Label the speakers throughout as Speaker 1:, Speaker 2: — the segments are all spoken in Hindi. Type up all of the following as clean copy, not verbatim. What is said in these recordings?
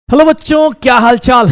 Speaker 1: हेलो बच्चों, क्या हाल चाल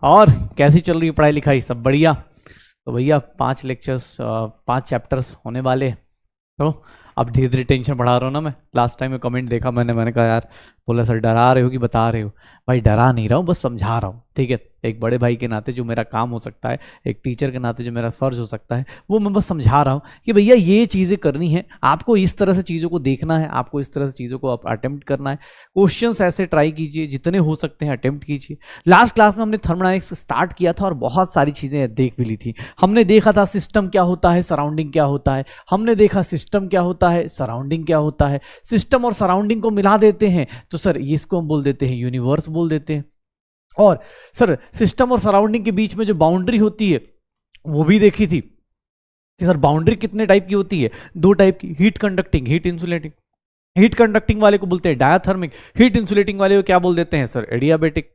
Speaker 1: और कैसी चल रही है पढ़ाई लिखाई? सब बढ़िया? तो भैया 5 लेक्चर्स 5 चैप्टर्स होने वाले। तो अब धीरे धीरे टेंशन बढ़ा रहा हूँ ना मैं। लास्ट टाइम में कमेंट देखा मैंने कहा यार, बोला सर डरा रहे हो कि बता रहे हो? भाई डरा नहीं रहा हूँ, बस समझा रहा हूँ, ठीक है। एक बड़े भाई के नाते जो मेरा काम हो सकता है, एक टीचर के नाते जो मेरा फर्ज हो सकता है, वो मैं बस समझा रहा हूँ कि भैया ये चीज़ें करनी है, आपको इस तरह से चीज़ों को देखना है, आपको इस तरह से चीज़ों को अटेम्प्ट करना है। क्वेश्चंस ऐसे ट्राई कीजिए, जितने हो सकते हैं अटेम्प्ट कीजिए। लास्ट क्लास में हमने थर्मोडायनेमिक्स स्टार्ट किया था और बहुत सारी चीज़ें देख भी ली थी। हमने देखा था सिस्टम क्या होता है, सराउंडिंग क्या होता है। हमने देखा सिस्टम क्या होता है, सराउंडिंग क्या होता है। सिस्टम और सराउंडिंग को मिला देते हैं तो सर इसको हम बोल देते हैं यूनिवर्स बोल देते हैं। और सर सिस्टम और सराउंडिंग के बीच में जो बाउंड्री होती है वो भी देखी थी कि सर बाउंड्री कितने टाइप की होती है। 2 टाइप की, heat conducting, heat insulating. Heat conducting वाले को बोलते हैं डायाथर्मिक, हीट इंसुलेटिंग वाले को क्या बोल देते हैं सर? एडियाबेटिक।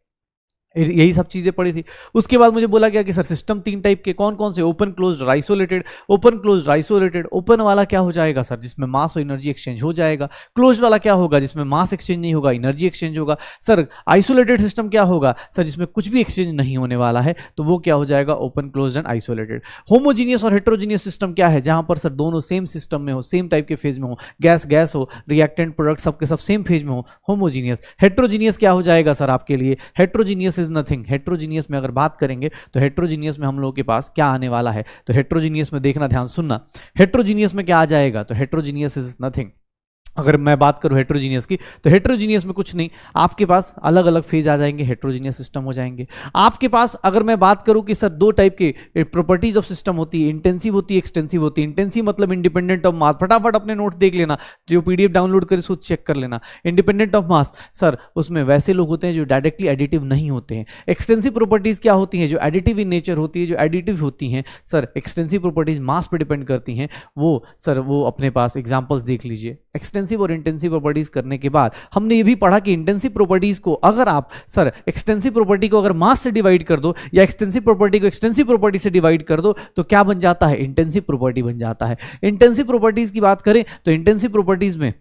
Speaker 1: यही सब चीजें पड़ी थी। उसके बाद मुझे बोला गया कि सर सिस्टम 3 टाइप के, कौन कौन से? Open closed isolated. Open closed isolated, open वाला क्या हो जाएगा सर? जिसमें मास और एनर्जी एक्सचेंज हो जाएगा। क्लोज्ड वाला क्या होगा? जिसमें मास एक्सचेंज नहीं होगा, एनर्जी एक्सचेंज होगा। सर आइसोलेटेड सिस्टम क्या होगा सर? जिसमें कुछ भी एक्सचेंज नहीं होने वाला है, तो वो क्या हो जाएगा? Open closed end isolated. Homogeneous और हेट्रोजीनियस सिस्टम क्या है? जहां पर सर दोनों सेम सिस्टम में हो, सेम टाइप के फेज में हो, गैस गैस हो, रिएक्टेंट प्रोडक्ट सबके सब सेम फेज में हो, होमोजीनियस। हेट्रोजीनियस क्या हो जाएगा सर आपके लिए? Heterogeneous is nothing. हेट्रोजीनियस में अगर बात करेंगे तो हेट्रोजीनियस में हम लोगों के पास क्या आने वाला है? तो हेट्रोजीनियस में देखना, ध्यान सुनना, हेट्रोजीनियस में क्या आ जाएगा? तो हेट्रोजीनियस इज नथिंग। अगर मैं बात करूं हेट्रोजीनियस की, तो हेट्रोजीनियस में कुछ नहीं, आपके पास अलग अलग फेज आ जाएंगे, हेट्रोजीनियस सिस्टम हो जाएंगे। आपके पास अगर मैं बात करूं कि सर 2 टाइप के प्रॉपर्टीज ऑफ सिस्टम होती है, इंटेंसिव होती है, एक्सटेंसिव होती है। इंटेंसिव मतलब इंडिपेंडेंट ऑफ मास। फटाफट अपने नोट देख लेना, जो पीडीएफ डाउनलोड कर उसको चेक कर लेना। इंडिपेंडेंट ऑफ मास सर, उसमें वैसे लोग होते हैं जो डायरेक्टली एडिटिव नहीं होते हैं। एक्सटेंसिव प्रॉपर्टीज क्या होती हैं? जो एडिटिव इन नेचर होती है, जो एडिटिव होती हैं सर। एक्सटेंसिव प्रॉपर्टीज मास पे डिपेंड करती हैं। वो सर वो अपने पास एग्जांपल्स देख लीजिए। एक्सटेंसिव और इंटेंसिव प्रॉपर्टीज करने के बाद हमने ये भी पढ़ा कि इंटेंसिव प्रॉपर्टीज को अगर आप सर एक्सटेंसिव प्रॉपर्टी को अगर मास से डिवाइड कर दो, या एक्सटेंसिव प्रॉपर्टी को एक्सटेंसिव प्रॉपर्टी से डिवाइड कर दो, तो क्या बन जाता है? इंटेंसिव प्रॉपर्टी बन जाता है। इंटेंसिव प्रॉपर्टीज की बात करें तो इंटेंसिव प्रॉपर्टीज में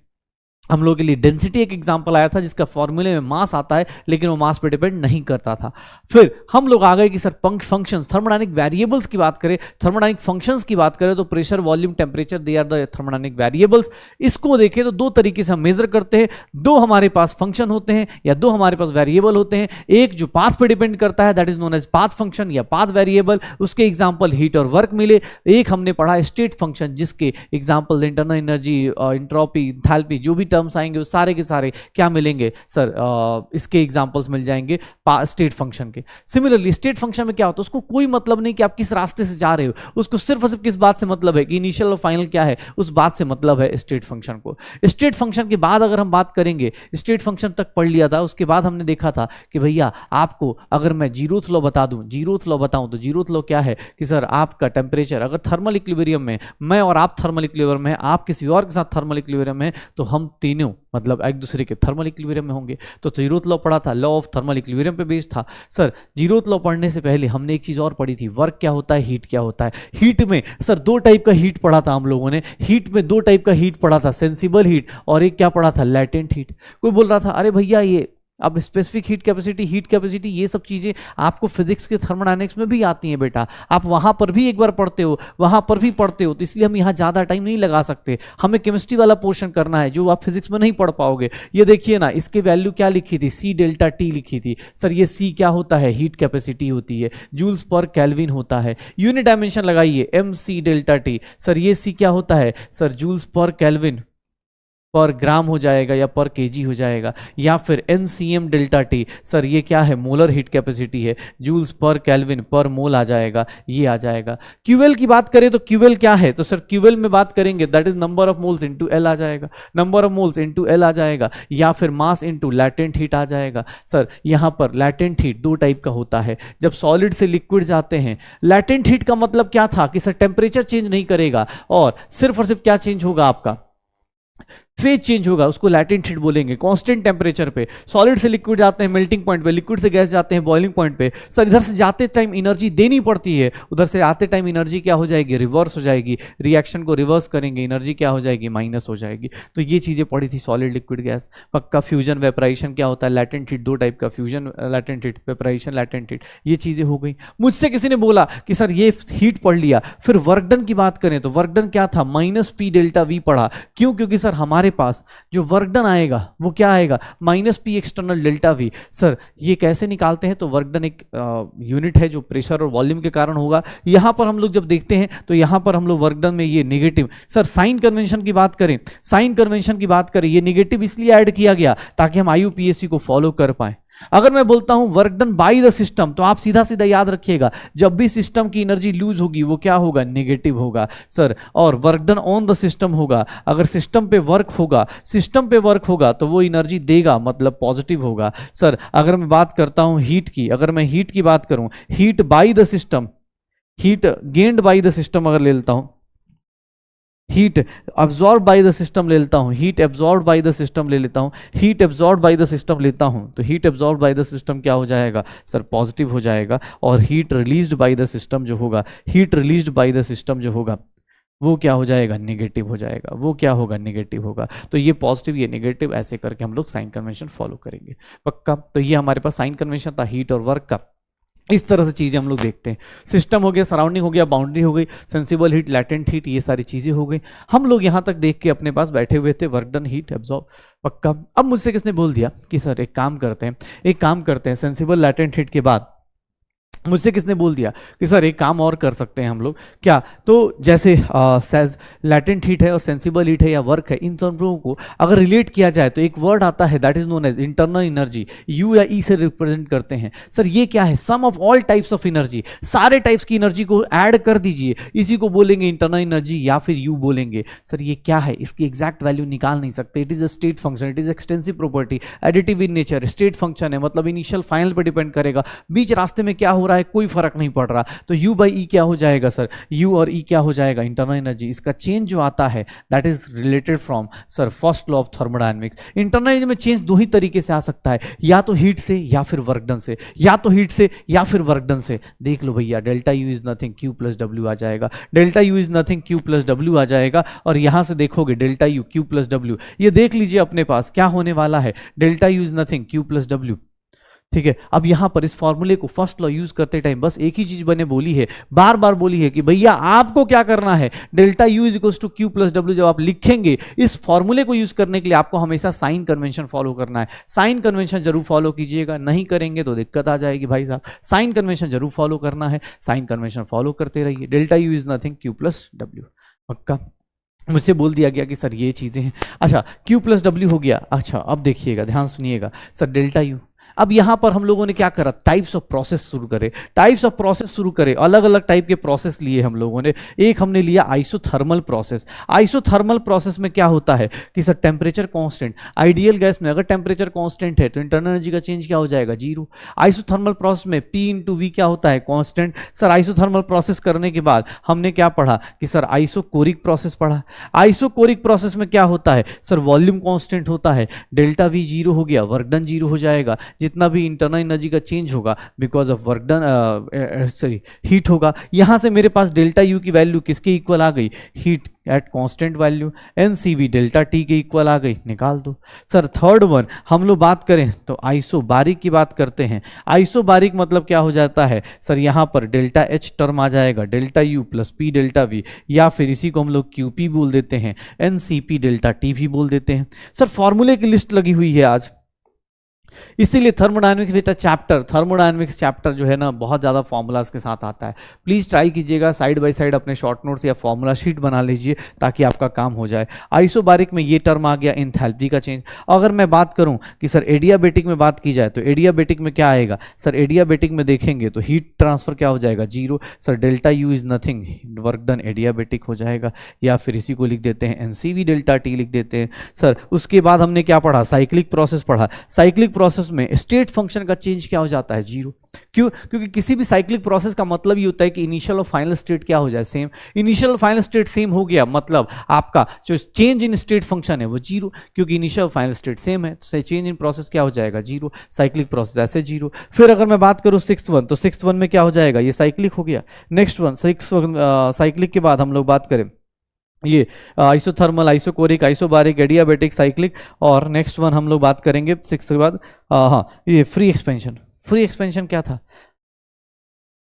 Speaker 1: हम लोग के लिए डेंसिटी एक एग्जांपल आया था, जिसका फॉर्मूले में मास आता है, लेकिन वो मास पे डिपेंड नहीं करता था। फिर हम लोग आ गए कि सर फंक्शंस, थर्मोडायनेमिक वेरिएबल्स की बात करें, थर्मोडायनेमिक फंक्शंस की बात करें, तो pressure, volume, temperature, they are the thermodynamic variables. इसको देखें तो 2 तरीके से हम मेजर करते हैं। 2 हमारे पास फंक्शन होते हैं या 2 हमारे पास वेरिएबल होते हैं। एक जो पाथ पे डिपेंड करता है, that is known as path function या पाथ वेरिएबल, उसके एग्जांपल हीट और वर्क मिले। एक हमने पढ़ा स्टेट फंक्शन, जिसके example internal energy, entropy, enthalpy, जो भी टर्म्स आएंगे वो सारे के सारे क्या मिलेंगे सर? इसके एग्जांपल्स मिल जाएंगे स्टेट फंक्शन के। सिमिलरली स्टेट फंक्शन में क्या होता है? उसको कोई मतलब नहीं कि आप किस रास्ते से जा रहे हो, उसको सिर्फ और सिर्फ किस बात से मतलब है कि इनिशियल और फाइनल क्या है, उस बात से मतलब है स्टेट फंक्शन को। स्टेट फंक्शन के बाद अगर हम बात करेंगे, स्टेट फंक्शन तक पढ़ लिया था, उसके बाद हमने देखा था कि भैया आपको अगर मैं जीरोथ लॉ बता दूं, जीरोथ लॉ बताऊं, तो जीरोथ लॉ क्या है कि सर आपका टेम्परेचर अगर थर्मल इक्विलिब्रियम में, मैं और आप थर्मल इक्विलिब्रियम में, आप किसी और के साथ थर्मल इक्विलिब्रियम में, तो हम तीनों मतलब एक दूसरे के थर्मल इक्विलिब्रियम में होंगे। तो जीरोथ लॉ पढ़ा था, लॉ ऑफ थर्मल इक्विलिब्रियम पे बेस्ड था। सर जीरोथ लॉ पढ़ने से पहले हमने एक चीज और पढ़ी थी, वर्क क्या होता है, हीट क्या होता है। हीट में सर 2 टाइप का हीट पढ़ा था हम लोगों ने। हीट में 2 टाइप का हीट पढ़ा था, सेंसिबल हीट और एक क्या पढ़ा था? Latent heat. कोई बोल रहा था अरे भैया ये अब स्पेसिफिक हीट कैपेसिटी ये सब चीजें आपको फिजिक्स के थर्मोडायनेमिक्स में भी आती हैं बेटा, आप वहां पर भी एक बार पढ़ते हो, वहां पर भी पढ़ते हो, तो इसलिए हम यहां ज्यादा टाइम नहीं लगा सकते। हमें केमिस्ट्री वाला पोर्शन करना है जो आप फिजिक्स में नहीं पढ़ पाओगे। ये देखिए ना, इसके वैल्यू क्या लिखी थी? C डेल्टा T लिखी थी। सर ये C क्या होता है? हीट कैपेसिटी होती है, जूल्स पर केल्विन होता है। यूनिट डायमेंशन लगाइए, MC डेल्टा T। सर ये C क्या होता है? सर जूल्स पर केल्विन पर ग्राम हो जाएगा या पर केजी हो जाएगा। या फिर NCM डेल्टा टी, सर ये क्या है? मोलर हीट कैपेसिटी है, जूल्स पर केल्विन पर मोल आ जाएगा, ये आ जाएगा। क्यूएल की बात करें तो क्यूएल क्या है? तो सर क्यूएल में बात करेंगे that is number of moles into L आ जाएगा, number of moles into L आ जाएगा, या फिर मास इनटू लैटेंट हीट आ जाएगा। सर यहां पर लैटेंट हीट 2 टाइप का होता है। जब सॉलिड से लिक्विड जाते हैं, लैटेंट हीट का मतलब क्या था कि सर टेम्परेचर चेंज नहीं करेगा और सिर्फ क्या चेंज होगा आपका? फेज चेंज होगा, उसको लैटेंट हीट बोलेंगे। कांस्टेंट टेम्परेचर पे सॉलिड से लिक्विड जाते हैं मेल्टिंग पॉइंट पे, लिक्विड से गैस जाते हैं बॉइलिंग पॉइंट पे। सर इधर से जाते टाइम एनर्जी देनी पड़ती है, उधर से आते टाइम एनर्जी क्या हो जाएगी, रिवर्स हो जाएगी। रिएक्शन को रिवर्स करेंगे, एनर्जी क्या हो जाएगी, माइनस हो जाएगी। तो ये चीजें पड़ी थी, सॉलिड लिक्विड गैस। पक्का फ्यूजन वेपराइजेशन क्या होता है, लैटेंट हीट, दो टाइप का, fusion latent heat, vaporisation latent heat, ये चीजें हो गई। मुझसे किसी ने बोला कि सर ये हीट पढ़ लिया, फिर वर्क डन की बात करें तो वर्क डन क्या था, माइनस पी डेल्टा वी पढ़ा। क्यों? क्योंकि सर हमारे पास जो वर्क डन आएगा वो क्या आएगा, minus P external delta we. Sir ये कैसे निकालते हैं, तो वर्क डन एक यूनिट है जो प्रेशर और वॉल्यूम के कारण होगा। यहां पर हम लोग जब देखते हैं तो यहां पर हम लोग वर्क डन में ये नेगेटिव, सर साइन कन्वेंशन की बात करें, साइन कन्वेंशन की बात करें, ये नेगेटिव इसलिए ऐड किया गया ताकि हम आईयूपीएसी को फॉलो कर पाए। अगर मैं बोलता हूं work done by the system, तो आप सीधा सीधा याद रखिएगा, जब भी सिस्टम की एनर्जी लूज होगी वो क्या होगा, नेगेटिव होगा सर। और work done on the system होगा, अगर सिस्टम पे वर्क होगा, सिस्टम पे वर्क होगा तो वो एनर्जी देगा, मतलब पॉजिटिव होगा सर। अगर मैं बात करता हूं हीट की, अगर मैं हीट की बात करूं, heat bye the system, heat gained by the system अगर ले लेता हूं, heat absorb bye the system ले लेता हूं, heat absorb by the system ले लेता हूं, heat absorb by the system लेता हूं, तो heat absorb by the system क्या हो जाएगा सर, पॉजिटिव हो जाएगा। और heat released by the system जो होगा, heat released by the system जो होगा वो क्या हो जाएगा, नेगेटिव हो जाएगा, वो क्या होगा, नेगेटिव होगा। तो ये पॉजिटिव ये नेगेटिव, ऐसे करके हम लोग साइन कन्वेंशन फॉलो करेंगे। पक्का? तो ये हमारे पास साइन कन्वेंशन था हीट और वर्क का। इस तरह से चीजें हम लोग देखते हैं, सिस्टम हो गया, सराउंडिंग हो गया, बाउंड्री हो गई, सेंसिबल हीट, लैटेंट हीट, ये सारी चीजें हो गई। हम लोग यहां तक देख के अपने पास बैठे हुए थे, वर्क डन, हीट एब्जॉर्ब। पक्का? अब मुझसे किसने बोल दिया कि सर एक काम करते हैं सेंसिबल लैटेंट हीट के बाद मुझसे किसने बोल दिया कि सर एक काम और कर सकते हैं हम लोग, क्या? तो जैसे लैटेंट हीट है और सेंसिबल हीट है या वर्क है, इन सब लोगों को अगर रिलेट किया जाए तो एक वर्ड आता है that is known as internal energy, U या ई से रिप्रेजेंट करते हैं। सर ये क्या है, sum of all types of energy, सारे टाइप्स की एनर्जी को ऐड कर दीजिए, इसी को बोलेंगे इंटरनल एनर्जी या फिर यू बोलेंगे। सर ये क्या है, इसकी एग्जैक्ट वैल्यू निकाल नहीं सकते, it is a state function, it is extensive property, additive in nature, state function है, मतलब इनिशियल फाइनल पर डिपेंड करेगा, बीच रास्ते में क्या हो रहा है कोई फर्क नहीं पड़ रहा। तो U बाई ई क्या हो जाएगा सर, U और E क्या हो जाएगा, इंटरनल एनर्जी। इसका चेंज जो आता है that is related from sir first law of thermodynamics. Internal energy में चेंज दो ही तरीके से आ सकता है, या तो हीट से या फिर वर्क डन से, या तो हीट से या फिर वर्क डन से। देख लो भैया, delta U is nothing Q plus W आ जाएगा, delta U is nothing Q plus W आ जाएगा। और यहां से देखोगे delta U Q plus W, ये देख लीजिए अपने पास क्या होने वाला है, delta U is nothing Q plus W। ठीक है, अब यहां पर इस फॉर्मूले को फर्स्ट लॉ यूज करते टाइम बस एक ही चीज मैंने बोली है, बार बार बोली है कि भैया आपको क्या करना है, delta U is equal to Q plus W जब आप लिखेंगे इस फॉर्मूले को यूज करने के लिए आपको हमेशा साइन कन्वेंशन फॉलो करना है। साइन कन्वेंशन जरूर फॉलो कीजिएगा, नहीं करेंगे तो दिक्कत आ जाएगी भाई साहब। साइन कन्वेंशन जरूर फॉलो करना है, साइन कन्वेंशन फॉलो करते रहिए। Delta U is nothing Q plus W. पक्का? मुझसे बोल दिया गया कि सर ये चीजें हैं। अच्छा, क्यू प्लस डब्ल्यू हो गया। अच्छा अब देखिएगा, ध्यान सुनिएगा सर, डेल्टा यू। अब यहां पर हम लोगों ने क्या करा, टाइप्स ऑफ प्रोसेस शुरू करे, टाइप्स ऑफ प्रोसेस शुरू करे, अलग अलग टाइप के प्रोसेस लिए हम लोगों ने। एक हमने लिया आइसोथर्मल प्रोसेस। आइसोथर्मल प्रोसेस में क्या होता है कि sir temperature constant, ideal gas में अगर टेम्परेचर कांस्टेंट है तो इंटरनल एनर्जी का चेंज क्या हो जाएगा, जीरो। आइसोथर्मल प्रोसेस में P इंटू वी क्या होता है, कांस्टेंट। सर आइसोथर्मल प्रोसेस करने के बाद हमने क्या पढ़ा कि सर आइसोकोरिक प्रोसेस पढ़ा। आइसोकोरिक प्रोसेस में क्या होता है सर, वॉल्यूम कांस्टेंट होता है, डेल्टा वी जीरो हो गया, वर्क डन जीरो हो जाएगा। जितना भी इंटरनल एनर्जी का चेंज होगा because of work done, sorry heat होगा। यहां से मेरे पास डेल्टा यू की वैल्यू किसके इक्वल आ गई, heat at constant value, NCV delta T के इक्वल आ गई, निकाल दो। सर थर्ड वन हम लोग बात करें तो आइसोबारिक की बात करते हैं। आइसोबारिक मतलब क्या हो जाता है सर, यहां पर डेल्टा एच टर्म आ जाएगा, delta U plus P delta V, या फिर इसी को हम लोग क्यूपी बोल देते हैं, एनसीपी डेल्टा टी भी बोल देते हैं। सर फॉर्मूले की लिस्ट लगी हुई है आज, इसीलिए थर्मोडायनेमिक्स बेटा चैप्टर, थर्मोडायनेमिक्स चैप्टर जो है ना बहुत ज़्यादा फॉर्मूलाज के साथ आता है। प्लीज़ ट्राई कीजिएगा, साइड बाय साइड अपने शॉर्ट नोट्स या फॉर्मूला शीट बना लीजिए ताकि आपका काम हो जाए। आइसोबारिक में ये टर्म आ गया, एंथैल्पी का चेंज। अगर मैं बात करूं कि सर एडियाबेटिक में बात की जाए तो एडियाबेटिक में क्या आएगा सर, एडियाबेटिक में देखेंगे तो हीट ट्रांसफर क्या हो जाएगा, zero. Sir delta U is nothing, work done adiabatic हो जाएगा, या फिर इसी को लिख देते हैं एनसीवी डेल्टा टी लिख देते हैं। सर उसके बाद हमने क्या पढ़ा, साइक्लिक प्रोसेस पढ़ा। साइक्लिक प्रोसेस में स्टेट फंक्शन का चेंज क्या हो जाता है, जीरो। क्यों? क्योंकि किसी भी साइक्लिक प्रोसेस का मतलब ये होता है कि इनिशियल और फाइनल स्टेट क्या हो जाए, सेम। इनिशियल और फाइनल स्टेट सेम हो गया मतलब आपका जो चेंज इन स्टेट फंक्शन है वो जीरो, क्योंकि इनिशियल और फाइनल स्टेट सेम है, तो चेंज इन प्रोसेस क्या हो जाएगा, जीरो। साइक्लिक प्रोसेस ऐसे जीरो। फिर अगर मैं बात करूं सिक्स्थ वन, तो सिक्स्थ वन में क्या हो जाएगा, ये साइक्लिक हो गया। नेक्स्ट वन सिक्स साइक्लिक के बाद हम लोग बात करें ये isothermal, isochoric, isobaric, adiabatic, cyclic. और नेक्स्ट वन हम लोग बात करेंगे सिक्स के बाद हाँ ये फ्री एक्सपेंशन। फ्री एक्सपेंशन क्या था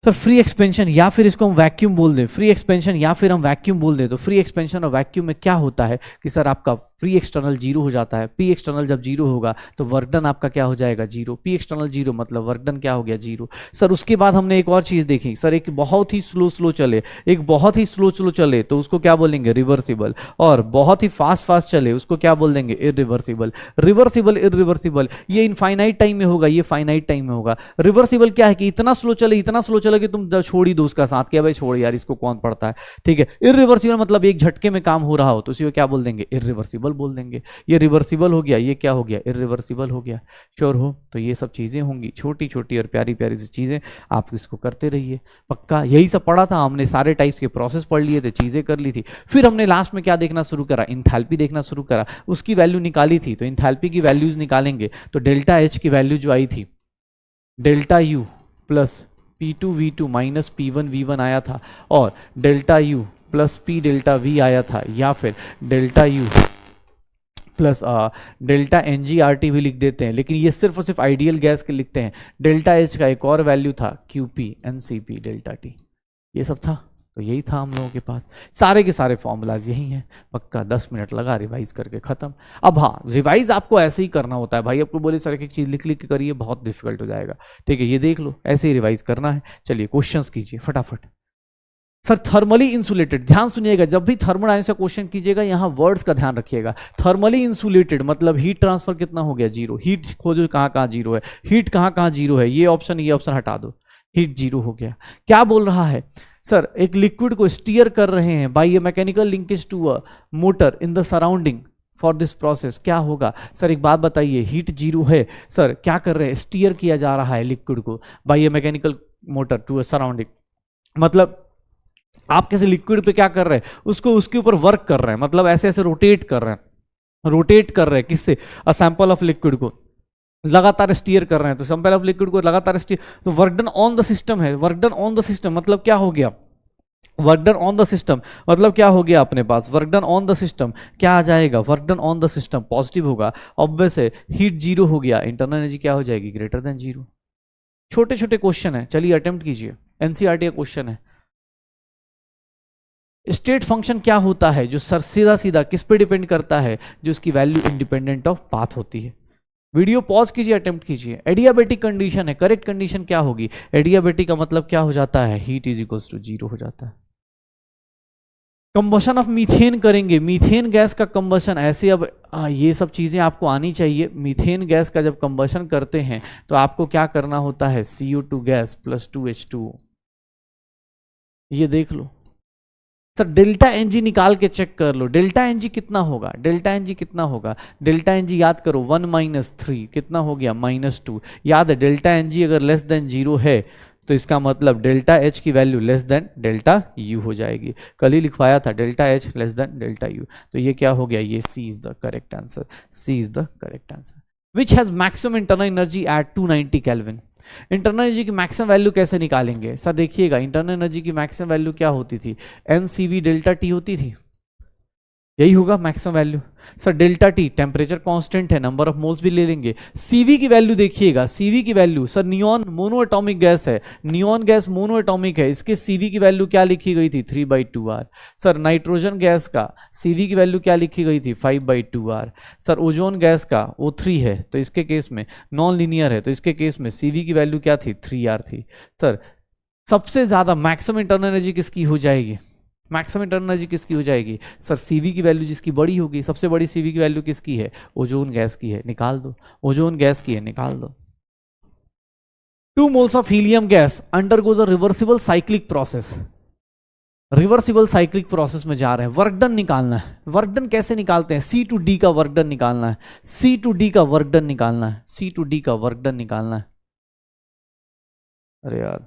Speaker 1: सर? फ्री एक्सपेंशन या फिर इसको हम वैक्यूम बोल दें, फ्री एक्सपेंशन या फिर हम वैक्यूम बोल दें, तो फ्री एक्सपेंशन और वैक्यूम में क्या होता है कि सर आपका फ्री एक्सटर्नल जीरो हो जाता है। पी एक्सटर्नल जब जीरो होगा तो वर्क डन आपका क्या हो जाएगा, जीरो। पी एक्सटर्नल जीरो मतलब वर्क डन क्या हो गया, जीरो। सर उसके बाद हमने एक और चीज देखी सर, एक बहुत ही स्लो चले, एक बहुत ही स्लो चले तो उसको क्या बोलेंगे, रिवर्सिबल। और बहुत ही फास्ट चले उसको क्या बोल देंगे, इरिवर्सिबल। रिवर्सिबल, इरिवर्सिबल ये इनफाइनाइट टाइम में होगा, ये फाइनाइट टाइम में होगा। रिवर्सिबल क्या है कि इतना स्लो चले, इतना स्लो चले कि तुम छोड़ ही दो उसका साथ, क्या भाई छोड़ यार इसको कौन पढ़ता है, ठीक है। इरिवर्सिबल मतलब एक झटके में काम हो रहा हो तो उसी को क्या बोल देंगे, इरिवर्सिबल बोल देंगे। ये रिवर्सिबल हो गया, ये क्या हो गया, इरिवर्सिबल हो गया। श्योर हो? तो ये सब चीजें होंगी, छोटी छोटी और प्यारी प्यारी सी चीजें, आप इसको करते रहिए पक्का। यही सब पढ़ा था हमने, सारे टाइप्स के प्रोसेस पढ़ लिए थे, चीजें कर ली थी। फिर हमने लास्ट में क्या देखना शुरू करा, इंथैल्पी देखना शुरू करा, उसकी वैल्यू निकाली थी। तो इंथैल्पी की वैल्यूज निकालेंगे तो डेल्टा एच की वैल्यू जो आई थी, delta U plus P2 V2 minus P1 V1 आया था, और delta U plus P delta V आया था, या फिर delta U plus delta NGRT भी लिख देते हैं, लेकिन ये सिर्फ और सिर्फ आइडियल गैस के लिखते हैं। डेल्टा H का एक और वैल्यू था QP NCP डेल्टा T, ये सब था। तो यही था हम लोगों के पास, सारे के सारे फॉर्मूलाज यही हैं। पक्का 10 मिनट लगा, रिवाइज करके खत्म। अब हाँ, रिवाइज आपको ऐसे ही करना होता है भाई, आपको बोले सर एक एक चीज लिख लिख के करिए, बहुत डिफिकल्ट हो जाएगा, ठीक है। ये देख लो, ऐसे ही रिवाइज करना है। चलिए क्वेश्चंस कीजिए फटाफट। सर थर्मली इंसुलेटेड, ध्यान सुनिएगा, जब भी थर्मोडायनामिक्स का क्वेश्चन कीजिएगा यहां वर्ड्स का ध्यान रखिएगा। थर्मली इंसुलेटेड मतलब हीट ट्रांसफर कितना हो गया, जीरो। हीट खोजो कहां कहां जीरो है, हीट कहां कहां जीरो है, ये ऑप्शन हटा दो, हीट जीरो हो गया। क्या बोल रहा है सर, एक लिक्विड को स्टीयर कर रहे हैं by a mechanical linkage to a motor in the surrounding for this process, क्या होगा सर? एक बात बताइए, हीट जीरो है सर, क्या कर रहे हैं, स्टीयर किया जा रहा है लिक्विड को by a mechanical motor to a surrounding, मतलब आप कैसे लिक्विड पे क्या कर रहे हैं, उसको उसके ऊपर वर्क कर रहे हैं, मतलब ऐसे ऐसे रोटेट कर रहे हैं, रोटेट कर रहे हैं किससे, अ सैंपल ऑफ लिक्विड को लगातार स्टीयर कर रहे हैं, तो सैंपल ऑफ लिक्विड को लगातार स्टीयर, तो work done on the system है। Work done on the system मतलब क्या हो गया, work done on the system मतलब क्या हो गया अपने पास, work done on the system क्या आ जाएगा, work done on the system positive होगा, ऑब्वियस है। हीट जीरो हो गया, इंटरनल एनर्जी क्या हो जाएगी, ग्रेटर देन जीरो। छोटे छोटे क्वेश्चन है, चलिए अटेम्प्ट कीजिए, एनसीईआरटी का क्वेश्चन है। स्टेट फंक्शन क्या होता है जो सर सीधा सीधा किस पे डिपेंड करता है, जो उसकी वैल्यू इंडिपेंडेंट ऑफ पाथ होती है। वीडियो पॉज कीजिए, अटेम्प्ट कीजिए। एडियाबेटिक कंडीशन है, करेक्ट कंडीशन क्या होगी, एडियाबेटिक का मतलब क्या हो जाता है, heat is equals to zero हो जाता है। कंबशन ऑफ मीथेन करेंगे, मीथेन गैस का कंबशन ऐसे, अब ये सब चीजें आपको आनी चाहिए। मीथेन गैस का जब कंबशन करते हैं तो आपको क्या करना होता है, CO2 गैस प्लस 2H2O, ये देख लो सर। डेल्टा एनजी निकाल के चेक कर लो, डेल्टा एनजी कितना होगा, डेल्टा एनजी कितना होगा, डेल्टा एनजी याद करो 1 - 3 कितना हो गया, -2। याद है डेल्टा एनजी अगर लेस देन जीरो है तो इसका मतलब डेल्टा एच की value less than delta U हो जाएगी। कल ही लिखवाया था delta H less than delta U, तो ये क्या हो गया, ये C is the correct answer, C is the correct answer. Which has maximum internal energy at 290 kelvin. Internal energy की मैक्सिमम वैल्यू कैसे निकालेंगे सर, देखिएगा इंटरनल एनर्जी की मैक्सिमम वैल्यू क्या होती थी, NCV डेल्टा टी होती थी, यही होगा maximum value. Sir delta T temperature constant है, नंबर ऑफ मोल्स भी ले लेंगे। सीवी की वैल्यू देखिएगा, सीवी की value sir, neon mono atomic gas है, नियॉन गैस मोनो एटॉमिक है, इसके सीवी की वैल्यू क्या लिखी गई थी, 3/2R। सर नाइट्रोजन गैस का सीवी की वैल्यू क्या लिखी गई थी, 5/2R। सर ओजोन गैस का O3 है तो इसके केस में नॉन लीनियर है, तो इसके केस में सीवी की वैल्यू क्या थी, 3R थी। सर सबसे ज्यादा मैक्सिमम इंटरनल एनर्जी किसकी हो जाएगी, मैक्सिमम इंटरनल एनर्जी किसकी हो जाएगी सर, सीवी की वैल्यू जिसकी बड़ी होगी, सबसे बड़ी सीवी की वैल्यू किसकी है, ओजोन गैस की है, निकाल दो, ओजोन गैस की है, निकाल दो। 2 moles of helium gas undergoes a reversible cyclic process reversible cyclic process में जा रहे हैं, वर्क डन निकालना है। वर्क डन कैसे निकालते हैं? सी टू डी का वर्क डन निकालना है, सी टू डी का वर्क डन निकालना है, सी टू डी का वर्क डन निकालना है। अरे यार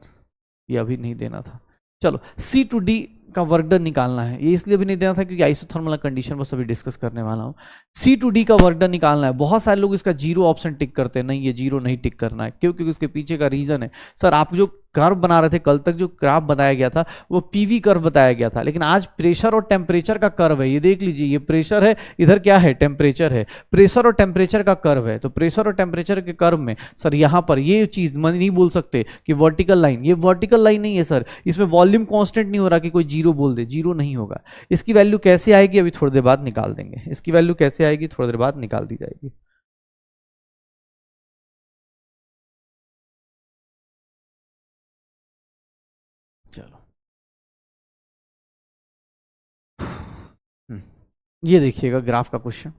Speaker 1: ये अभी नहीं देना था, चलो सी टू डी का वर्क डन निकालना है। ये इसलिए भी नहीं देना था क्योंकि आइसोथर्मल कंडीशन बस अभी डिस्कस करने वाला हूँ। सी टू डी का वर्क डन निकालना है। बहुत सारे लोग इसका जीरो ऑप्शन टिक करते हैं, नहीं ये जीरो नहीं टिक करना है। क्यों? क्योंकि उसके पीछे का रीजन है, सर आप जो कर्व बना रहे थे कल तक, जो ग्राफ बताया गया था वो पीवी कर्व बताया गया था, लेकिन आज प्रेशर और टेम्परेचर का कर्व है। ये देख लीजिए, ये प्रेशर है, इधर क्या है? टेम्परेचर है। प्रेशर और टेम्परेचर का कर्व है, तो प्रेशर और टेम्परेचर के कर्व में सर यहाँ पर ये चीज मन नहीं बोल सकते कि वर्टिकल लाइन, ये वर्टिकल लाइन नहीं है सर, इसमें वॉल्यूम कांस्टेंट नहीं हो रहा कि कोई जीरो बोल दे, जीरो नहीं होगा। इसकी वैल्यू कैसे आएगी अभी थोड़ी देर बाद निकाल देंगे, इसकी वैल्यू कैसे आएगी थोड़ी देर बाद निकाल दी जाएगी। चलो ये देखिएगा ग्राफ का question,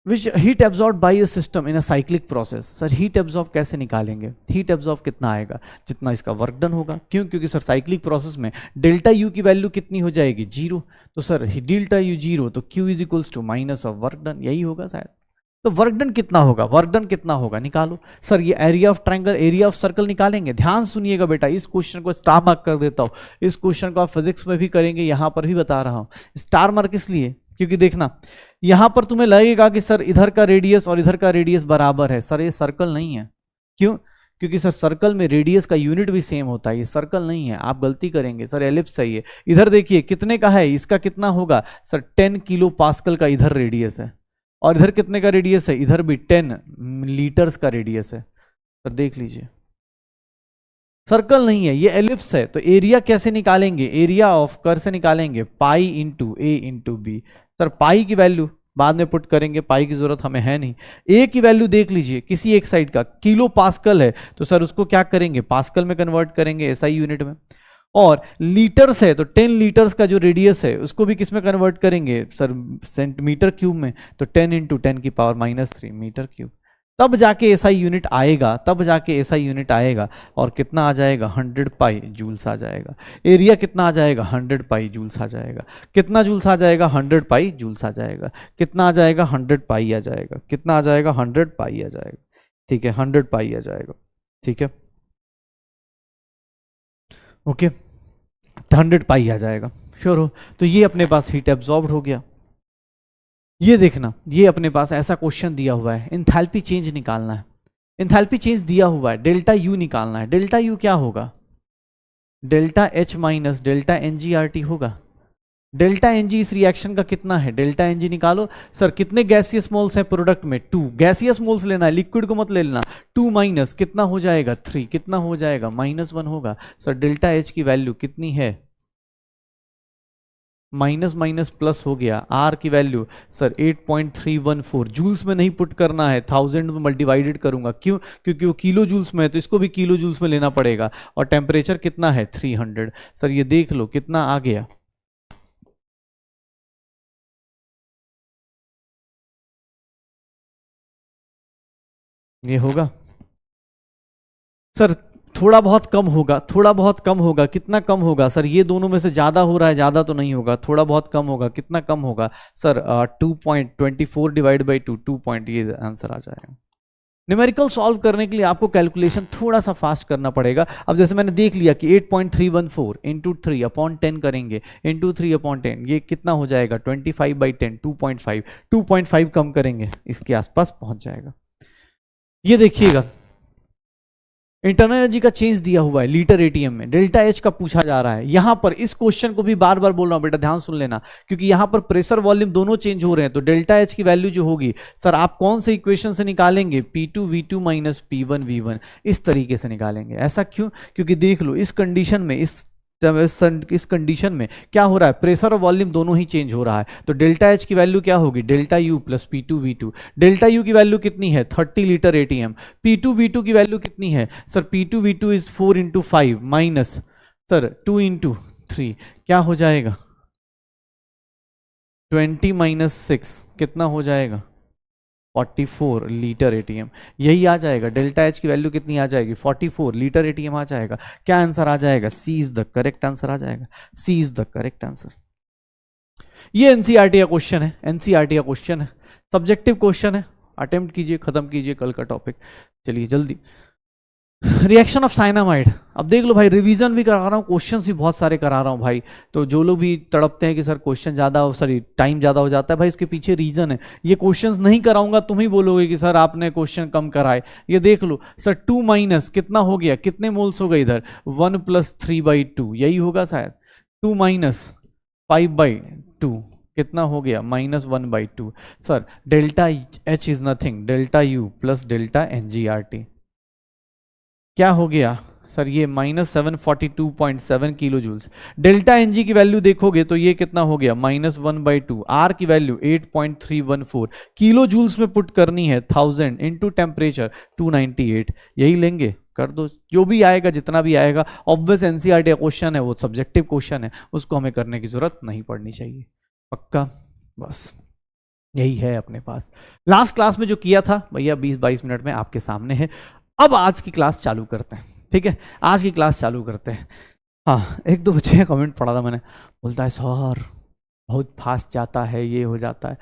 Speaker 1: which heat absorb by a system in a cyclic process. Sir heat absorb कैसे निकालेंगे? हीट एब्जॉर्ब कितना आएगा? जितना इसका वर्क डन होगा। क्यों? क्योंकि सर साइक्लिक प्रोसेस में डेल्टा यू की वैल्यू कितनी हो जाएगी? जीरो। तो सर डेल्टा यू जीरो, तो Q is equals to minus of work done, यही होगा शायद। तो वर्क डन कितना होगा? वर्क डन कितना होगा निकालो। सर ये area of triangle, area of circle निकालेंगे। ध्यान सुनिएगा बेटा, इस क्वेश्चन को स्टार मार्क कर देता हूं। इस क्वेश्चन को आप फिजिक्स में भी करेंगे, यहां पर भी बता रहा हूं। स्टार मार्क इसलिए क्योंकि देखना यहां पर तुम्हें लगेगा कि सर इधर का रेडियस और इधर का रेडियस बराबर है। सर ये सर्कल नहीं है। क्यों? क्योंकि सर सर्कल में रेडियस का यूनिट भी सेम होता है, ये सर्कल नहीं है। आप गलती करेंगे, सर एलिप्स है ये। इधर देखिए कितने का है, इसका कितना होगा? सर 10 किलो पास्कल का इधर रेडियस है, और इधर कितने का रेडियस है? इधर भी 10 लीटर्स का रेडियस है। सर देख लीजिए, सर्कल नहीं है, ये एलिप्स है। तो एरिया कैसे निकालेंगे? एरिया ऑफ कर्व से निकालेंगे, पाई इंटू ए इंटू बी। सर पाई की वैल्यू बाद में पुट करेंगे, पाई की जरूरत हमें है नहीं। ए की वैल्यू देख लीजिए, किसी एक साइड का किलो पास्कल है, तो सर उसको क्या करेंगे? पास्कल में कन्वर्ट करेंगे, एसआई यूनिट में। और लीटर्स है तो 10 लीटर्स का जो रेडियस है उसको भी किस में कन्वर्ट करेंगे? सर सेंटीमीटर क्यूब में। तो 10 इंटू 10 की पावर -3 मीटर क्यूब। तब जाके एसआई यूनिट आएगा, तब जाके एसआई यूनिट आएगा। और कितना आ जाएगा? 100 पाई जूल्स आ जाएगा। एरिया कितना आ जाएगा? 100 पाई जूल्स आ जाएगा। कितना जूल्स आ जाएगा? 100 पाई जूल्स आ जाएगा। कितना आ जाएगा? 100 पाई आ जाएगा। कितना आ जाएगा? 100 पाई आ जाएगा। ठीक है, 100 पाई आ जाएगा। ठीक है, ओके, 100 पाई आ जाएगा। श्योर हो? तो ये अपने पास हीट एब्जॉर्ब्ड हो गया। ये देखना, ये अपने पास ऐसा क्वेश्चन दिया हुआ है, एंथैल्पी चेंज निकालना है। एंथैल्पी चेंज दिया हुआ है, डेल्टा यू निकालना है। डेल्टा यू क्या होगा? Delta H minus delta N G R T होगा। डेल्टा एन जी इस रिएक्शन का कितना है? डेल्टा एन जी निकालो। सर कितने गैसियस मोल्स हैं प्रोडक्ट में? 2 गैसियस मोल्स लेना है, लिक्विड को मत लेना। 2 माइनस कितना हो जाएगा? 3। कितना हो जाएगा? -1 होगा। सर डेल्टा एच की वैल्यू कितनी है? माइनस माइनस प्लस हो गया। आर की वैल्यू सर 8.314 जूल्स में नहीं पुट करना है, 1000 में मल्टीवाइडेड करूंगा। क्यों? क्योंकि वो किलो जूल्स में है, तो इसको भी किलो जूल्स में लेना पड़ेगा। और टेम्परेचर कितना है? 300। सर ये देख लो कितना आ गया। ये होगा सर, थोड़ा बहुत कम होगा, थोड़ा बहुत कम होगा। कितना कम होगा? सर ये दोनों में से ज्यादा हो रहा है, ज्यादा तो नहीं होगा, थोड़ा बहुत कम होगा। कितना कम होगा? सर 2.24 डिवाइड बाई 2, 2 पॉइंट, ये आंसर आ जाएगा। न्यूमेरिकल सॉल्व करने के लिए आपको कैलकुलेशन थोड़ा सा फास्ट करना पड़ेगा। अब जैसे मैंने देख लिया कि 8.314 इंटू 3/10 करेंगे, इंटू 3/10, ये कितना हो जाएगा? 25/10, 2.5, 2.5 कम करेंगे, इसके आसपास पहुंच जाएगा। ये देखिएगा इंटरनल एनर्जी का चेंज दिया हुआ है लीटर एटीएम में, डेल्टा एच का पूछा जा रहा है। यहां पर इस क्वेश्चन को भी बार बार बोल रहा हूं बेटा, ध्यान सुन लेना, क्योंकि यहां पर प्रेशर वॉल्यूम दोनों चेंज हो रहे हैं। तो डेल्टा एच की वैल्यू जो होगी सर आप कौन से इक्वेशन से निकालेंगे? P2V2 माइनस P1V1, इस तरीके से निकालेंगे। ऐसा क्यों? क्योंकि देख लो इस कंडीशन में, इस कंडीशन में क्या हो रहा है? प्रेशर और वॉल्यूम दोनों ही चेंज हो रहा है। तो डेल्टा एच की वैल्यू क्या होगी? Delta U plus P2V2। Delta U की वैल्यू कितनी है? 30 लीटर एटीएम। P2V2 की वैल्यू कितनी है? Sir P2V2 is 4 into 5 minus sir 2 into 3, क्या हो जाएगा? 20 माइनस 6, कितना हो जाएगा? 44 लीटर एटीएम, यही आ जाएगा। डेल्टा एच की वैल्यू कितनी आ जाएगी? 44 लीटर एटीएम आ जाएगा। क्या आंसर आ जाएगा? सी इज द करेक्ट आंसर आ जाएगा। सी इज द करेक्ट आंसर। ये एनसीईआरटी का क्वेश्चन है, एनसीईआरटी का क्वेश्चन है, सब्जेक्टिव क्वेश्चन है। अटेम्प्ट कीजिए, खत्म कीजिए कल का टॉपिक। चलिए जल्दी। रिएक्शन ऑफ साइनामाइड, अब देख लो भाई, रिवीजन भी करा रहा हूँ, क्वेश्चंस भी बहुत सारे करा रहा हूँ भाई। तो जो लोग भी तड़पते हैं कि सर क्वेश्चन ज़्यादा हो, सॉरी टाइम ज़्यादा हो जाता है, भाई इसके पीछे रीजन है। ये क्वेश्चंस नहीं कराऊंगा तुम ही बोलोगे कि सर आपने क्वेश्चन कम कराए। ये देख लो सर, 2 माइनस कितना हो गया, कितने मोल्स हो गए इधर? 1 + 3/2, यही होगा शायद। 2 माइनस 5/2 कितना हो गया? -1/2। Sir delta H is nothing, delta U plus delta एनजीआरटी। क्या हो गया सर? ये -742.7 किलो जूल्स। डेल्टा एनजी की वैल्यू देखोगे तो ये कितना हो गया? -1/2। आर की वैल्यू 8.314 किलो जूल्स में पुट करनी है, 1000 इंटू टेम्परेचर 298, यही लेंगे। कर दो, जो भी आएगा जितना भी आएगा। ऑब्वियस एनसीईआरटी क्वेश्चन है, वो सब्जेक्टिव क्वेश्चन है, उसको हमें करने की जरूरत नहीं पड़नी चाहिए। पक्का? बस यही है अपने पास। लास्ट क्लास में जो किया था भैया 20-22 मिनट में आपके सामने है। अब आज की क्लास चालू करते हैं, ठीक है? आज की क्लास चालू करते हैं। हाँ, 1-2 बच्चे कमेंट पढ़ा था मैंने, बोलता है सर बहुत फास्ट जाता है, ये हो जाता है।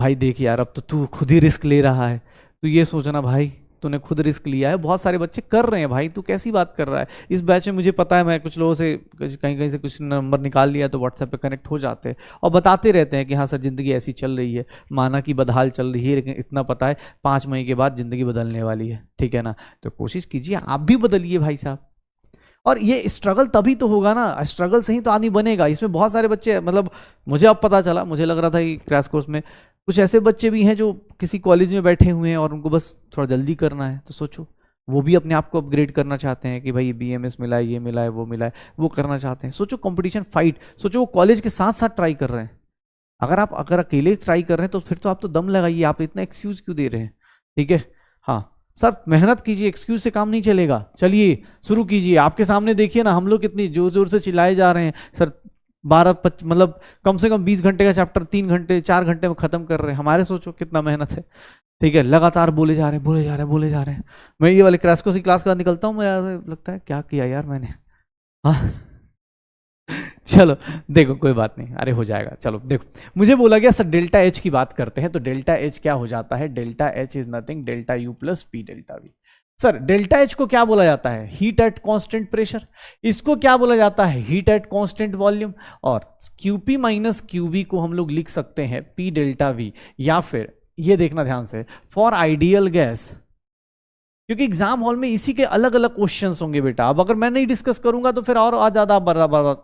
Speaker 1: भाई देख यार, अब तो तू खुद ही रिस्क ले रहा है। तू ये सोचना भाई, तूने खुद रिस्क लिया है, बहुत सारे बच्चे कर रहे हैं भाई, तू कैसी बात कर रहा है? इस बैच में मुझे पता है, मैं कुछ लोगों से कहीं कहीं से कुछ नंबर निकाल लिया तो व्हाट्सएप पे कनेक्ट हो जाते हैं और बताते रहते हैं कि हाँ सर ज़िंदगी ऐसी चल रही है, माना कि बदहाल चल रही है, लेकिन इतना पता है 5 मई के बाद ज़िंदगी बदलने वाली है, ठीक है ना? तो कोशिश कीजिए आप भी बदलिए भाई साहब। और ये स्ट्रगल तभी तो होगा ना, स्ट्रगल से ही तो आदमी बनेगा। इसमें बहुत सारे बच्चे, मतलब मुझे अब पता चला, मुझे लग रहा था कि क्रैश कोर्स में कुछ ऐसे बच्चे भी हैं जो किसी कॉलेज में बैठे हुए हैं और उनको बस थोड़ा जल्दी करना है। तो सोचो, वो भी अपने आप को अपग्रेड करना चाहते हैं कि भाई बीएमएस मिला है, ये मिला है, वो मिला है, वो करना चाहते हैं। सोचो कंपटीशन फाइट, सोचो वो कॉलेज के साथ साथ ट्राई कर रहे हैं। अगर अकेले ट्राई कर रहे हैं तो फिर तो आप तो दम लगाइए, आप इतना एक्सक्यूज क्यों दे रहे हैं? ठीक है, हाँ सर मेहनत कीजिए, एक्सक्यूज से काम नहीं चलेगा। चलिए शुरू कीजिए। आपके सामने देखिए ना, हम लोग कितनी जोर जोर से चिल्लाए जा रहे हैं सर, 12-25 मतलब कम से कम 20 घंटे का चैप्टर 3 घंटे 4 घंटे में खत्म कर रहे हैं। हमारे सोचो कितना मेहनत है, ठीक है? लगातार बोले जा रहे हैं, बोले जा रहे हैं, बोले जा रहे हैं। मैं ये वाले क्रैश कोर्स की क्लास के बाद निकलता हूँ, मुझे लगता है क्या किया यार मैंने। हाँ चलो देखो, कोई बात नहीं, अरे हो जाएगा। चलो देखो, मुझे बोला गया सर डेल्टा एच की बात करते हैं, तो डेल्टा एच क्या हो जाता है? Delta H is nothing delta U plus P delta we. Sir delta H को क्या बोला जाता है? Heat at constant pressure. इसको क्या बोला जाता है? Heat at constant volume. और क्यूपी माइनस क्यूवी को हम लोग लिख सकते हैं पी डेल्टा वी, या फिर ये देखना ध्यान से, फॉर आइडियल गैस, क्योंकि एग्जाम हॉल में इसी के अलग अलग क्वेश्चंस होंगे बेटा। अब अगर मैं नहीं डिस्कस करूंगा तो फिर और आज ज्यादा आप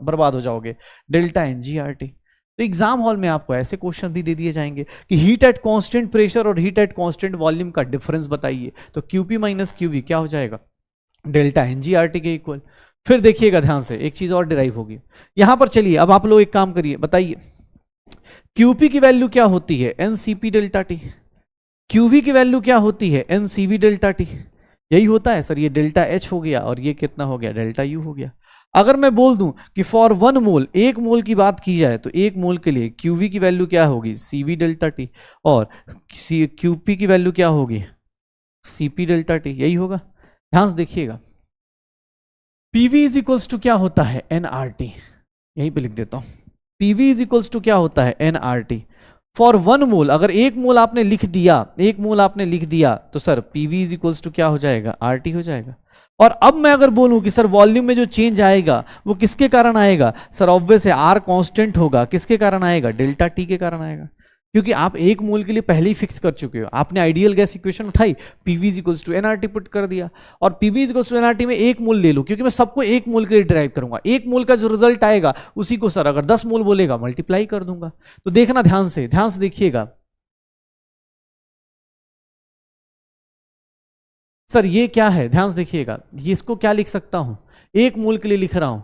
Speaker 1: बर्बाद हो जाओगे। डेल्टा एनजीआरटी, तो एग्जाम हॉल में आपको ऐसे क्वेश्चन भी दे दिए जाएंगे कि हीट एट कांस्टेंट प्रेशर और हीट एट कांस्टेंट वॉल्यूम का डिफरेंस बताइए। तो क्यूपी माइनस क्यूवी क्या हो जाएगा? डेल्टा एनजीआरटी के इक्वल। फिर देखिएगा ध्यान से, एक चीज और डिराइव होगी यहां पर। चलिए अब आप लोग एक काम करिए, बताइए क्यूपी की वैल्यू क्या होती है? NCP delta T. क्यूवी की वैल्यू क्या होती है? NCV delta T. यही होता है सर। ये डेल्टा एच हो गया और ये कितना हो गया? डेल्टा यू हो गया। अगर मैं बोल दूं कि फॉर 1 मोल, 1 मोल की बात की जाए तो 1 मोल के लिए क्यूवी की वैल्यू क्या होगी? CV delta T. और क्यूपी की वैल्यू क्या होगी? CP delta T. यही होगा, ध्यान से देखिएगा। पीवी इज इक्वल्स टू क्या होता है? एनआरटी। यहीं पे लिख देता हूं, पीवी इज इक्वल्स टू क्या होता है? एनआरटी। फॉर 1 मोल, अगर 1 मोल आपने लिख दिया, 1 मोल आपने लिख दिया तो sir PV is equals to क्या हो जाएगा? आरटी हो जाएगा। और अब मैं अगर बोलूं कि सर वॉल्यूम में जो चेंज आएगा वो किसके कारण आएगा? सर ऑब्वियस है आर कांस्टेंट होगा। किसके कारण आएगा? डेल्टा टी के कारण आएगा, क्योंकि आप 1 मोल के लिए पहले ही फिक्स कर चुके हो। आपने आइडियल गैस इक्वेशन उठाई, PV is equals to NRT put कर दिया, और PV is equals to NRT में 1 मोल ले लो, क्योंकि मैं सबको 1 मोल के लिए ड्राइव करूंगा। 1 मोल का जो रिजल्ट आएगा उसी को सर अगर 10 मोल बोलेगा मल्टीप्लाई कर दूंगा। तो देखना ध्यान से देखिएगा। सर ये क्या है? ध्यान से देखिएगा, ये इसको क्या लिख सकता हूं? 1 मोल के लिए लिख रहा हूं,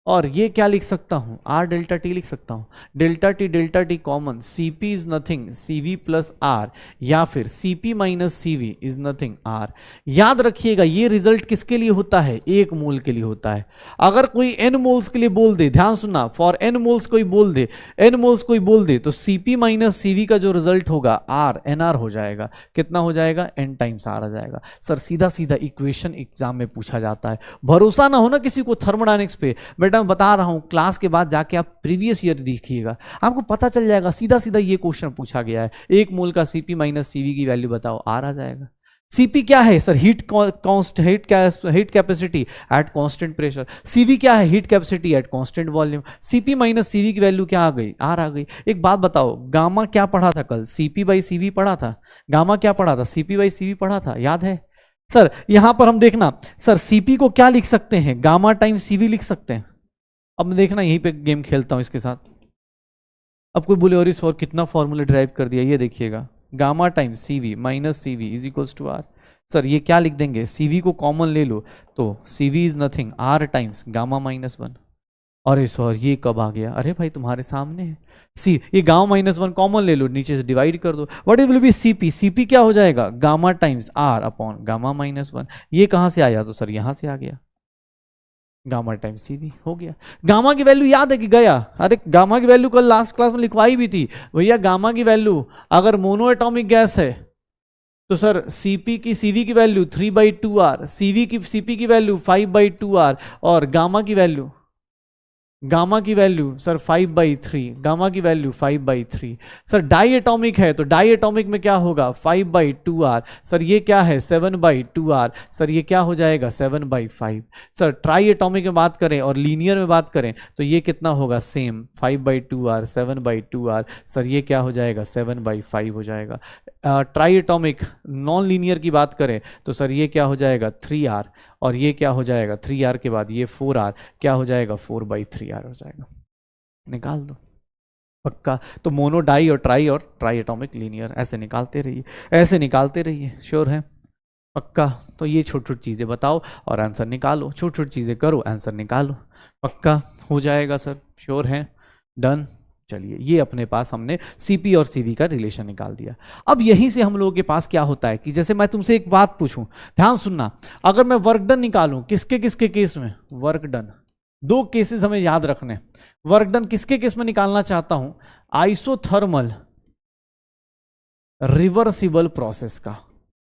Speaker 1: और ये क्या लिख सकता हूं, आर डेल्टा टी लिख सकता हूं, delta T common, CP is nothing CV plus R, या फिर CP minus CV is nothing R. याद रखिएगा ये रिजल्ट किसके लिए होता है, एक मोल के लिए होता है। अगर कोई एन मोल्स के लिए बोल दे, ध्यान सुनना, फॉर एन मोल्स कोई बोल दे, एन मोल्स कोई बोल दे, तो सीपी माइनस सीवी का जो रिजल्ट होगा आर एन आर हो जाएगा। कितना हो जाएगा, एन टाइम्स आर आ जाएगा। सर सीधा सीधा इक्वेशन एग्जाम में पूछा जाता है, भरोसा ना हो ना किसी को थर्मोडायनेमिक्स पे, बेटा मैं बता रहा हूं, क्लास के बाद जाके आप प्रीवियस ईयर देखिएगा, आपको पता चल जाएगा, सीधा सीधा ये क्वेश्चन पूछा गया है। एक मोल का सीपी माइनस सीवी की वैल्यू बताओ, आर आ जाएगा। सीपी क्या है sir, heat capacity at constant pressure. CV क्या है, heat capacity at constant volume. CP minus CV की वैल्यू क्या आ गई, आर आ गई। एक बात बताओ, गामा क्या पढ़ा था कल, सीपी बाई सीवी पढ़ा था, गामा क्या पढ़ा था, सीपी बाई सीवी पढ़ा था, याद है सर। यहां पर हम देखना सर, सीपी को क्या लिख सकते हैं, गामा टाइम सीवी लिख सकते हैं। अब देखना यहीं पे गेम खेलता हूं इसके साथ। अब कोई बोले और इस और कितना फॉर्मूला ड्राइव कर दिया, ये देखिएगा, gamma time CV minus CV is equals to R. Sir ये क्या लिख देंगे, सीवी को कॉमन ले लो तो CV is nothing R times gamma minus one. अरे सर ये कब आ गया, अरे भाई तुम्हारे सामने है सी, ये गामा माइनस वन कॉमन ले लो, नीचे से डिवाइड कर दो, what will be CP, CP क्या हो जाएगा, gamma times R upon gamma minus one. ये कहां से आया, तो सर यहां से आ गया, गामा टाइम सीवी हो गया। गामा की वैल्यू याद है कि गया, अरे गामा की वैल्यू कल लास्ट क्लास में लिखवाई भी थी भैया। गामा की वैल्यू अगर मोनो एटॉमिक गैस है तो सर सीपी की सीवी की वैल्यू 3/2r, सीपी की वैल्यू 5/2r, और गामा की वैल्यू सर 5/3, गामा की वैल्यू 5/3। सर डाई एटॉमिक है तो डाई एटॉमिक में क्या होगा 5/2r, सर ये क्या है 7/2r, सर ये क्या हो जाएगा 7/5। सर ट्राई एटॉमिक में बात करें और लीनियर में बात करें तो ये कितना होगा, सेम 5/2r 7/2r, सर ये क्या हो जाएगा 7/5 हो जाएगा। ट्राई एटॉमिक नॉन लीनियर की बात करें तो सर ये क्या हो जाएगा 3r, और ये क्या हो जाएगा 3r के बाद ये 4r, क्या हो जाएगा 4/3r हो जाएगा। निकाल दो पक्का। तो मोनो डाई और ट्राई एटॉमिक लीनियर ऐसे निकालते रहिए, ऐसे निकालते रहिए, श्योर है पक्का। तो ये छोटी छोटी चीजें बताओ और आंसर निकालो, छोटी छोटी चीजें करो आंसर निकालो, पक्का हो जाएगा सर, श्योर है, डन। चलिए ये अपने पास हमने सीपी और सीवी का रिलेशन निकाल दिया। अब यहीं से हम लोगों के पास क्या होता है कि जैसे मैं तुमसे एक बात पूछूं, ध्यान सुनना, अगर मैं वर्क डन निकालूं, किसके किसके केस में, वर्क डन, दो केसेस हमें याद रखने। वर्क डन किसके केस में निकालना चाहता हूं, आइसोथर्मल रिवर्सिबल प्रोसेस का,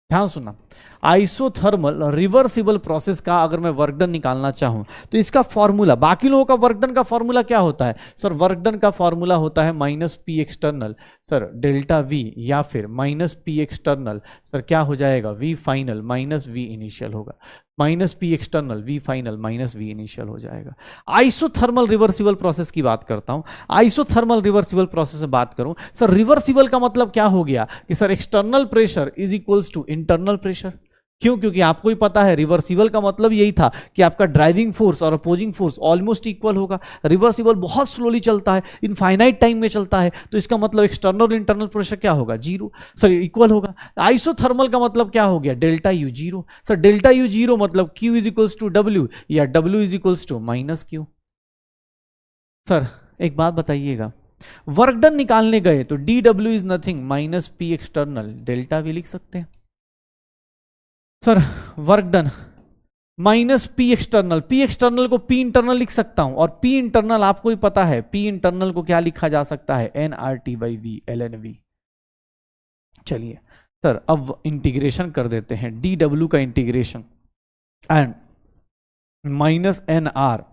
Speaker 1: ध्यान सुनना, आइसोथर्मल रिवर्सिबल प्रोसेस का अगर मैं वर्क डन निकालना चाहूं तो इसका फॉर्मूला, बाकी लोगों का वर्क डन का फॉर्मूला क्या होता है सर, वर्क डन का फॉर्मूला होता है minus P external sir delta V, या फिर माइनस पी एक्सटर्नल सर क्या हो जाएगा V final minus V initial होगा, minus P external V final minus V initial हो जाएगा। आइसोथर्मल रिवर्सिबल प्रोसेस की बात करता हूं, आइसोथर्मल रिवर्सिबल प्रोसेस में बात करूं सर, रिवर्सिबल का मतलब क्या हो गया कि sir external pressure is equals to internal pressure. क्यों, क्योंकि आपको ही पता है रिवर्सिबल का मतलब यही था कि आपका ड्राइविंग फोर्स और अपोजिंग फोर्स ऑलमोस्ट इक्वल होगा। रिवर्सिबल बहुत स्लोली चलता है, इनफाइनाइट टाइम में चलता है, तो इसका मतलब एक्सटर्नल और इंटरनल प्रेशर क्या होगा, जीरो, सर इक्वल होगा। आइसोथर्मल का मतलब क्या हो गया, delta U zero, sir delta U zero मतलब Q is equals to W, या W is equals to minus Q. Sir एक बात बताइएगा, वर्क डन निकालने गए तो D W is nothing minus P external, delta भी लिख सकते हैं sir, work done minus P external, P external को पी इंटरनल लिख सकता हूं, और पी इंटरनल आपको ही पता है, पी इंटरनल को क्या लिखा जा सकता है, N R T by V L N V. चलिए सर अब इंटीग्रेशन कर देते हैं, डी डब्ल्यू का integration and minus N R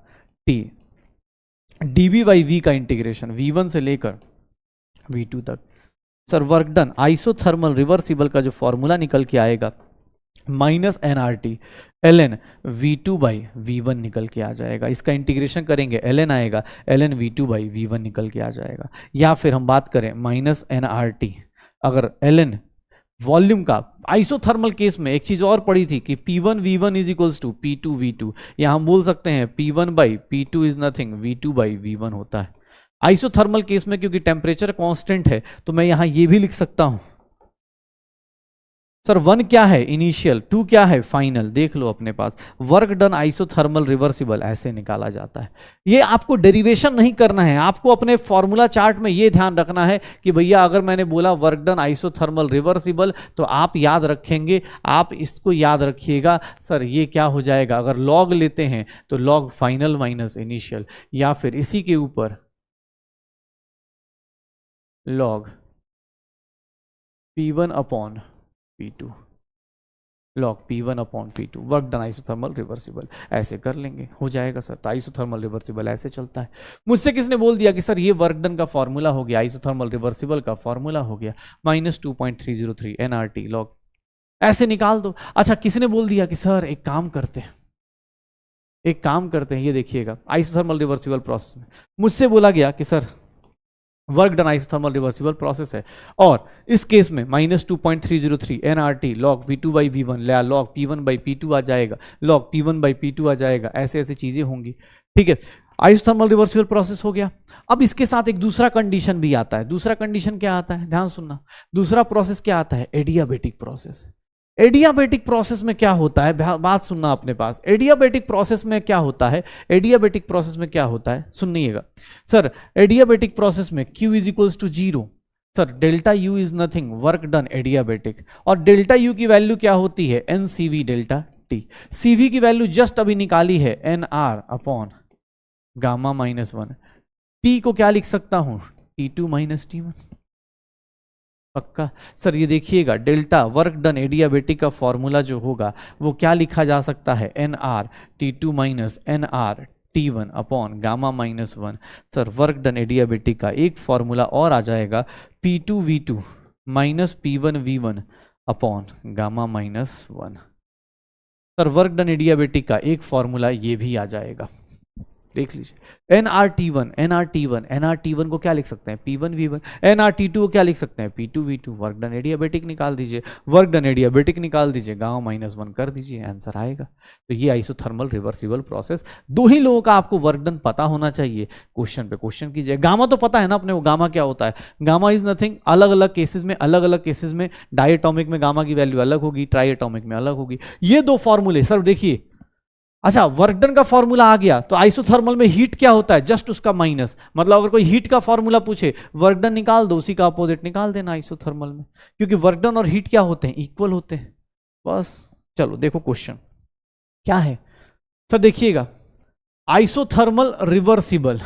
Speaker 1: T D V by V का इंटीग्रेशन, V1 से लेकर V2 तक। Sir work done isothermal reversible का जो फॉर्मूला निकल के आएगा minus N R T L N V2 by V1 निकल के आ जाएगा। इसका इंटीग्रेशन करेंगे एल एन आएगा, L N V2 by V1 निकल के आ जाएगा। या फिर हम बात करें माइनस एन आर टी, अगर एल एन वॉल्यूम का, आइसोथर्मल केस में एक चीज और पड़ी थी कि P1 V1 is equals to P2 V2, या हम बोल सकते हैं P1 by P2 is nothing V2 by V1 होता है आइसोथर्मल केस में। क्योंकि टेम्परेचर कांस्टेंट है तो मैं यहां ये भी लिख सकता हूं सर 1 क्या है इनिशियल, 2 क्या है फाइनल, देख लो अपने पास। वर्क डन आइसोथर्मल रिवर्सिबल ऐसे निकाला जाता है। ये आपको डेरिवेशन नहीं करना है, आपको अपने फॉर्मूला चार्ट में ये ध्यान रखना है कि भैया अगर मैंने बोला वर्क डन आइसोथर्मल रिवर्सिबल तो आप याद रखेंगे, आप इसको याद रखिएगा सर ये क्या हो जाएगा, अगर लॉग लेते हैं तो लॉग फाइनल माइनस इनिशियल, या फिर इसी के ऊपर log P1 upon P2, log P1 upon P2 work done isothermal reversible, ऐसे कर लेंगे हो जाएगा सर। तो आइसोथर्मल रिवर्सिबल ऐसे चलता है। मुझसे किसने बोल दिया कि सर ये वर्क डन का फॉर्मूला हो गया, आइसोथर्मल रिवर्सिबल का फॉर्मूला हो गया -2.303 nRT लॉग, ऐसे निकाल दो। अच्छा किसने बोल दिया कि सर एक काम करते हैं, एक काम करते हैं, ये देखिएगा आइसोथर्मल रिवर्सिबल प्रोसेस में मुझसे बोला गया कि sir work done isothermal reversible process है, और इस केस में -2.303 nRT log V2 by V1 ले लॉग P1 बाई P2 आ जाएगा, लॉग P1 बाई P2 आ जाएगा, ऐसे ऐसे चीजें होंगी। ठीक है, आइसोथर्मल रिवर्सिबल प्रोसेस हो गया। अब इसके साथ एक दूसरा कंडीशन भी आता है। दूसरा कंडीशन क्या आता है, ध्यान सुनना, दूसरा प्रोसेस क्या आता है, एडियाबेटिक प्रोसेस। एडियाबेटिक प्रोसेस में क्या होता है, बात सुनना अपने पास, एडियाबेटिक प्रोसेस में क्या होता है, एडियाबेटिक प्रोसेस में क्या होता है सुनिएगा सर। एडियाबेटिक प्रोसेस में Q is equals to 0, sir delta U is nothing work done adiabatic, और डेल्टा U की वैल्यू क्या होती है NCV डेल्टा T। CV की वैल्यू जस्ट अभी निकाली है NR अपॉन गामा -1, T को क्या लिख सकता हूं T2 माइनस T1, पक्का। सर ये देखिएगा डेल्टा वर्क डन एडियाबेटिक का फॉर्मूला जो होगा वो क्या लिखा जा सकता है NR T2 minus NR T1 upon gamma -1। Sir work done adiabatic का एक फॉर्मूला और आ जाएगा P2 V2 minus P1 V1 upon gamma -1। Sir work done adiabatic का एक फॉर्मूला ये भी आ जाएगा, देख लीजिए NRT1 को क्या लिख सकते हैं P1 V1, NRT2 को क्या लिख सकते हैं P2 V2। Work done adiabatic निकाल दीजिए, वर्क डन एडियाबेटिक निकाल दीजिए, गामा -1 कर दीजिए, आंसर आएगा। तो ये आइसोथर्मल रिवर्सिबल प्रोसेस, दो ही लोगों का आपको वर्क डन पता होना चाहिए, क्वेश्चन पे क्वेश्चन कीजिए। गामा तो पता है ना अपने को, गामा क्या होता है, गामा इज नथिंग, अलग अलग केसेस में डायटोमिक में गामा की वैल्यू अलग होगी, ट्राइएटोमिक में अलग होगी। ये दो फॉर्मूले सर देखिए। अच्छा वर्क डन का फॉर्मूला आ गया तो आइसोथर्मल में हीट क्या होता है, जस्ट उसका माइनस, मतलब अगर कोई हीट का फॉर्मूला पूछे वर्क डन निकाल दो, उसी का अपोजिट निकाल देना आइसोथर्मल में, क्योंकि वर्क डन और हीट क्या होते हैं, इक्वल होते हैं बस। चलो देखो क्वेश्चन क्या है सर, देखिएगा isothermal reversible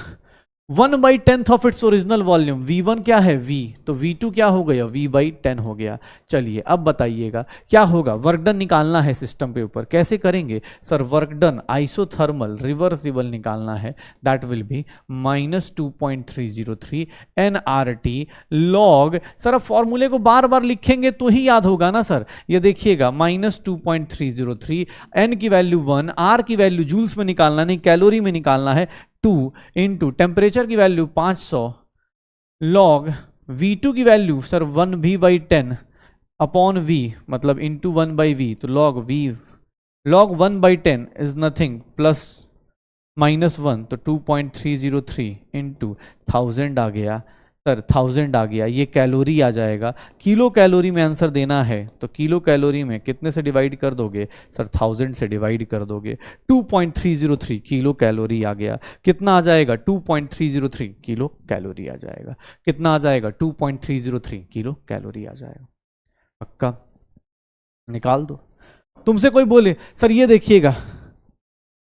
Speaker 1: 1/10 of its original volume, V1 क्या है V, तो V2 क्या हो गया V/10 हो गया। चलिए अब बताइएगा क्या होगा, वर्क डन निकालना है सिस्टम के ऊपर, कैसे करेंगे sir, work done isothermal reversible निकालना है, that will be -2.303 nRT log, sir अब फॉर्मूले को बार बार लिखेंगे तो ही याद होगा ना सर। ये देखिएगा -2.303, n की वैल्यू 1, R की वैल्यू जूल्स में निकालना नहीं कैलोरी में निकालना है, 2 इंटू टेम्परेचर की वैल्यू 500 लॉग V2 की value sir 1V/10 upon V, मतलब इंटू 1/V, तो log V log 1/10 is nothing plus -1, तो 2.303 इंटू 1000 आ गया सर, 1000 आ गया, ये कैलोरी आ जाएगा। किलो कैलोरी में आंसर देना है तो किलो कैलोरी में कितने से डिवाइड कर दोगे सर, 1000 से डिवाइड कर दोगे, 2.303 किलो कैलोरी आ गया। कितना आ जाएगा 2.303 किलो कैलोरी आ जाएगा, कितना आ जाएगा 2.303 किलो कैलोरी आ जाएगा, पक्का निकाल दो। तुमसे कोई बोले सर ये देखिएगा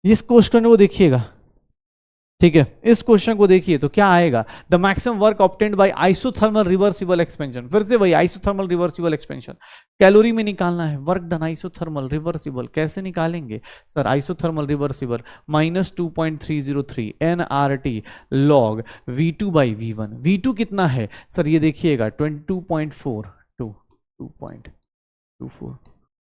Speaker 1: इस क्वेश्चन को देखिएगा, ठीक है इस क्वेश्चन को देखिए तो क्या आएगा, the maximum work obtained by isothermal reversible expansion, फिर से वही आइसोथर्मल रिवर्सिबल एक्सपेंशन कैलोरी में निकालना है। वर्क डन आइसोथर्मल रिवर्सिबल कैसे निकालेंगे sir, isothermal reversible -2.303 nRT log V2 by V1, V2 कितना है सर, ये देखिएगा 2.24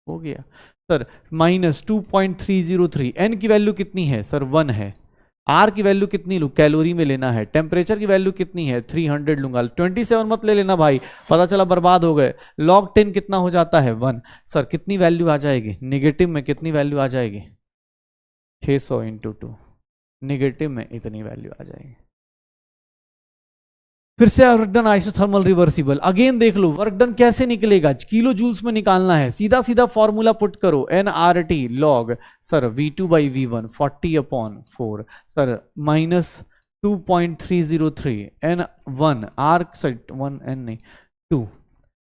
Speaker 1: हो गया सर, -2.303, n की वैल्यू कितनी है सर 1 है, R की वैल्यू कितनी लूँ कैलोरी में लेना है, टेम्परेचर की वैल्यू कितनी है 300 लूंगा, 27 मत ले लेना भाई, पता चला बर्बाद हो गए। log 10 कितना हो जाता है 1, सर कितनी वैल्यू आ जाएगी निगेटिव में, कितनी वैल्यू आ जाएगी 600 × 2, निगेटिव में इतनी वैल्यू आ जाएगी। फिर से work done isothermal reversible, again देख लो वर्क डन कैसे निकलेगा, किलो जूल्स में निकालना है, सीधा सीधा फॉर्मूला पुट करो, N R T log sir V2/V1 40/4 sir minus 2.303 N1 R sir 1 N नहीं 2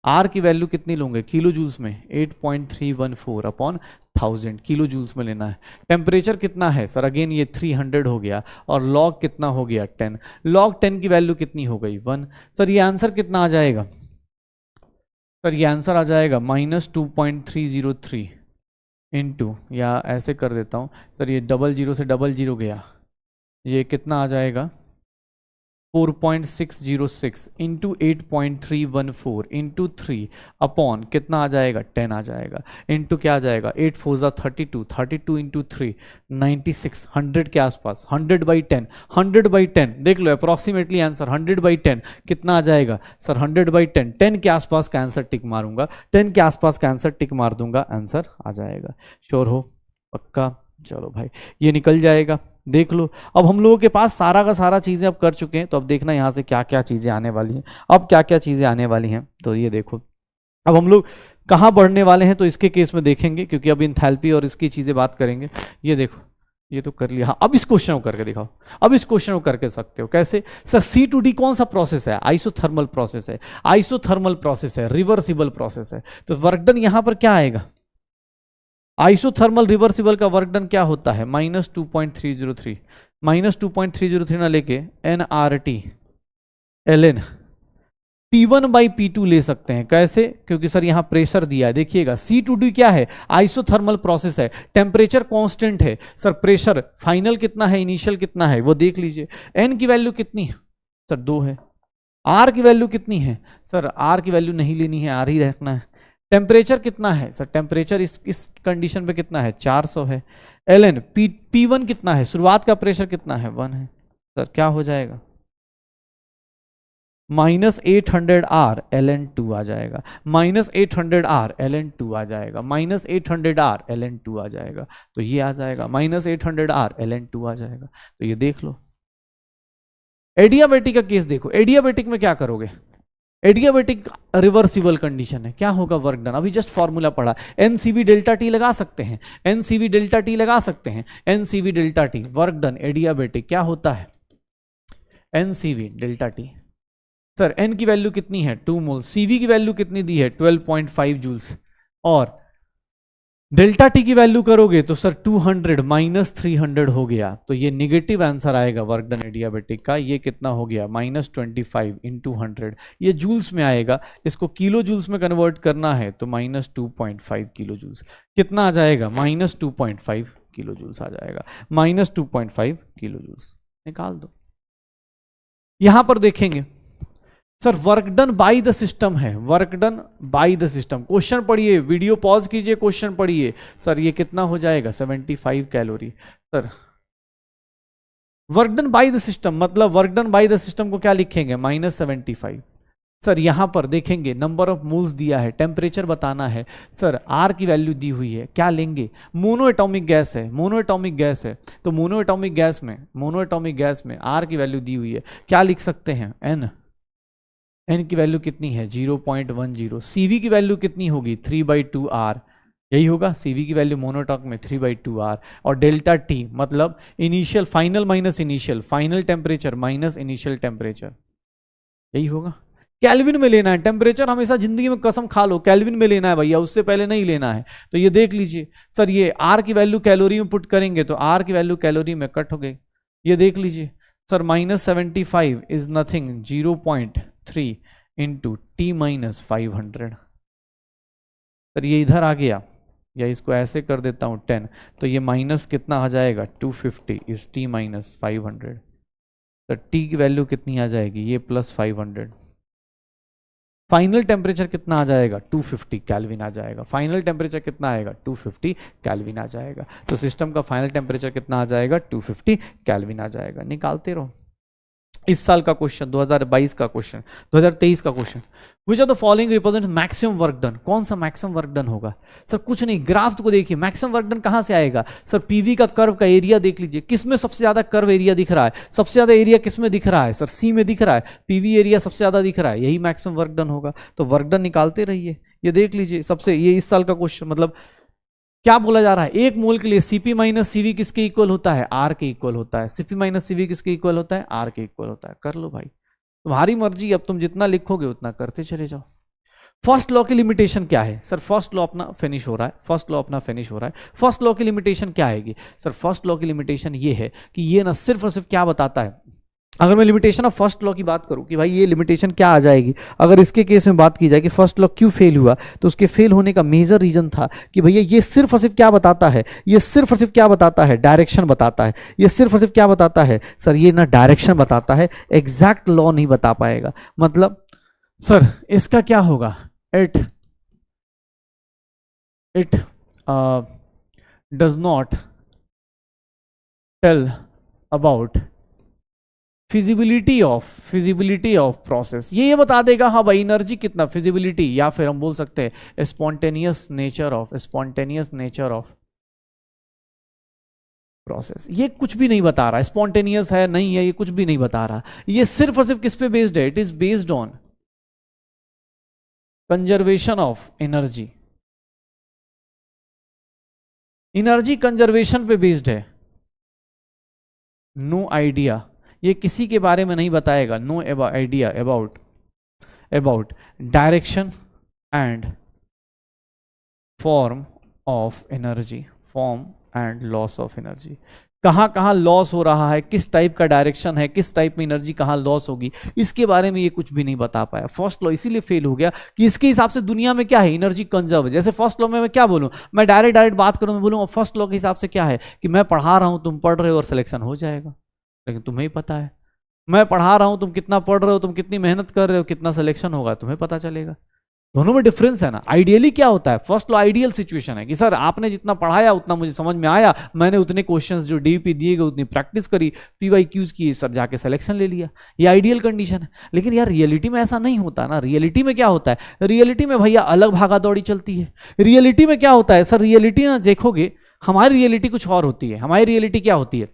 Speaker 1: आर की वैल्यू कितनी लूंगे किलो जूल्स में 8.314/1000 किलो जूल्स में लेना है। टेम्परेचर कितना है सर, अगेन ये 300 हो गया, और लॉग कितना हो गया 10, लॉग 10 की वैल्यू कितनी हो गई 1। सर ये आंसर कितना आ जाएगा, सर ये आंसर आ जाएगा -2.303 इंटू, या ऐसे कर देता हूँ सर, ये 00 से 00 गया, ये कितना आ जाएगा 4.606 इंटू 8.314 इंटू 3 अपॉन कितना आ जाएगा 10 आ जाएगा, इंटू क्या आ जाएगा 8 4 32, 32 इंटू 3 96, 100 के आसपास, 100/10, 100/10 देख लो अप्रॉक्सीमेटली आंसर 100/10 कितना आ जाएगा सर 100/10, 10 के आसपास का आंसर टिक मारूंगा, 10 के आसपास का आंसर टिक मार दूंगा, आंसर आ जाएगा। श्योर हो, पक्का, चलो भाई ये निकल जाएगा। देख लो अब हम लोगों के पास सारा का सारा चीजें अब कर चुके हैं, तो अब देखना यहाँ से क्या क्या चीजें आने वाली हैं, अब क्या क्या चीजें आने वाली हैं, तो ये देखो अब हम लोग कहाँ बढ़ने वाले हैं, तो इसके केस में देखेंगे क्योंकि अब इंथैल्पी और इसकी चीजें बात करेंगे। ये देखो ये तो कर लिया, हाँ अब इस क्वेश्चन को करके दिखाओ, अब इस क्वेश्चन को करके सकते हो कैसे सर, C2D कौन सा प्रोसेस है, आइसोथर्मल प्रोसेस है, आइसोथर्मल प्रोसेस है, रिवर्सिबल प्रोसेस है, तो वर्क डन यहां पर क्या आएगा, आइसोथर्मल रिवर्सिबल का वर्क डन क्या होता है -2.303, -2.303 ना लेके nRT ln P1/P2 ले सकते हैं, कैसे, क्योंकि सर यहां प्रेशर दिया है, देखिएगा C2D क्या है, आइसोथर्मल प्रोसेस है, टेम्परेचर कांस्टेंट है, सर प्रेशर फाइनल कितना है, इनिशियल कितना है वो देख लीजिए, n की वैल्यू कितनी है सर 2 है, r की वैल्यू कितनी है सर, r की वैल्यू नहीं लेनी है, r ही रखना है, टेम्परेचर कितना है सर, टेम्परेचर इस कंडीशन पे कितना है 400 है, ln P1 कितना है, शुरुआत का प्रेशर कितना है 1 है, सर क्या हो जाएगा -800R ln 2 आ जाएगा, -800R ln 2 आ जाएगा, -800R ln 2 आ जाएगा, तो ये आ जाएगा -800R ln 2 आ जाएगा। तो ये देख लो एडियाबेटिक का केस देखो, एडियाबेटिक में क्या करोगे, एडियाबेटिक रिवर्सिबल कंडीशन है, क्या होगा वर्क डन, अभी जस्ट फॉर्मूला पढ़ा, NCV डेल्टा टी लगा सकते हैं, NCV डेल्टा टी लगा सकते हैं, NCV delta T work done adiabatic क्या होता है, NCV delta T sir N की वैल्यू कितनी है 2 मोल, CV की वैल्यू कितनी दी है 12.5 जूल्स, और डेल्टा टी की वैल्यू करोगे तो सर 200 -300 हो गया, तो ये निगेटिव आंसर आएगा वर्क डन एडियाबेटिक का, ये कितना हो गया -25 × 100, ये जूल्स में आएगा, इसको किलो जूल्स में कन्वर्ट करना है तो -2.5 किलो जूल्स, कितना आ जाएगा -2.5 किलो जूल्स आ जाएगा, -2.5 किलो जूल्स निकाल दो। यहां पर देखेंगे sir work done by the system है, work done by the system, question पढ़िए, वीडियो पॉज कीजिए, क्वेश्चन पढ़िए, सर ये कितना हो जाएगा 75 calorie, sir work done by the system मतलब work done by the system को क्या लिखेंगे -75, सर यहां पर देखेंगे नंबर ऑफ मोल्स दिया है, टेम्परेचर बताना है, सर आर की वैल्यू दी हुई है, क्या लेंगे मोनो एटॉमिक गैस है, मोनो एटॉमिक गैस है, तो मोनो एटॉमिक गैस में आर की वैल्यू दी हुई है, क्या लिख सकते हैं n की वैल्यू कितनी है 0.10, CV की वैल्यू कितनी होगी 3/2R, यही होगा CV की वैल्यू मोनोटॉक में 3/2R, और डेल्टा T मतलब initial final minus initial, final temperature minus initial temperature, यही होगा। केल्विन में लेना है, टेम्परेचर हमेशा जिंदगी में कसम खा लो केल्विन में लेना है भैया, उससे पहले नहीं लेना है, तो ये देख लीजिए सर, ये R की वैल्यू कैलोरी में पुट करेंगे तो R की वैल्यू कैलोरी में कट हो गई, ये देख लीजिए sir -75 is nothing 0.3 into T - 500, sir ये इधर आ गया, या इसको ऐसे कर देता हूं 10, तो ये माइनस कितना आ जाएगा 250 इज T - 500, तो T की वैल्यू कितनी आ जाएगी ये +500, फाइनल टेम्परेचर कितना आ जाएगा 250 केल्विन आ जाएगा, फाइनल टेम्परेचर कितना आएगा 250 केल्विन आ जाएगा, तो सिस्टम का फाइनल टेम्परेचर कितना आ जाएगा 250 केल्विन आ जाएगा, निकालते रहो। इस साल का क्वेश्चन, 2022 का क्वेश्चन, 2023 का question, which are the following represent maximum work done. कौन सा मैक्सिमम वर्क डन होगा? सर कुछ नहीं, ग्राफ को देखिए, मैक्सिमम वर्क डन कहां से आएगा? सर पीवी का कर्व का एरिया देख लीजिए, किसमें सबसे ज्यादा कर्व एरिया दिख रहा है? सबसे ज्यादा एरिया किसमें दिख रहा है? सर सी में दिख रहा है, पीवी एरिया सबसे ज्यादा दिख रहा है, यही मैक्सिमम वर्क डन होगा। तो वर्क डन निकालते रहिए। ये देख लीजिए सबसे, ये इस साल का क्वेश्चन, मतलब क्या बोला जा रहा है? एक मोल के लिए सीपी माइनस सीवी किसके इक्वल होता है? आर के इक्वल होता है। सीपी माइनस सीवी किसके इक्वल होता है? आर के इक्वल होता है। कर लो भाई, तुम्हारी मर्जी, अब तुम जितना लिखोगे उतना करते चले जाओ। फर्स्ट लॉ की लिमिटेशन क्या है? सर फर्स्ट लॉ अपना फिनिश हो रहा है, फर्स्ट लॉ अपना फिनिश हो रहा है। फर्स्ट लॉ की लिमिटेशन क्या आएगी? सर फर्स्ट लॉ की लिमिटेशन ये है कि ये ना सिर्फ और सिर्फ क्या बताता है, अगर मैं लिमिटेशन ऑफ फर्स्ट लॉ की बात करूं कि भाई ये लिमिटेशन क्या आ जाएगी, अगर इसके केस में बात की जाए कि फर्स्ट लॉ क्यों फेल हुआ, तो उसके फेल होने का मेजर रीजन था कि भैया ये सिर्फ और सिर्फ क्या बताता है, ये सिर्फ और सिर्फ क्या बताता है? डायरेक्शन बताता है। ये सिर्फ और सिर्फ क्या बताता है? सर ये ना डायरेक्शन बताता है, एग्जैक्ट लॉ नहीं बता पाएगा। मतलब सर इसका क्या होगा? It does not tell about feasibility of process. ये बता देगा हाँ भाई एनर्जी कितना, फिजिबिलिटी, या फिर हम बोल सकते हैं स्पॉन्टेनियस नेचर ऑफ प्रोसेस। ये कुछ भी नहीं बता रहा, स्पॉन्टेनियस है नहीं है, ये कुछ भी नहीं बता रहा। ये सिर्फ और सिर्फ किस पे बेस्ड है? It is based on conservation of energy. Energy conservation पे बेस्ड है। नो आइडिया, ये किसी के बारे में नहीं बताएगा। No idea about direction and form of energy, form and loss of energy. कहाँ कहाँ लॉस हो रहा है, किस टाइप का डायरेक्शन है, किस टाइप में एनर्जी कहाँ लॉस होगी, इसके बारे में ये कुछ भी नहीं बता पाया। फर्स्ट लॉ इसीलिए फेल हो गया कि इसके हिसाब से दुनिया में क्या है, एनर्जी कंजर्व है। जैसे फर्स्ट लॉ में मैं क्या बोलूँ, मैं डायरेक्ट बात करूँ, मैं बोलूँ फर्स्ट लॉ के हिसाब से क्या है कि मैं पढ़ा रहा हूँ, तुम पढ़ रहे हो और सिलेक्शन हो जाएगा। लेकिन तुम्हें ही पता है, मैं पढ़ा रहा हूं, तुम कितना पढ़ रहे हो, तुम कितनी मेहनत कर रहे हो, कितना सिलेक्शन होगा तुम्हें पता चलेगा। दोनों में डिफरेंस है ना। आइडियली क्या होता है? फर्स्ट लॉ आइडियल सिचुएशन है कि सर आपने जितना पढ़ाया उतना मुझे समझ में आया, मैंने उतने क्वेश्चंस जो डीपी दिए गए उतनी प्रैक्टिस करी, पीवाईक्यूज किए, सर जाके सिलेक्शन ले लिया। ये आइडियल कंडीशन है। लेकिन यार रियलिटी में ऐसा नहीं होता ना। रियलिटी में क्या होता है? रियलिटी में भैया अलग भागा दौड़ी चलती है। रियलिटी में क्या होता है? सर रियलिटी ना देखोगे, हमारी रियलिटी कुछ और होती है। हमारी रियलिटी क्या होती है?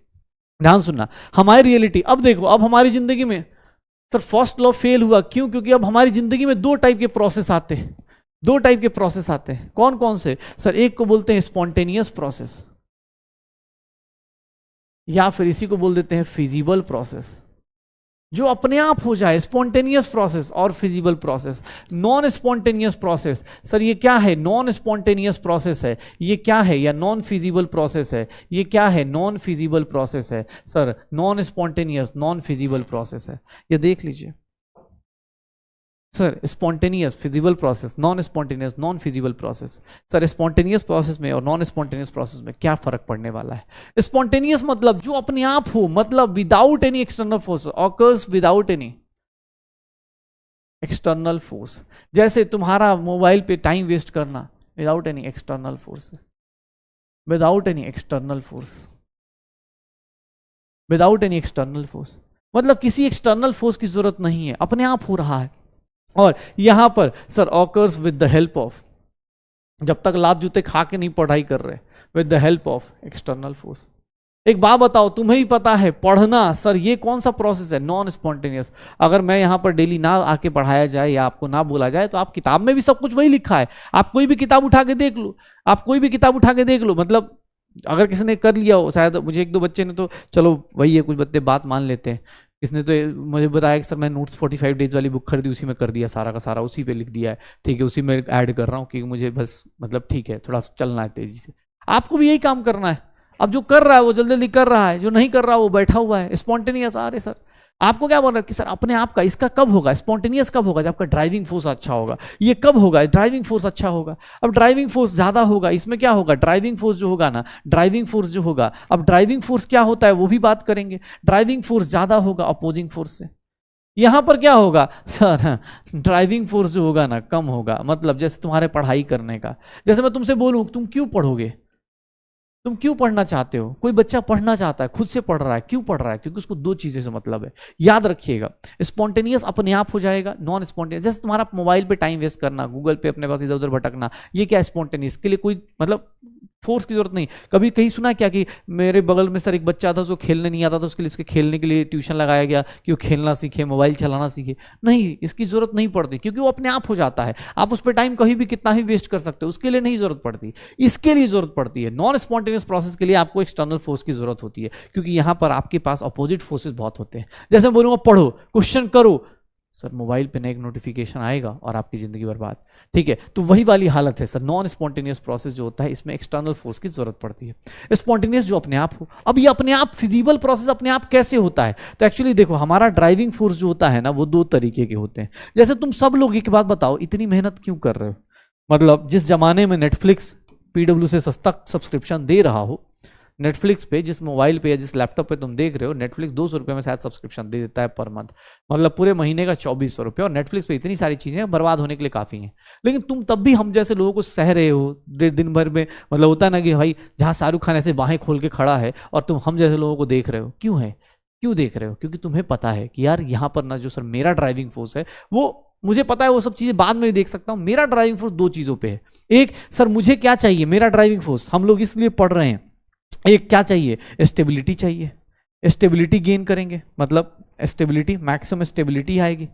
Speaker 1: ध्यान सुनना, हमारी रियलिटी, अब देखो, अब हमारी जिंदगी में सर फर्स्ट लॉ फेल हुआ क्यों? क्योंकि अब हमारी जिंदगी में दो टाइप के प्रोसेस आते हैं। दो टाइप के प्रोसेस आते हैं। कौन कौन से? सर एक को बोलते हैं स्पॉन्टेनियस प्रोसेस, या फिर इसी को बोल देते हैं फिजिबल प्रोसेस, जो अपने आप हो जाए, स्पॉन्टेनियस प्रोसेस और feasible process. Non spontaneous process, sir ये क्या है? नॉन स्पॉन्टेनियस प्रोसेस है। ये क्या है? या नॉन फिजिबल प्रोसेस है। ये क्या है? नॉन फिजिबल प्रोसेस है। Sir non spontaneous non feasible process है। ये देख लीजिए sir, spontaneous feasible process, non spontaneous non feasible process. Sir spontaneous process में और नॉन स्पॉन्टेनियस प्रोसेस में क्या फर्क पड़ने वाला है? स्पॉन्टेनियस मतलब जो अपने आप हो, मतलब without any external force, occurs without any external force. जैसे तुम्हारा मोबाइल पे टाइम वेस्ट करना, without any external force, without any external force, without any external force, मतलब किसी एक्सटर्नल फोर्स की जरूरत नहीं है, अपने आप हो रहा है। और यहां पर sir occurs with the help of, जब तक लात जूते खा के नहीं पढ़ाई कर रहे, with the help of external force. एक बात बताओ, तुम्हें ही पता है पढ़ना, सर ये कौन सा प्रोसेस है? Non spontaneous. अगर मैं यहां पर डेली ना आके पढ़ाया जाए या आपको ना बोला जाए, तो आप किताब में भी सब कुछ वही लिखा है। आप कोई भी किताब उठा के देख लो, आप कोई भी किताब उठा के देख लो, मतलब अगर किसी ने कर लिया हो, शायद मुझे एक दो बच्चे ने तो चलो वही है, कुछ बच्चे बात मान लेते हैं। इसने तो मुझे बताया कि सर मैं नोट्स 45 डेज वाली बुक खरीदी, उसी में कर दिया, सारा का सारा उसी पे लिख दिया है, ठीक है, उसी में ऐड कर रहा हूँ कि मुझे बस मतलब ठीक है, थोड़ा चलना है तेजी से। आपको भी यही काम करना है। अब जो कर रहा है वो जल्दी जल्दी कर रहा है, जो नहीं कर रहा वो बैठा हुआ है स्पॉन्टेनियस। अरे सर आपको क्या बोल रहा है कि सर अपने आप का, इसका कब होगा स्पॉन्टेनियस? कब होगा? जब आपका ड्राइविंग फोर्स अच्छा होगा। ये कब होगा? ड्राइविंग फोर्स अच्छा होगा। अब ड्राइविंग फोर्स ज्यादा होगा, इसमें क्या होगा? ड्राइविंग फोर्स जो होगा ना, ड्राइविंग फोर्स जो होगा, अब ड्राइविंग फोर्स क्या होता है वो भी बात करेंगे। ड्राइविंग फोर्स ज्यादा होगा अपोजिंग फोर्स से। यहां पर क्या होगा सर? ड्राइविंग फोर्स जो होगा ना कम होगा। मतलब जैसे तुम्हारे पढ़ाई करने का, जैसे मैं तुमसे बोलूं तुम क्यों पढ़ोगे, तुम क्यों पढ़ना चाहते हो? कोई बच्चा पढ़ना चाहता है, खुद से पढ़ रहा है, क्यों पढ़ रहा है? क्योंकि उसको दो चीजें से मतलब है। याद रखिएगा, स्पॉन्टेनियस अपने आप हो जाएगा, नॉन स्पॉन्टेनियस जैसे तुम्हारा मोबाइल पे टाइम वेस्ट करना, गूगल पे अपने पास इधर उधर भटकना, ये क्या स्पॉन्टेनियस के लिए कोई मतलब फोर्स की जरूरत नहीं। कभी कहीं सुना क्या कि मेरे बगल में सर एक बच्चा था, उसको खेलने नहीं आता था, उसके लिए इसके खेलने के लिए ट्यूशन लगाया गया कि वो खेलना सीखे, मोबाइल चलाना सीखे? नहीं, इसकी जरूरत नहीं पड़ती, क्योंकि वो अपने आप हो जाता है। आप उस पर टाइम कहीं भी कितना ही वेस्ट कर सकते हो, उसके लिए नहीं जरूरत पड़ती। इसके लिए जरूरत पड़ती है, नॉन स्पॉन्टेनियस प्रोसेस के लिए आपको एक्सटर्नल फोर्स की जरूरत होती है, क्योंकि यहां पर आपके पास अपोजिट फोर्सेस बहुत होते हैं। जैसे मैं बोलूंगा पढ़ो, क्वेश्चन करो, सर मोबाइल पे ना एक नोटिफिकेशन आएगा और आपकी जिंदगी बर्बाद। ठीक है, तो वही वाली हालत है सर। नॉन स्पॉन्टेनियस प्रोसेस जो होता है, इसमें एक्सटर्नल फोर्स की जरूरत पड़ती है। स्पॉन्टेनियस जो अपने आप हो, अब ये अपने आप फिजिबल प्रोसेस अपने आप कैसे होता है? तो एक्चुअली देखो, हमारा ड्राइविंग फोर्स जो होता है ना, वो दो तरीके के होते हैं। जैसे तुम सब लोग एक बात बताओ, इतनी मेहनत क्यों कर रहे हो? मतलब जिस जमाने में नेटफ्लिक्स पीडब्ल्यू से सस्ता सब्सक्रिप्शन दे रहा हो, नेटफ्लिक्स पे जिस मोबाइल पे या जिस लैपटॉप पे तुम देख रहे हो, नेटफ्लिक्स 200 रुपये में शायद सब्सक्रिप्शन दे देता है पर मंथ, मतलब पूरे महीने का 2400 रुपये। और नेटफ्लिक्स पे इतनी सारी चीजें बर्बाद होने के लिए काफी हैं, लेकिन तुम तब भी हम जैसे लोगों को सह रहे हो दिन भर में। मतलब होता है ना कि भाई जहाँ शाहरुख खान ऐसे बाहें खोल के खड़ा है और तुम हम जैसे लोगों को देख रहे हो, क्यों है? क्यों देख रहे हो? क्योंकि तुम्हें पता है कि यार यहाँ पर ना जो सर मेरा ड्राइविंग फोर्स है, वो मुझे पता है वो सब चीजें बाद में देख सकता हूं। मेरा ड्राइविंग फोर्स दो चीजों पे है। एक, सर मुझे क्या चाहिए? मेरा ड्राइविंग फोर्स, हम लोग इसलिए पढ़ रहे हैं, एक क्या चाहिए? स्टेबिलिटी चाहिए। स्टेबिलिटी गेन करेंगे, मतलब स्टेबिलिटी, मैक्सिमम स्टेबिलिटी आएगी।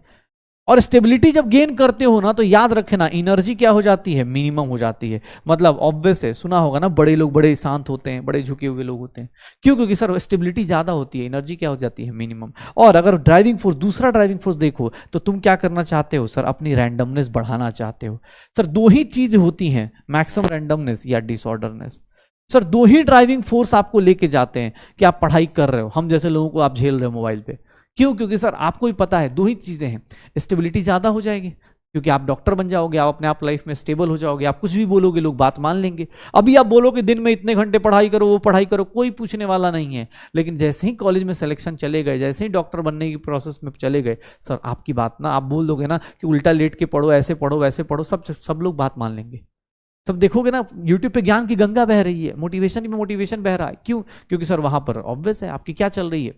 Speaker 1: और स्टेबिलिटी जब गेन करते हो ना, तो याद रखना एनर्जी क्या हो जाती है? मिनिमम हो जाती है। मतलब ऑब्वियस है, सुना होगा ना, बड़े लोग बड़े शांत होते हैं, बड़े झुके हुए लोग होते हैं। क्यों? क्योंकि सर स्टेबिलिटी ज्यादा होती है, एनर्जी क्या हो जाती है? मिनिमम। और अगर ड्राइविंग फोर्स, दूसरा ड्राइविंग फोर्स देखो, तो तुम क्या करना चाहते हो सर? अपनी रैंडमनेस बढ़ाना चाहते हो। सर दो ही चीज होती हैं, मैक्सिमम रैंडमनेस या डिसऑर्डरनेस। सर दो ही ड्राइविंग फोर्स आपको लेके जाते हैं कि आप पढ़ाई कर रहे हो, हम जैसे लोगों को आप झेल रहे हो मोबाइल पे। क्यों? क्योंकि सर आपको ही पता है दो ही चीजें हैं, स्टेबिलिटी ज्यादा हो जाएगी, क्योंकि आप डॉक्टर बन जाओगे, आप अपने आप लाइफ में स्टेबल हो जाओगे, आप कुछ भी बोलोगे लोग बात मान लेंगे। अभी आप बोलोगे दिन में इतने घंटे पढ़ाई करो, वो पढ़ाई करो, कोई पूछने वाला नहीं है। लेकिन जैसे ही कॉलेज में सिलेक्शन चले गए, जैसे ही डॉक्टर बनने की प्रोसेस में चले गए, सर आपकी बात ना आप बोल दोगे ना कि उल्टा लेट के पढ़ो, ऐसे पढ़ो, वैसे पढ़ो, सब लोग बात मान लेंगे। सब देखोगे ना, यूट्यूब पे ज्ञान की गंगा बह रही है, मोटिवेशन में मोटिवेशन बह रहा है। क्यों? क्योंकि सर वहां पर ऑब्वियस है आपकी क्या चल रही है,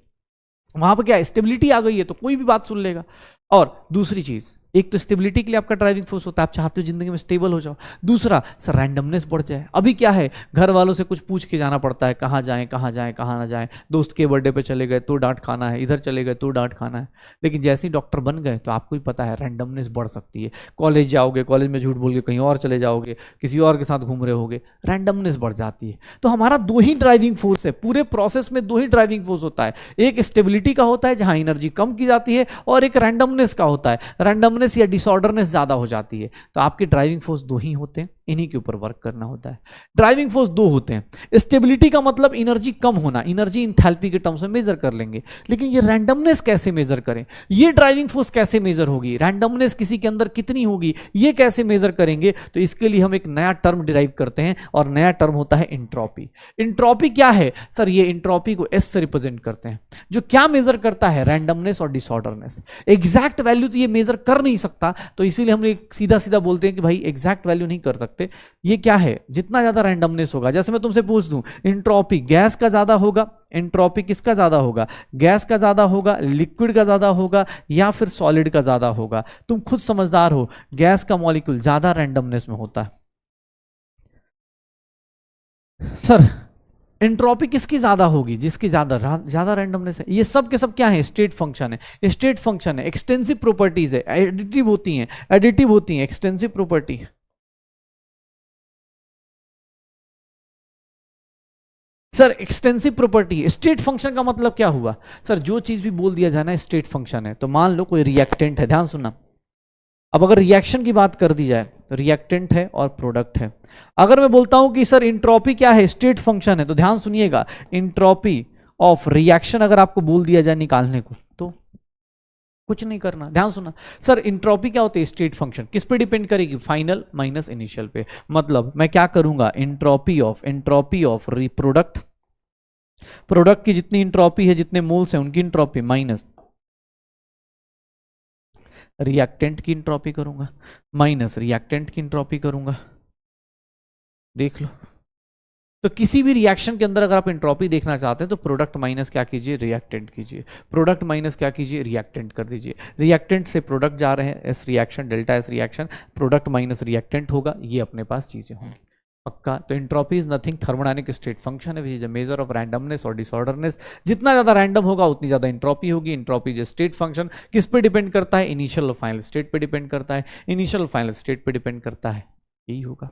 Speaker 1: वहां पर क्या स्टेबिलिटी आ गई है, तो कोई भी बात सुन लेगा। और दूसरी चीज, एक तो स्टेबिलिटी के लिए आपका ड्राइविंग फोर्स होता है, आप चाहते हो जिंदगी में स्टेबल हो जाओ। दूसरा सर रैंडमनेस बढ़ जाए। अभी क्या है, घर वालों से कुछ पूछ के जाना पड़ता है, कहाँ जाएं कहाँ जाएं कहाँ ना जाएं, दोस्त के बर्थडे पे चले गए तो डांट खाना है, इधर चले गए तो डांट खाना है। लेकिन जैसे ही डॉक्टर बन गए तो आपको ही पता है रैंडमनेस बढ़ सकती है। कॉलेज जाओगे, कॉलेज में झूठ बोल के कहीं और चले जाओगे, किसी और के साथ घूम रहे होगे, रैंडमनेस बढ़ जाती है। तो हमारा दो ही ड्राइविंग फोर्स है, पूरे प्रोसेस में दो ही ड्राइविंग फोर्स होता है। एक स्टेबिलिटी का होता है जहां एनर्जी कम की जाती है, और एक रैंडमनेस का होता है, रैंडमनेस या डिसऑर्डरनेस ज्यादा हो जाती है। तो आपके ड्राइविंग फोर्स दो ही होते हैं, इन्हीं के ऊपर वर्क करना होता है। ड्राइविंग फोर्स दो होते हैं। स्टेबिलिटी का मतलब एनर्जी कम होना, एनर्जी इंथैल्पी के टर्म्स में मेजर कर लेंगे। लेकिन ये रैंडमनेस कैसे मेजर करें? ये ड्राइविंग फोर्स कैसे मेजर होगी? रैंडमनेस किसी के अंदर कितनी होगी, ये कैसे मेजर करेंगे? तो इसके लिए हम एक नया टर्म डिराइव करते हैं, और नया टर्म होता है इंट्रोपी। इंट्रोपी क्या है सर? ये इंट्रोपी को एस से रिप्रेजेंट करते हैं, जो क्या मेजर करता है? रैंडमनेस और डिसऑर्डरनेस। एग्जैक्ट वैल्यू तो ये मेजर कर नहीं सकता, तो इसीलिए हम सीधा सीधा बोलते हैं कि भाई एग्जैक्ट वैल्यू नहीं कर सकते। ये क्या है? जितना ज्यादा रैंडमनेस होगा, जैसे मैं तुमसे पूछ दूं इंट्रोपी गैस का ज्यादा होगा, इंट्रोपी किसका ज्यादा होगा? गैस का ज्यादा होगा, लिक्विड का ज्यादा होगा, या फिर सॉलिड का ज्यादा होगा? तुम खुद समझदार हो, गैस का मॉलिक्यूल ज्यादा रैंडमनेस में होता है। सर एंट्रोपी किसकी ज्यादा होगी? जिसकी ज्यादा रैंडमनेस है। ये सब के सब क्या है? स्टेट फंक्शन है। स्टेट फंक्शन है, एक्सटेंसिव प्रॉपर्टीज है, एडिटिव होती हैं extensive property. Sir extensive property, state function का मतलब क्या हुआ? सर जो चीज भी बोल दिया जाए ना स्टेट फंक्शन है, तो मान लो कोई रिएक्टेंट है, ध्यान सुनना। अब अगर रिएक्शन की बात कर दी जाए तो रिएक्टेंट है और प्रोडक्ट है। अगर मैं बोलता हूं कि सर इंट्रोपी क्या है? स्टेट फंक्शन है, तो ध्यान सुनिएगा, इंट्रोपी ऑफ रिएक्शन अगर आपको बोल दिया जाए निकालने को, तो कुछ नहीं करना, ध्यान सुना। सर इंट्रोपी क्या होती है? State function. किस पे डिपेंड करेगी? फाइनल माइनस इनिशियल पे। मतलब मैं क्या करूंगा? इंट्रोपी ऑफ प्रोडक्ट, प्रोडक्ट की जितनी इंट्रोपी है, जितने मोल्स हैं उनकी इंट्रोपी, माइनस रिएक्टेंट की इंट्रोपी करूंगा, माइनस रिएक्टेंट की इंट्रोपी करूंगा। देख लो, तो किसी भी रिएक्शन के अंदर अगर आप एंट्रोपी देखना चाहते हैं तो प्रोडक्ट माइनस क्या कीजिए, रिएक्टेंट कीजिए, प्रोडक्ट माइनस क्या कीजिए, रिएक्टेंट कर दीजिए। रिएक्टेंट से प्रोडक्ट जा रहे हैं, S reaction, delta S reaction, product minus reactant होगा, ये अपने पास चीजें होंगी। पक्का। तो entropy is nothing thermodynamic state function है which is a measure of randomness और डिसऑर्डरनेस। जितना ज्यादा रैंडम होगा उतनी ज्यादा एंट्रोपी होगी। एंट्रोपी जो स्टेट फंक्शन किस पे डिपेंड करता है, इनिशियल और फाइनल स्टेट पे डिपेंड करता है, इनिशियल और फाइनल स्टेट पे डिपेंड करता है, यही होगा।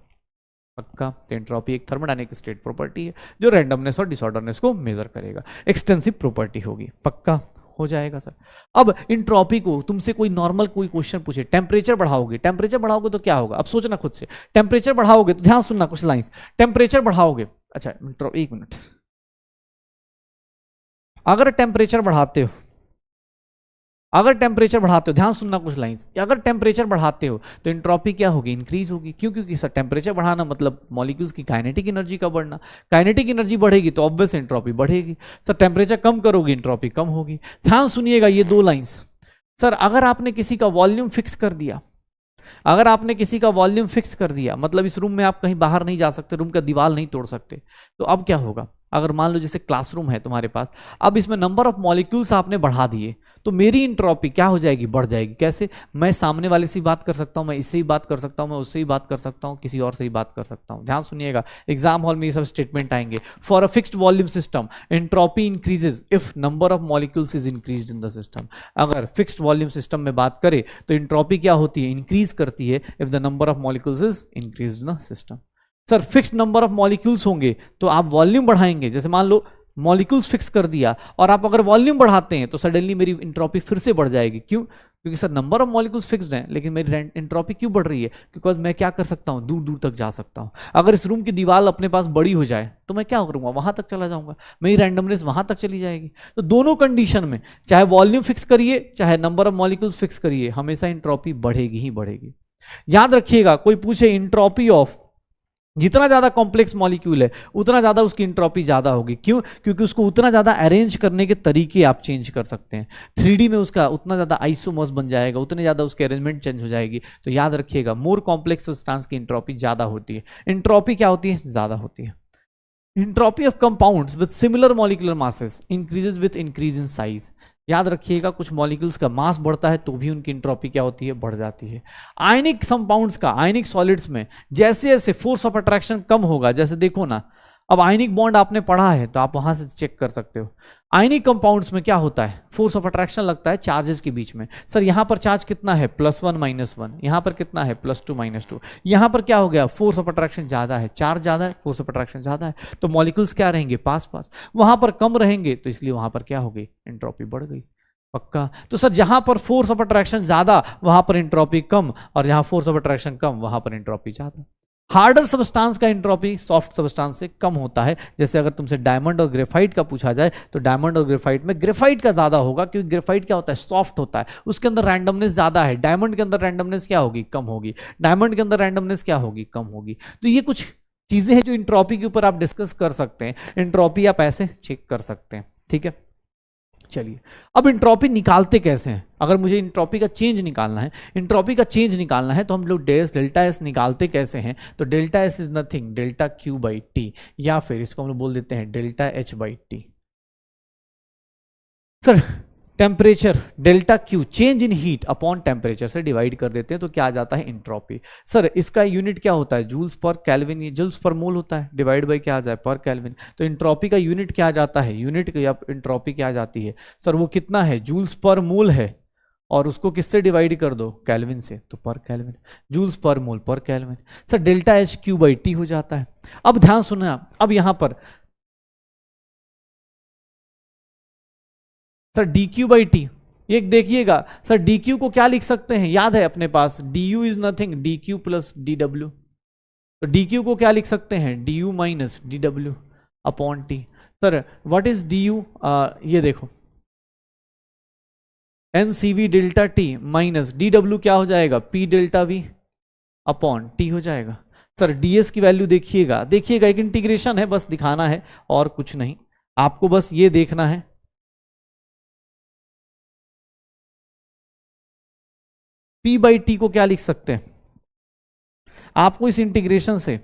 Speaker 1: पक्का। तो एंट्रोपी एक थर्मोडायनेमिक स्टेट प्रॉपर्टी है जो रैंडमनेस और डिसऑर्डरनेस को मेजर करेगा, एक्सटेंसिव प्रॉपर्टी होगी। पक्का हो जाएगा सर। अब इंट्रोपी को तुमसे कोई नॉर्मल कोई क्वेश्चन पूछे, टेम्परेचर बढ़ाओगे, टेम्परेचर बढ़ाओगे तो क्या होगा, अब सोचना खुद से। टेम्परेचर बढ़ाओगे तो ध्यान सुनना कुछ लाइंस, टेम्परेचर बढ़ाओगे, अच्छा एक मिनट, अगर टेम्परेचर बढ़ाते हो, अगर टेम्परेचर बढ़ाते हो, ध्यान सुनना कुछ लाइंस, अगर टेम्परेचर बढ़ाते हो तो एंट्रोपी क्या होगी, इंक्रीज होगी। क्यों? क्योंकि सर टेम्परेचर बढ़ाना मतलब मॉलिक्यूल्स की काइनेटिक एनर्जी का बढ़ना, काइनेटिक एनर्जी बढ़ेगी तो ऑब्वियस एंट्रोपी बढ़ेगी। सर टेम्परेचर कम करोगे एंट्रोपी कम होगी। ध्यान सुनिएगा ये दो लाइंस। सर अगर आपने किसी का वॉल्यूम फिक्स कर दिया, अगर आपने किसी का वॉल्यूम फिक्स कर दिया, मतलब इस रूम में आप कहीं बाहर नहीं जा सकते, रूम का दीवार नहीं तोड़ सकते, तो अब क्या होगा, अगर मान लो जैसे क्लासरूम है तुम्हारे पास, अब इसमें नंबर ऑफ मॉलिक्यूल्स आपने बढ़ा दिए, तो मेरी इंट्रोपी क्या हो जाएगी, बढ़ जाएगी। कैसे? मैं सामने वाले से ही बात कर सकता हूं, मैं इससे ही बात कर सकता हूं, मैं उससे ही बात कर सकता हूं, किसी और से ही बात कर सकता हूं। ध्यान सुनिएगा, एग्जाम हॉल में ये सब स्टेटमेंट आएंगे। For a fixed volume system entropy increases if number of molecules is increased in the system. अगर फिक्स्ड वॉल्यूम सिस्टम में बात करें तो एंट्रोपी क्या होती है, इंक्रीज करती है if the number of molecules is increased in the system. Sir fixed number of molecules होंगे तो आप वॉल्यूम बढ़ाएंगे, जैसे मान लो मॉलिक्यूल्स फिक्स कर दिया और आप अगर वॉल्यूम बढ़ाते हैं तो सडनली मेरी इंट्रोपी फिर से बढ़ जाएगी। क्यों? क्योंकि sir number of molecules fixed हैं, लेकिन मेरी इंट्रोपी क्यों बढ़ रही है, बिकॉज मैं क्या कर सकता हूं, दूर दूर तक जा सकता हूं। अगर इस रूम की दीवार अपने पास बड़ी हो जाए तो मैं क्या करूंगा, वहां तक चला जाऊंगा, मेरी रैंडमनेस वहां तक चली जाएगी। तो दोनों कंडीशन में, चाहे वॉल्यूम फिक्स करिए चाहे नंबर ऑफ मॉलिक्यूल्स फिक्स करिए, हमेशा इंट्रोपी बढ़ेगी ही बढ़ेगी। याद रखिएगा, कोई पूछे इंट्रोपी ऑफ, जितना ज्यादा कॉम्प्लेक्स मॉलिक्यूल है उतना ज्यादा उसकी इंट्रोपी ज्यादा होगी। क्यों? क्योंकि उसको उतना ज्यादा अरेंज करने के तरीके आप चेंज कर सकते हैं। 3D में उसका उतना ज्यादा आइसोमर्स बन जाएगा, उतने ज्यादा उसकी अरेंजमेंट चेंज हो जाएगी। तो याद रखिएगा, मोर कॉम्प्लेक्स सब्सटेंस की इंट्रोपी ज्यादा होती है। इंट्रोपी क्या होती है, ज्यादा होती है। Entropy of compounds with similar molecular masses increases with increase in size. याद रखिएगा, कुछ मॉलिक्यूल्स का मास बढ़ता है तो भी उनकी इंट्रोपी क्या होती है, बढ़ जाती है। आयनिक कंपाउंड्स का, आयनिक सॉलिड्स में जैसे जैसे फोर्स ऑफ अट्रैक्शन कम होगा, जैसे देखो ना, अब आयनिक बॉन्ड आपने पढ़ा है तो आप वहां से चेक कर सकते हो। आयनिक कंपाउंड्स में क्या होता है, फोर्स ऑफ अट्रैक्शन लगता है चार्जेस के बीच में। सर यहां पर चार्ज कितना है, +1 -1, यहां पर कितना है, +2 -2। यहां पर क्या हो गया, फोर्स ऑफ अट्रैक्शन ज्यादा है, चार्ज ज्यादा है, फोर्स ऑफ अट्रैक्शन ज्यादा है, तो मॉलिक्यूल्स क्या रहेंगे, पास पास। वहां पर कम रहेंगे तो इसलिए वहां पर क्या हो गई, इंट्रोपी बढ़ गई। पक्का। तो सर जहां पर फोर्स ऑफ अट्रैक्शन ज्यादा वहां पर इंट्रोपी कम, और जहां फोर्स ऑफ अट्रैक्शन कम वहां पर इंट्रोपी ज्यादा। हार्डर सब्सटेंस का इंट्रोपी सॉफ्ट सब्सटेंस से कम होता है। जैसे अगर तुमसे डायमंड और ग्रेफाइट का पूछा जाए तो डायमंड और ग्रेफाइट में ग्रेफाइट का ज्यादा होगा, क्योंकि ग्रेफाइट क्या होता है, सॉफ्ट होता है, उसके अंदर रैंडमनेस ज्यादा है। डायमंड के अंदर रैंडमनेस क्या होगी, कम होगी। डायमंड के अंदर रैंडमनेस क्या होगी, कम होगी। तो ये कुछ चीजें हैं जो इंट्रोपी के ऊपर आप डिस्कस कर सकते हैं। इंट्रोपी आप ऐसे चेक कर सकते हैं, ठीक है। चलिए, अब इंट्रोपी निकालते कैसे हैं। अगर मुझे इंट्रोपी का चेंज निकालना है, इंट्रोपी का चेंज निकालना है तो हम लोग डेल्टा एस निकालते कैसे हैं। तो delta S is nothing delta Q by T, या फिर इसको हम लोग बोल देते हैं delta H by T. Sir temperature delta Q change in heat upon temperature से डिवाइड कर देते हैं तो क्या आ जाता है, इंट्रोपी। सर इसका यूनिट क्या होता है, जूल्स पर केल्विन, ये जूल्स पर मोल होता है, डिवाइड बाय क्या आ जाए, पर केल्विन। तो इंट्रोपी का यूनिट क्या आ जाता है, यूनिट या इंट्रोपी क्या आ जाती है, सर वो कितना है, जूल्स पर मोल है, और उसको किससे डिवाइड कर दो, केल्विन से, तो पर केल्विन, जूल्स पर मोल पर kelvin. Sir delta H Q by T हो जाता है। अब ध्यान सुना, अब यहां पर sir D Q by T, ये देखिएगा सर डी क्यू को क्या लिख सकते हैं, याद है अपने पास D U is nothing D Q plus D W. तो डी क्यू को क्या लिख सकते हैं, D U minus D W upon T. Sir what is D U, ये देखो N C V delta T minus D W क्या हो जाएगा, P delta V upon T हो जाएगा। सर डी एस की वैल्यू देखिएगा, देखिएगा एक इंटीग्रेशन है, बस दिखाना है और कुछ नहीं, आपको बस ये देखना है। पी बाई टी को क्या लिख सकते हैं, आपको इस इंटीग्रेशन से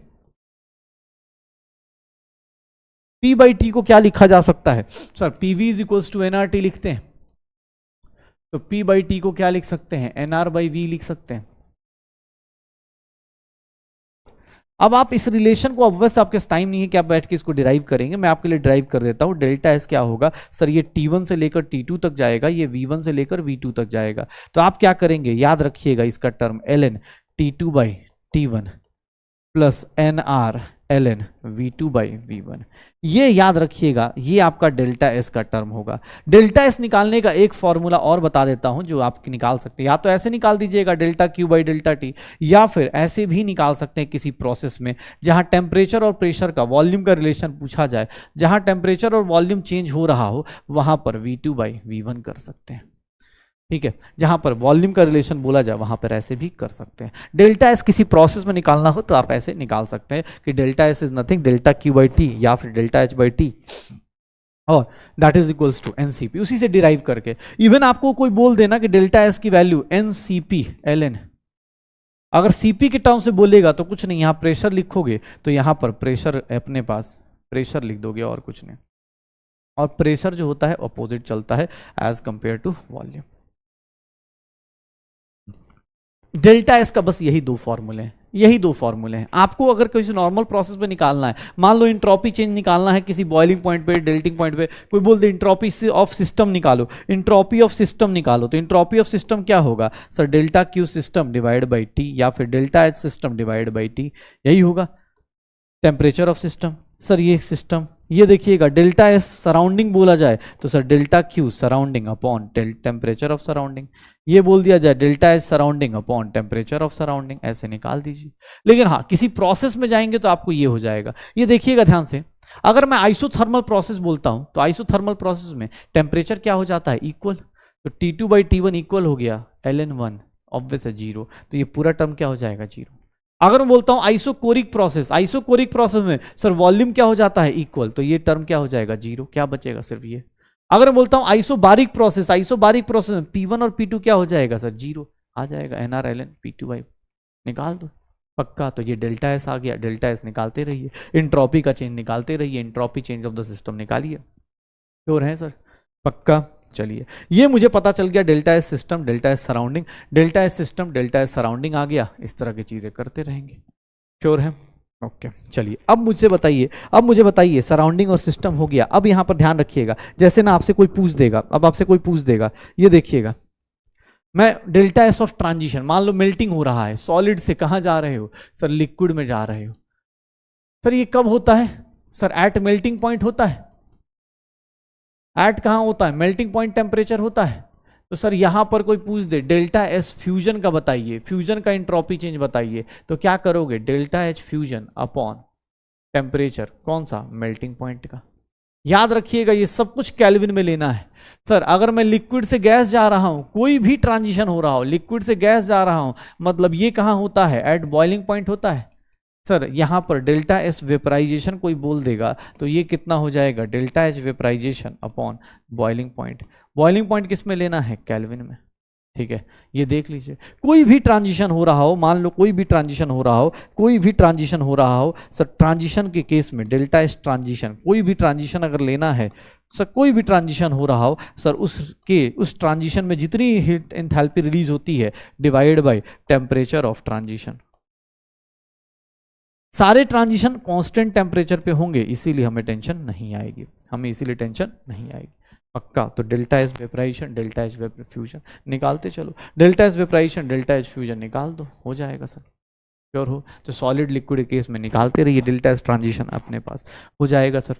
Speaker 1: P बाई टी को क्या लिखा जा सकता है sir, PV is equals to NRT लिखते हैं, तो P बाई टी को क्या लिख सकते हैं, NR बाई V लिख सकते हैं। अब आप इस रिलेशन को, अब वैसे आपके टाइम नहीं है कि आप बैठ के इसको डिराइव करेंगे, मैं आपके लिए ड्राइव कर देता हूं। डेल्टा एस क्या होगा सर, ये T1 से लेकर T2 तक जाएगा, ये V1 से लेकर V2 तक जाएगा। तो आप क्या करेंगे, याद रखिएगा इसका term ln T2 by T1 plus NR ln V2 by V1, ये याद रखिएगा, ये आपका डेल्टा एस का टर्म होगा। डेल्टा एस निकालने का एक फॉर्मूला और बता देता हूं जो आप निकाल सकते हैं, या तो ऐसे निकाल दीजिएगा delta Q by delta T, या फिर ऐसे भी निकाल सकते हैं किसी प्रोसेस में जहां टेम्परेचर और प्रेशर का, वॉल्यूम का रिलेशन पूछा जाए, जहां टेम्परेचर और वॉल्यूम चेंज हो रहा हो वहां पर V2 बाई V1 कर सकते हैं, ठीक है। जहां पर वॉल्यूम का रिलेशन बोला जाए वहां पर ऐसे भी कर सकते हैं। डेल्टा एस किसी प्रोसेस में निकालना हो तो आप ऐसे निकाल सकते हैं कि delta S is nothing delta Q by T या फिर डेल्टा एच बाई टी, और that is equals to NCP, उसी से डिराइव करके। इवन आपको कोई बोल देना कि डेल्टा एस की वैल्यू एनसीपी एलएन, अगर सीपी के टर्म से बोलेगा तो कुछ नहीं, यहां प्रेशर लिखोगे तो यहां पर प्रेशर अपने पास प्रेशर लिख दोगे और कुछ नहीं, और प्रेशर जो होता है अपोजिट चलता है as compare to volume. Delta S का बस यही दो फॉर्मूले हैं, यही दो फॉर्मूले हैं। आपको अगर किसी नॉर्मल प्रोसेस में निकालना है, मान लो इंट्रोपी चेंज निकालना है किसी बॉइलिंग पॉइंट पे, डेल्टिंग पॉइंट पे, कोई बोल दे इंट्रोपी ऑफ सिस्टम निकालो, इंट्रोपी ऑफ सिस्टम निकालो, तो इंट्रोपी ऑफ सिस्टम क्या होगा sir, delta Q system divide by T या फिर delta H system divide by T, यही होगा। टेम्परेचर ऑफ सिस्टम सर, ये सिस्टम, ये देखिएगा डेल्टा एस सराउंडिंग बोला जाए तो sir delta Q surrounding upon temperature of surrounding, ये बोल दिया जाए delta S surrounding upon temperature of surrounding, ऐसे निकाल दीजिए। लेकिन हाँ, किसी प्रोसेस में जाएंगे तो आपको ये हो जाएगा। ये देखिएगा ध्यान से, अगर मैं आइसोथर्मल प्रोसेस बोलता हूं तो आइसोथर्मल प्रोसेस में टेम्परेचर क्या हो जाता है, इक्वल, तो T2 बाई T1 इक्वल हो गया ln1 ऑब्वियस है 0, तो ये पूरा टर्म क्या हो जाएगा 0। अगर मैं बोलता हूं आइसोकोरिक प्रोसेस, आइसोकोरिक प्रोसेस में सर वॉल्यूम क्या हो जाता है इक्वल, तो ये टर्म क्या हो जाएगा 0, क्या बचेगा सिर्फ ये। अगर मैं बोलता हूं आइसोबारिक प्रोसेस, आइसोबारिक प्रोसेस में P1 और P2 क्या हो जाएगा सर 0 आ जाएगा, NR ln P2 बाई, निकाल दो पक्का। तो ये डेल्टा एस आ गया, डेल्टा एस निकालते रहिए, इंट्रोपी का चेंज निकालते रहिए, entropy change of the system निकालिए, श्योर है सर पक्का। चलिए, ये मुझे पता चल गया delta S system, delta S surrounding, delta S system, delta S surrounding आ गया, इस तरह की चीजें करते रहेंगे, श्योर है ओके। चलिए अब मुझे बताइए सराउंडिंग और सिस्टम हो गया। अब यहां पर ध्यान रखिएगा, जैसे ना आपसे कोई पूछ देगा, अब आपसे कोई पूछ देगा, ये देखिएगा, मैं डेल्टा एस ऑफ ट्रांजिशन, मान लो मेल्टिंग हो रहा है, सॉलिड से कहां जा रहे हो सर, लिक्विड में जा रहे हो। सर ये कब होता है सर, एट मेल्टिंग पॉइंट होता है, एट कहां होता है, मेल्टिंग पॉइंट टेम्परेचर होता है। तो सर यहां पर कोई पूछ दे डेल्टा एस फ्यूजन का बताइए, फ्यूजन का इंट्रोपी चेंज बताइए, तो क्या करोगे, delta H fusion upon temperature, कौन सा, मेल्टिंग पॉइंट का। याद रखिएगा ये सब कुछ केल्विन में लेना है। सर अगर मैं लिक्विड से गैस जा रहा हूं, कोई भी ट्रांजिशन हो रहा हो, लिक्विड से गैस जा रहा हूं, मतलब ये कहां होता है, एट बॉइलिंग पॉइंट होता है। सर यहां पर डेल्टा एस वेपराइजेशन कोई बोल देगा तो ये कितना हो जाएगा, delta H vaporisation upon boiling point. Boiling point किस में लेना है, केल्विन में, ठीक है। ये देख लीजिए, कोई भी ट्रांजिशन हो रहा हो, मान लो कोई भी ट्रांजिशन हो रहा हो, कोई भी ट्रांजिशन हो रहा हो सर, ट्रांजिशन के केस में डेल्टा एस ट्रांजिशन, कोई भी ट्रांजिशन अगर लेना है सर, कोई भी ट्रांजिशन हो रहा हो सर, उस ट्रांजिशन में जितनी हीट एंथैल्पी रिलीज होती है divide by temperature of transition. सारे ट्रांजिशन कांस्टेंट टेम्परेचर पे होंगे, इसीलिए हमें टेंशन नहीं आएगी, पक्का। तो delta S vaporisation, delta H fusion निकालते चलो, delta S vaporisation, delta H fusion निकाल दो, हो जाएगा सर, श्योर हो। तो सॉलिड लिक्विड केस में निकालते रहिए, डेल्टा एस ट्रांजिशन अपने पास हो जाएगा सर,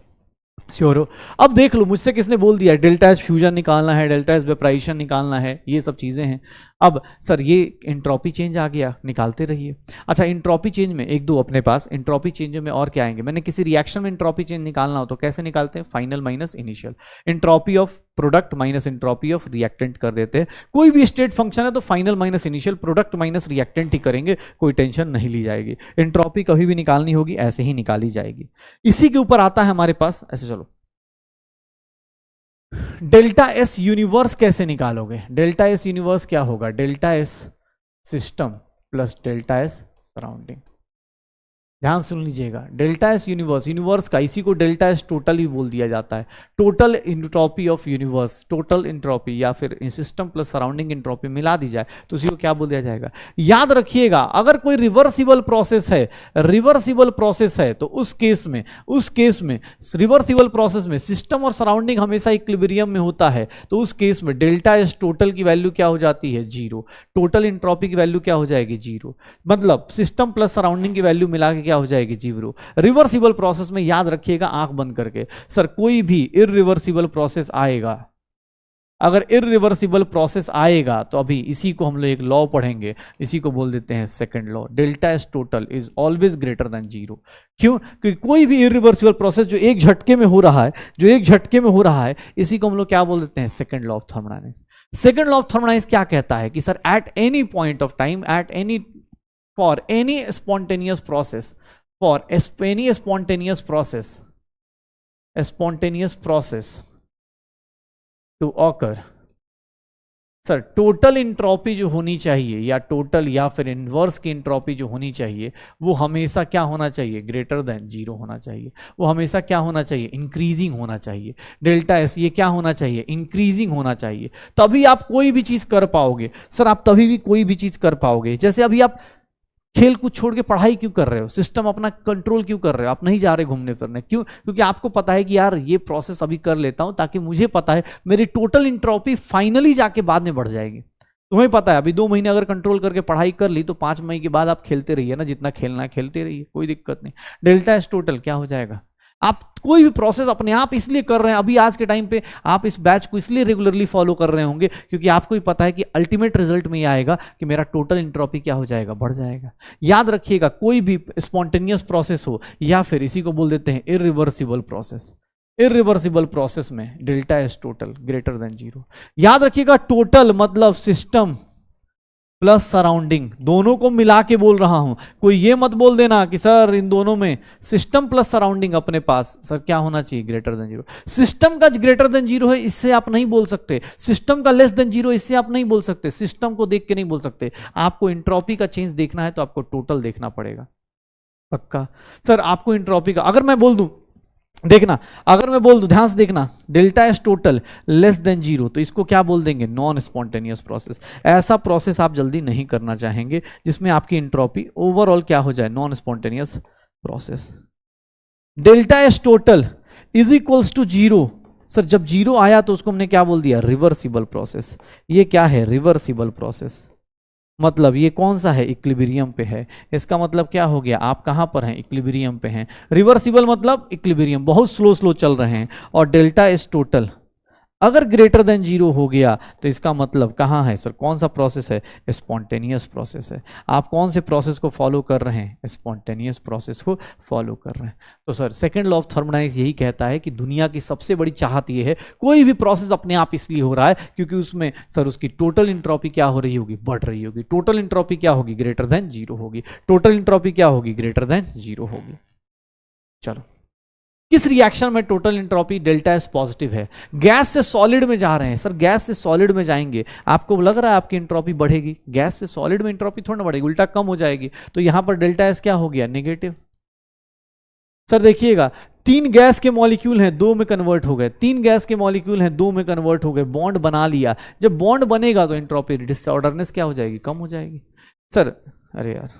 Speaker 1: श्योर हो। अब देख लो मुझसे किसने बोल दिया डेल्टा एस फ्यूजन निकालना है, डेल्टा एस वेपराइजेशन निकालना है, ये सब चीजें हैं। अब सर ये इंट्रोपी चेंज आ गया, निकालते रहिए। अच्छा इंट्रोपी चेंज में एक दो अपने पास इंट्रोपी चेंज में और क्या आएंगे, मैंने किसी रिएक्शन में इंट्रोपी चेंज निकालना हो तो कैसे निकालते हैं, final minus initial, entropy of product minus entropy of reactant कर देते हैं। कोई भी स्टेट फंक्शन है तो final minus initial, product minus reactant ही करेंगे, कोई टेंशन नहीं ली जाएगी। इंट्रोपी कभी भी निकालनी होगी ऐसे ही निकाली जाएगी। इसी के ऊपर आता है हमारे पास, ऐसे चलो, डेल्टा एस यूनिवर्स कैसे निकालोगे, डेल्टा एस यूनिवर्स क्या होगा, delta S system plus delta S surrounding. ध्यान सुन लीजिएगा, डेल्टा एस यूनिवर्स, यूनिवर्स का, इसी को डेल्टा एस टोटल भी बोल दिया जाता है, total entropy of universe, total entropy या फिर सिस्टम प्लस सराउंडिंग इंट्रोपी मिला दी जाए तो उसी को क्या बोल दिया जाएगा। याद रखिएगा अगर कोई रिवर्सिबल प्रोसेस है, रिवर्सिबल प्रोसेस है तो उस केस में रिवर्सिबल प्रोसेस में सिस्टम और सराउंडिंग हमेशा इक्विलिब्रियम में होता है, तो उस केस में डेल्टा एस टोटल की वैल्यू क्या हो जाती है, जीरो, टोटल इंट्रोपी की वैल्यू क्या हो जाएगी, जीरो, मतलब सिस्टम प्लस सराउंडिंग की वैल्यू मिला के क्या हो जाएगी, जीरो। रिवर्सिबल प्रोसेस में याद रखिएगा आंख बंद करके, सर कोई भी इररिवर्सिबल प्रोसेस आएगा, अगर इररिवर्सिबल प्रोसेस आएगा तो अभी इसी को हम लोग एक लॉ पढ़ेंगे, इसी को बोल देते हैं second law, delta S total is always greater than zero. क्यों? क्योंकि कोई भी इररिवर्सिबल प्रोसेस जो एक झटके में हो रहा है, इसी को हम लोग क्या बोल देते हैं, second law of thermodynamics. Second law of thermodynamics क्या कहता है कि sir at any point of time, for any spontaneous process to occur, sir total entropy जो होनी चाहिए या टोटल या फिर इनवर्स की इंट्रोपी जो होनी चाहिए वो हमेशा क्या होना चाहिए, ग्रेटर देन जीरो होना चाहिए, वो हमेशा क्या होना चाहिए, इंक्रीजिंग होना चाहिए। डेल्टा एस ये क्या होना चाहिए, इंक्रीजिंग होना चाहिए, तभी आप कोई भी चीज कर पाओगे। सर आप तभी भी कोई भी चीज कर पाओगे, जैसे अभी आप खेल कूद छोड़ के पढ़ाई क्यों कर रहे हो, सिस्टम अपना कंट्रोल क्यों कर रहे हो, आप नहीं जा रहे घूमने फिरने, क्यों? क्योंकि आपको पता है कि यार ये प्रोसेस अभी कर लेता हूं ताकि मुझे पता है मेरी टोटल इंट्रोपी फाइनली जाके बाद में बढ़ जाएगी। तुम्हें पता है अभी 2 महीने अगर कंट्रोल करके पढ़ाई कर ली तो 5 महीने के बाद आप खेलते रहिए ना, जितना खेलना है खेलते रहिए, कोई दिक्कत नहीं। डेल्टा एस टोटल क्या हो जाएगा, आप कोई भी प्रोसेस अपने आप इसलिए कर रहे हैं, अभी आज के टाइम पे आप इस बैच को इसलिए रेगुलरली फॉलो कर रहे होंगे क्योंकि आपको ही पता है कि अल्टीमेट रिजल्ट में ये आएगा कि मेरा टोटल इंट्रोपी क्या हो जाएगा, बढ़ जाएगा। याद रखिएगा कोई भी स्पॉन्टेनियस प्रोसेस हो या फिर इसी को बोल देते हैं इररिवर्सिबल प्रोसेस, इररिवर्सिबल प्रोसेस में delta S total greater than zero. याद रखिएगा टोटल मतलब सिस्टम प्लस सराउंडिंग, दोनों को मिला के बोल रहा हूं, कोई ये मत बोल देना कि सर इन दोनों में सिस्टम प्लस सराउंडिंग अपने पास सर क्या होना चाहिए, ग्रेटर देन जीरो। सिस्टम का ग्रेटर देन जीरो है इससे आप नहीं बोल सकते, सिस्टम का लेस देन जीरो इससे आप नहीं बोल सकते, सिस्टम को देख के नहीं बोल सकते। आपको इंट्रोपी का चेंज देखना है तो आपको टोटल देखना पड़ेगा। पक्का? सर आपको इंट्रोपी का अगर मैं बोल दूं, देखना अगर मैं बोल दूं, ध्यान से देखना, delta S total less than zero तो इसको क्या बोल देंगे, नॉन स्पॉन्टेनियस प्रोसेस। ऐसा प्रोसेस आप जल्दी नहीं करना चाहेंगे जिसमें आपकी इंट्रोपी ओवरऑल क्या हो जाए, non spontaneous process. Delta S total is equals to zero, sir जब जीरो आया तो उसको हमने क्या बोल दिया, रिवर्सिबल प्रोसेस। ये क्या है, रिवर्सिबल प्रोसेस, मतलब ये कौन सा है, इक्विलिब्रियम पे है। इसका मतलब क्या हो गया, आप कहां पर हैं, इक्विलिब्रियम पे हैं। रिवर्सिबल मतलब इक्विलिब्रियम, बहुत स्लो स्लो चल रहे हैं। और डेल्टा एस टोटल अगर ग्रेटर देन जीरो हो गया तो इसका मतलब कहां है, सर कौन सा प्रोसेस है, स्पॉन्टेनियस प्रोसेस है। आप कौन से प्रोसेस को फॉलो कर रहे हैं, स्पॉन्टेनियस प्रोसेस को फॉलो कर रहे हैं। तो sir second law of thermodynamics यही कहता है कि दुनिया की सबसे बड़ी चाहत ये है, कोई भी प्रोसेस अपने आप इसलिए हो रहा है क्योंकि उसमें सर उसकी टोटल इंट्रोपी क्या हो रही होगी, बढ़ रही होगी। टोटल इंट्रोपी क्या होगी, ग्रेटर देन जीरो होगी। टोटल इंट्रोपी क्या होगी, ग्रेटर देन जीरो होगी। चलो किस रिएक्शन में total entropy delta S positive है, गैस से सॉलिड में जा रहे हैं। सर गैस से सॉलिड में जाएंगे, आपको लग रहा है आपकी इंट्रोपी बढ़ेगी, गैस से सॉलिड में इंट्रोपी थोड़ा ना बढ़ेगी, उल्टा कम हो जाएगी। तो यहां पर डेल्टा एस क्या हो गया, नेगेटिव। सर देखिएगा 3 गैस के मॉलिक्यूल हैं, 2 में कन्वर्ट हो गए, 3 गैस के मॉलिक्यूल हैं, 2 में कन्वर्ट हो गए, बॉन्ड बना लिया। जब बॉन्ड बनेगा तो इंट्रोपी डिसऑर्डरनेस क्या हो जाएगी, कम हो जाएगी। सर अरे यार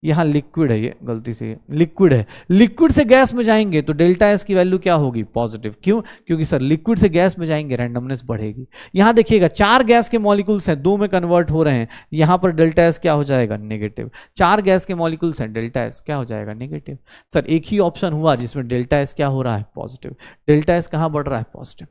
Speaker 1: यहां लिक्विड है, ये गलती से लिक्विड है, लिक्विड से गैस में जाएंगे तो डेल्टा एस की वैल्यू क्या होगी, पॉजिटिव। क्यों? क्योंकि सर लिक्विड से गैस में जाएंगे रैंडमनेस बढ़ेगी। यहां देखिएगा 4 गैस के मॉलिक्यूल्स हैं, 2 में कन्वर्ट हो रहे हैं, यहां पर डेल्टा एस क्या हो जाएगा, नेगेटिव। 4 गैस के मॉलिक्यूल्स हैं, डेल्टा एस क्या हो जाएगा, नेगेटिव। सर एक ही ऑप्शन हुआ जिसमें डेल्टा एस क्या हो रहा है, पॉजिटिव। डेल्टा एस कहां बढ़ रहा है, पॉजिटिव।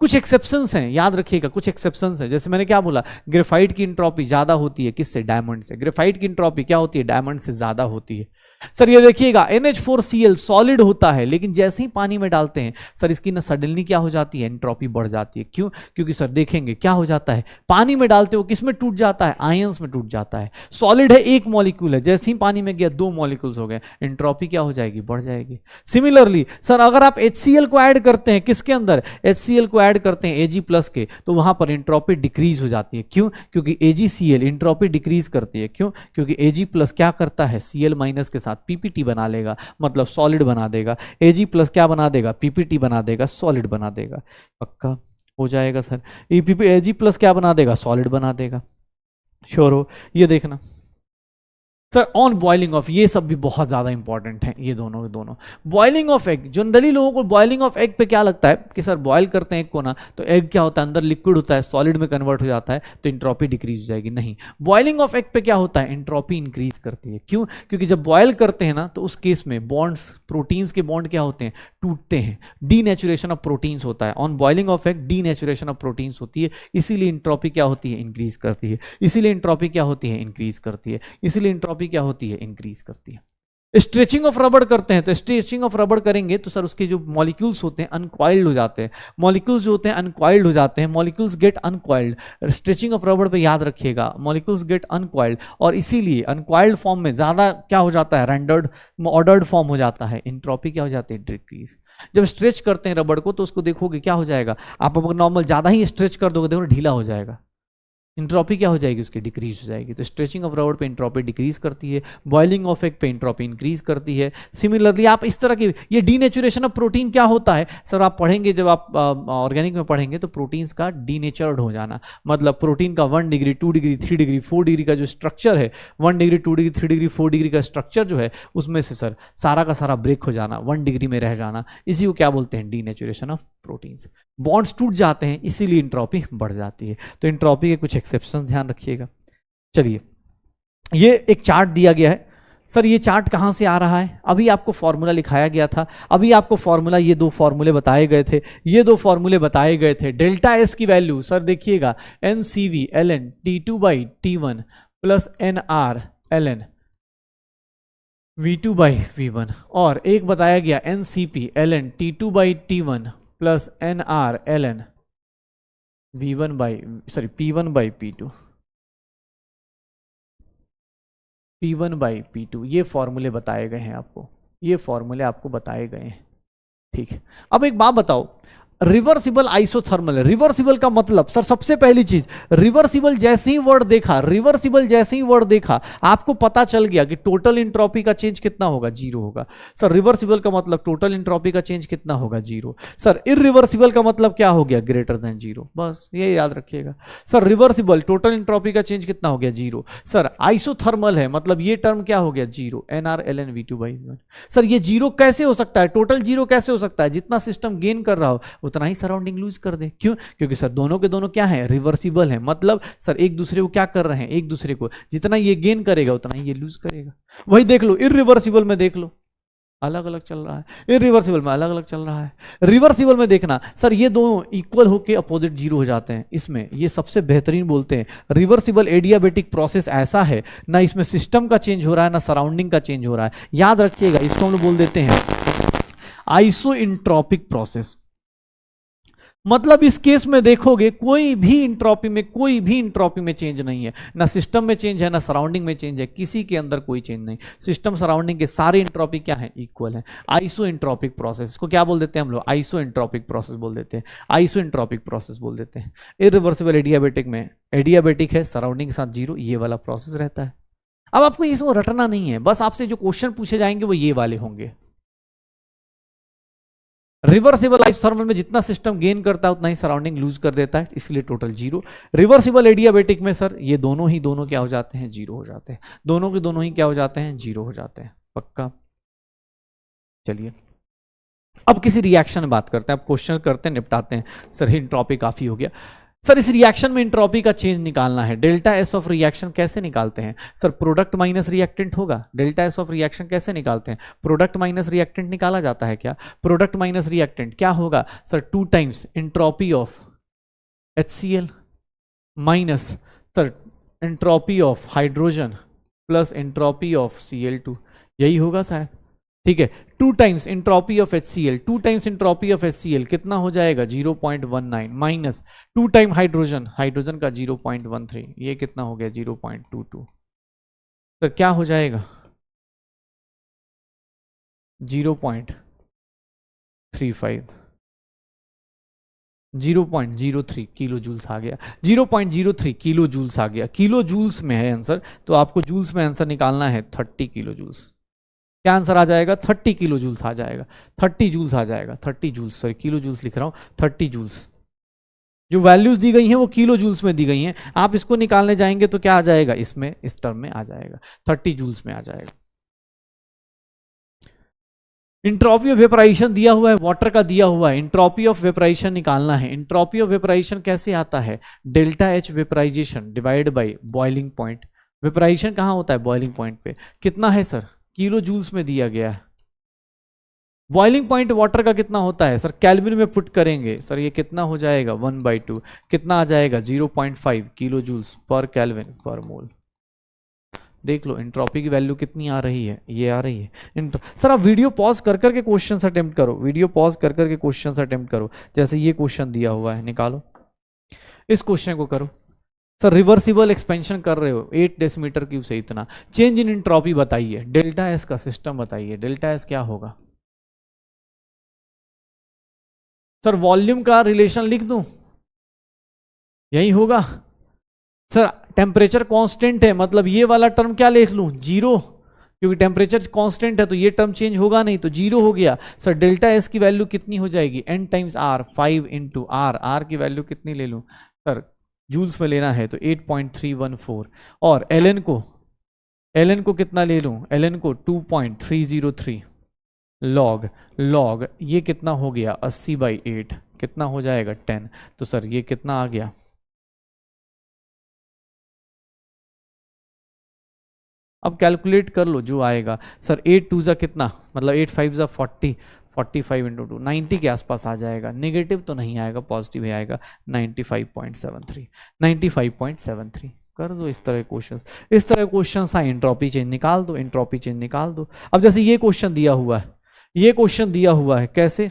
Speaker 1: कुछ एक्सेप्शंस हैं, याद रखिएगा कुछ एक्सेप्शंस हैं। जैसे मैंने क्या बोला, ग्रेफाइट की इंट्रोपी ज्यादा होती है किससे, डायमंड से। ग्रेफाइट की इंट्रोपी क्या होती है, डायमंड से ज्यादा होती है। सर ये देखिएगा NH4Cl सॉलिड होता है, लेकिन जैसे ही पानी में डालते हैं सर इसकी ना सडनली क्या हो जाती है, एंट्रोपी बढ़ जाती है। क्यों? क्योंकि सर देखेंगे क्या हो जाता है, पानी में डालते हो किस में टूट जाता है, आयंस में टूट जाता है। सॉलिड है, एक मॉलिक्यूल है, जैसे ही पानी में गया 2 मॉलिक्यूल्स हो गए, एंट्रोपी क्या हो जाएगी, बढ़ जाएगी। सिमिलरली सर अगर आप HCl को ऐड करते हैं, किसके अंदर, HCl को ऐड करते हैं Ag+ के, तो वहां पर एंट्रोपी डिक्रीज हो जाती है। क्यों? क्योंकि AgCl एंट्रोपी डिक्रीज करती है। क्यों? क्योंकि Ag+ क्या करता है, Cl- के साथ PPT बना लेगा, मतलब सॉलिड बना देगा। Ag+ क्या बना देगा, PPT बना देगा, सॉलिड बना देगा। पक्का हो जाएगा सर। Ag+ क्या बना देगा, सॉलिड बना देगा। श्योर हो? ये देखना सर ऑन बॉइलिंग ऑफ, ये सब भी बहुत ज्यादा इंपॉर्टेंट है, ये दोनों के दोनों। बॉइलिंग ऑफ एग, जनरली लोगों को बॉइलिंग ऑफ एग पे क्या लगता है कि सर बॉइल करते हैं एग को ना, तो एग क्या होता है, अंदर लिक्विड होता है, सॉलिड में कन्वर्ट हो जाता है, तो एंट्रोपी डिक्रीज हो जाएगी। नहीं, बॉइलिंग ऑफ एग पे क्या होता है, एंट्रोपी इंक्रीज करती है। क्यों? क्योंकि जब बॉयल करते हैं ना, तो उस केस में बॉन्ड्स, प्रोटीन्स के बॉन्ड क्या होते हैं, टूटते हैं, डीनेचुरेशन ऑफ प्रोटीन्स होता है। On boiling of egg denaturation of proteins होती है, इसीलिए एंट्रोपी क्या होती है, इंक्रीज करती है। इसीलिए एंट्रोपी क्या होती है, इंक्रीज करती है। इसीलिए एंट्रोपी क्या होती है, इंक्रीज करती है। स्ट्रेचिंग ऑफ रबड़ करते हैं, तो स्ट्रेचिंग ऑफ रबड़ करेंगे तो सर उसके जो मॉलिक्यूल्स होते हैं अनकॉइल्ड हो जाते हैं। मॉलिक्यूल्स जो होते हैं अनकॉइल्ड हो जाते हैं, molecules get uncoiled. Stretching of रबड़ पे याद रखिएगा, मॉलिक्यूल्स गेट अनकॉइल्ड, और इसीलिए अनकॉइल्ड फॉर्म में ज्यादा क्या हो जाता है, रेंडर्ड ऑर्डर्ड फॉर्म हो जाता है, एंट्रोपी क्या हो जाती है, डिक्रीज। जब स्ट्रेच करते हैं रबड़ को तो उसको देखोगे क्या हो जाएगा, आप अगर नॉर्मल ज्यादा ही स्ट्रेच कर दोगे देखो ढीला हो जाएगा, इंट्रोपी क्या हो जाएगी, उसकी डिक्रीज हो जाएगी। तो स्ट्रेचिंग ऑफ रबड़ पे इंट्रोपी डिक्रीज करती है, बॉइलिंग ऑफ एग पे इंट्रोपी इंक्रीज करती है। सिमिलरली आप इस तरह की, ये डीनेचुरेशन ऑफ प्रोटीन क्या होता है सर, आप पढ़ेंगे जब आप ऑर्गेनिक में पढ़ेंगे तो प्रोटीन्स का डीनेचर्ड हो जाना, मतलब प्रोटीन का 1 डिग्री 2 डिग्री 3 डिग्री 4 डिग्री का जो स्ट्रक्चर है, 1 डिग्री 2 डिग्री 3 डिग्री 4 डिग्री का स्ट्रक्चर जो है उसमें से सर सारा का सारा ब्रेक हो जाना, 1 डिग्री में रह जाना, इसी को क्या बोलते हैं, डीनेचुरेशन ऑफ प्रोटीन्स। बॉन्ड्स टूट जाते हैं, इसीलिए इंट्रोपी बढ़ जाती है। तो इंट्रोपी के कुछ एक्सेप्शन ध्यान रखिएगा। चलिए, ये एक चार्ट दिया गया है सर, ये चार्ट कहां से आ रहा है, अभी आपको फॉर्मूला लिखाया गया था, अभी आपको फॉर्मूला, ये 2 फॉर्मूले बताए गए थे, ये 2 फॉर्मूले बताए गए थे। डेल्टा एस की वैल्यू सर देखिएगा, NCV ln T2/T1 plus NR ln V2/V1, और एक बताया गया NCP ln T2/T1 plus NR ln P1/P2, P1/P2, ये फॉर्मूले बताए गए हैं आपको, ये फॉर्मूले आपको बताए गए हैं। ठीक है, अब एक बात बताओ, रिवर्सिबल आइसोथर्मल है। रिवर्सिबल का मतलब सर सबसे पहली चीज, रिवर्सिबल जैसे ही वर्ड देखा, रिवर्सिबल जैसे ही वर्ड देखा आपको पता चल गया कि टोटल इंट्रोपी का चेंज कितना होगा, 0 होगा। सर रिवर्सिबल का मतलब टोटल इंट्रोपी का चेंज कितना होगा, 0। सर इरिवर्सिबल का मतलब क्या हो गया, ग्रेटर देन 0, बस ये याद रखिएगा। सर रिवर्सिबल टोटल इंट्रोपी का चेंज कितना हो गया, 0। सर आइसोथर्मल है मतलब ये टर्म क्या हो गया, 0, NR ln V2/V1। सर ये 0 कैसे हो सकता है, टोटल 0 कैसे हो सकता है, जितना सिस्टम गेन कर रहा हो उतना ही सराउंडिंग लूज कर दे। क्यों? क्योंकि सर दोनों के दोनों क्या है, रिवर्सिबल है, मतलब सर एक दूसरे को क्या कर रहे हैं, एक दूसरे को जितना ये गेन करेगा उतना ही ये लूज करेगा। वही देख लो, इरिवर्सिबल में देख लो अलग अलग चल रहा है, इरिवर्सिबल में अलग अलग चल रहा है। रिवर्सिबल में देखना सर ये दोनों इक्वल होके अपोजिट 0 हो जाते हैं। इसमें ये सबसे बेहतरीन बोलते हैं, रिवर्सिबल एडियाबेटिक प्रोसेस ऐसा है ना इसमें सिस्टम का चेंज हो रहा है ना सराउंडिंग का चेंज हो रहा है। याद रखिएगा, इसको हम लोग बोल देते हैं आइसोइंट्रोपिक प्रोसेस। मतलब इस केस में देखोगे कोई भी इंट्रोपी में चेंज नहीं है, ना सिस्टम में चेंज है ना सराउंडिंग में चेंज है, किसी के अंदर कोई चेंज नहीं। सिस्टम सराउंडिंग के सारे इंट्रोपी क्या है, इक्वल है। आइसोइंट्रोपिक प्रोसेस, इसको क्या बोल देते हैं हम लोग, आइसोइंट्रोपिक प्रोसेस बोल देते हैं, आइसोइंट्रोपिक प्रोसेस बोल देते हैं। इरिवर्सिबल एडियाबेटिक में एडियाबेटिक है, सराउंडिंग के साथ 0, ये वाला प्रोसेस रहता है। अब आपको इसको रटना नहीं है, बस आपसे जो क्वेश्चन पूछे जाएंगे वो ये वाले होंगे। रिवर्सिबल आइसोथर्मल में जितना सिस्टम गेन करता है उतना ही सराउंडिंग लूज कर देता है, इसलिए टोटल 0। रिवर्सिबल एडियाबेटिक में सर ये दोनों क्या हो जाते हैं, 0 हो जाते हैं, दोनों के दोनों ही क्या हो जाते हैं, 0 हो जाते हैं। पक्का। चलिए अब किसी रिएक्शन में बात करते हैं, अब क्वेश्चन करते हैं, निपटाते हैं। सर एंट्रोपी काफी हो गया, सर इस रिएक्शन में एंट्रोपी का चेंज निकालना है। डेल्टा एस ऑफ रिएक्शन कैसे निकालते हैं सर, प्रोडक्ट माइनस रिएक्टेंट होगा। डेल्टा एस ऑफ रिएक्शन कैसे निकालते हैं, प्रोडक्ट माइनस रिएक्टेंट निकाला जाता है क्या, प्रोडक्ट माइनस रिएक्टेंट क्या होगा sir, 2 times entropy of HCl minus sir entropy of hydrogen plus entropy of Cl2। यही होगा शायद। ठीक है, 2 times entropy of HCl, 2 times entropy of HCl कितना हो जाएगा 0.19 माइनस 2 टाइम हाइड्रोजन, हाइड्रोजन का 0.13, ये कितना हो गया 0.22, तो क्या हो जाएगा 0.35, 0.03 किलो जूल्स आ गया, 0.03 किलो जूल्स आ गया। किलो जूल्स में है आंसर, तो आपको जूल्स में आंसर निकालना है 30 किलो जूल्स। क्या आंसर आ जाएगा 30 किलो जूल्स आ जाएगा, 30 जूल्स आ जाएगा, 30 जूल्स, सॉरी किलो जूल्स लिख रहा हूं, 30 जूल्स। जो वैल्यूज दी गई हैं वो किलो जूल्स में दी गई हैं, आप इसको निकालने जाएंगे तो क्या आ जाएगा इसमें, इस टर्म में आ जाएगा 30 जूल्स में आ जाएगा। इंट्रोपी ऑफ वेपराइजेशन दिया हुआ है, वाटर का दिया हुआ है, इंट्रोपी ऑफ वेपराइजेशन निकालना है। इंट्रोपी ऑफ वेपराइजेशन कैसे आता है, delta H vaporisation divide by boiling point. Vaporisation कहाँ होता है बॉइलिंग पॉइंट पे, कितना है सर किलो जूल्स में दिया गया है। बॉइलिंग पॉइंट वाटर का कितना होता है सर, केल्विन में पुट करेंगे सर, ये कितना हो जाएगा 1/2, कितना आ जाएगा 0.5 किलो जूल्स पर केल्विन पर मोल। देख लो एंट्रोपी की वैल्यू कितनी आ रही है, ये आ रही है। सर आप वीडियो पॉज कर करके क्वेश्चंस अटेम्प्ट करो, वीडियो पॉज कर करके क्वेश्चंस अटेम्प्ट करो। जैसे ये क्वेश्चन दिया हुआ है, निकालो इस क्वेश्चन को करो। सर रिवर्सिबल एक्सपेंशन कर रहे हो 8 डेसीमीटर क्यूब से इतना, चेंज इन एंट्रोपी बताइए, डेल्टा एस का सिस्टम बताइए, डेल्टा एस क्या होगा। सर वॉल्यूम का रिलेशन लिख दूं, यही होगा। सर टेम्परेचर कांस्टेंट है, मतलब ये वाला टर्म क्या लिख लूं 0, क्योंकि टेम्परेचर कांस्टेंट है तो ये टर्म चेंज होगा नहीं, तो 0 हो गया। सर डेल्टा एस की वैल्यू कितनी हो जाएगी n times r, 5 into R की वैल्यू कितनी ले लूं सर, जूल्स में लेना है तो 8.314, और ln को कितना ले लूं, ln को 2.303 लॉग ये कितना हो गया 80/8, कितना हो जाएगा 10, तो सर ये कितना आ गया, अब कैलकुलेट कर लो जो आएगा। सर 8 2 कितना, मतलब 8 5 40, 45 इंटू 2 90 के आसपास आ जाएगा। नेगेटिव तो नहीं आएगा, पॉजिटिव ही आएगा, 95.73, 95.73। कर दो इस तरह क्वेश्चंस, इस तरह क्वेश्चंस आए, एंट्रोपी चेंज निकाल दो, एंट्रोपी चेंज निकाल दो। अब जैसे ये क्वेश्चन दिया हुआ है, ये क्वेश्चन दिया हुआ है कैसे,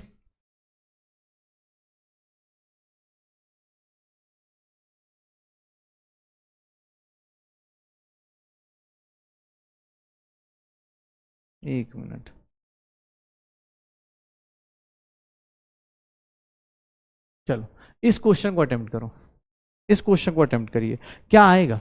Speaker 1: एक मिनट, चलो इस क्वेश्चन को अटेम्प्ट करो, इस क्वेश्चन को अटेम्प्ट करिए, क्या आएगा।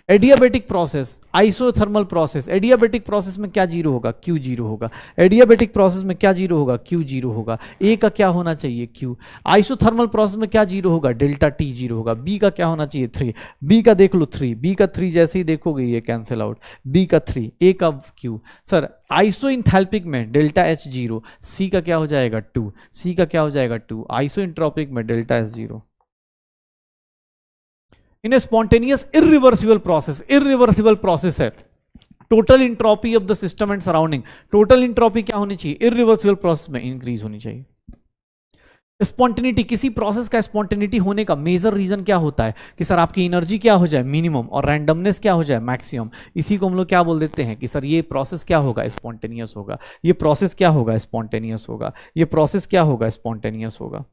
Speaker 1: Adiabatic process, isothermal process, adiabatic process में क्या जीरो होगा, क्यू जीरो होगा। एडियाबेटिक प्रोसेस में क्या जीरो होगा, क्यू जीरो होगा। ए का क्या होना चाहिए, क्यू। आइसोथर्मल प्रोसेस में क्या जीरो होगा, डेल्टा टी जीरो होगा। बी का क्या होना चाहिए 3, बी का देख लो 3, बी का 3 जैसे ही देखोगे ये कैंसिल आउट, बी का 3, ए का क्यू। सर आइसो इंथैल्पिक में डेल्टा एच जीरो, सी का क्या हो जाएगा 2, सी का क्या हो जाएगा 2, आइसो इंट्रोपिक में delta S zero. In a spontaneous irreversible process है, total entropy of the system and surrounding, total entropy क्या होनी चाहिए, इरिवर्सिबल प्रोसेस में इंक्रीज होनी चाहिए। स्पॉन्टेनिटी, किसी प्रोसेस का स्पॉन्टेनिटी होने का मेजर रीजन क्या होता है कि सर आपकी एनर्जी क्या हो जाए मिनिमम, और रैंडमनेस क्या हो जाए मैक्सिमम। इसी को हम लोग क्या बोल देते हैं कि सर ये प्रोसेस क्या होगा, स्पॉन्टेनियस होगा, ये प्रोसेस क्या होगा, स्पॉन्टेनियस होगा, ये प्रोसेस क्या होगा, स्पॉन्टेनियस होगा।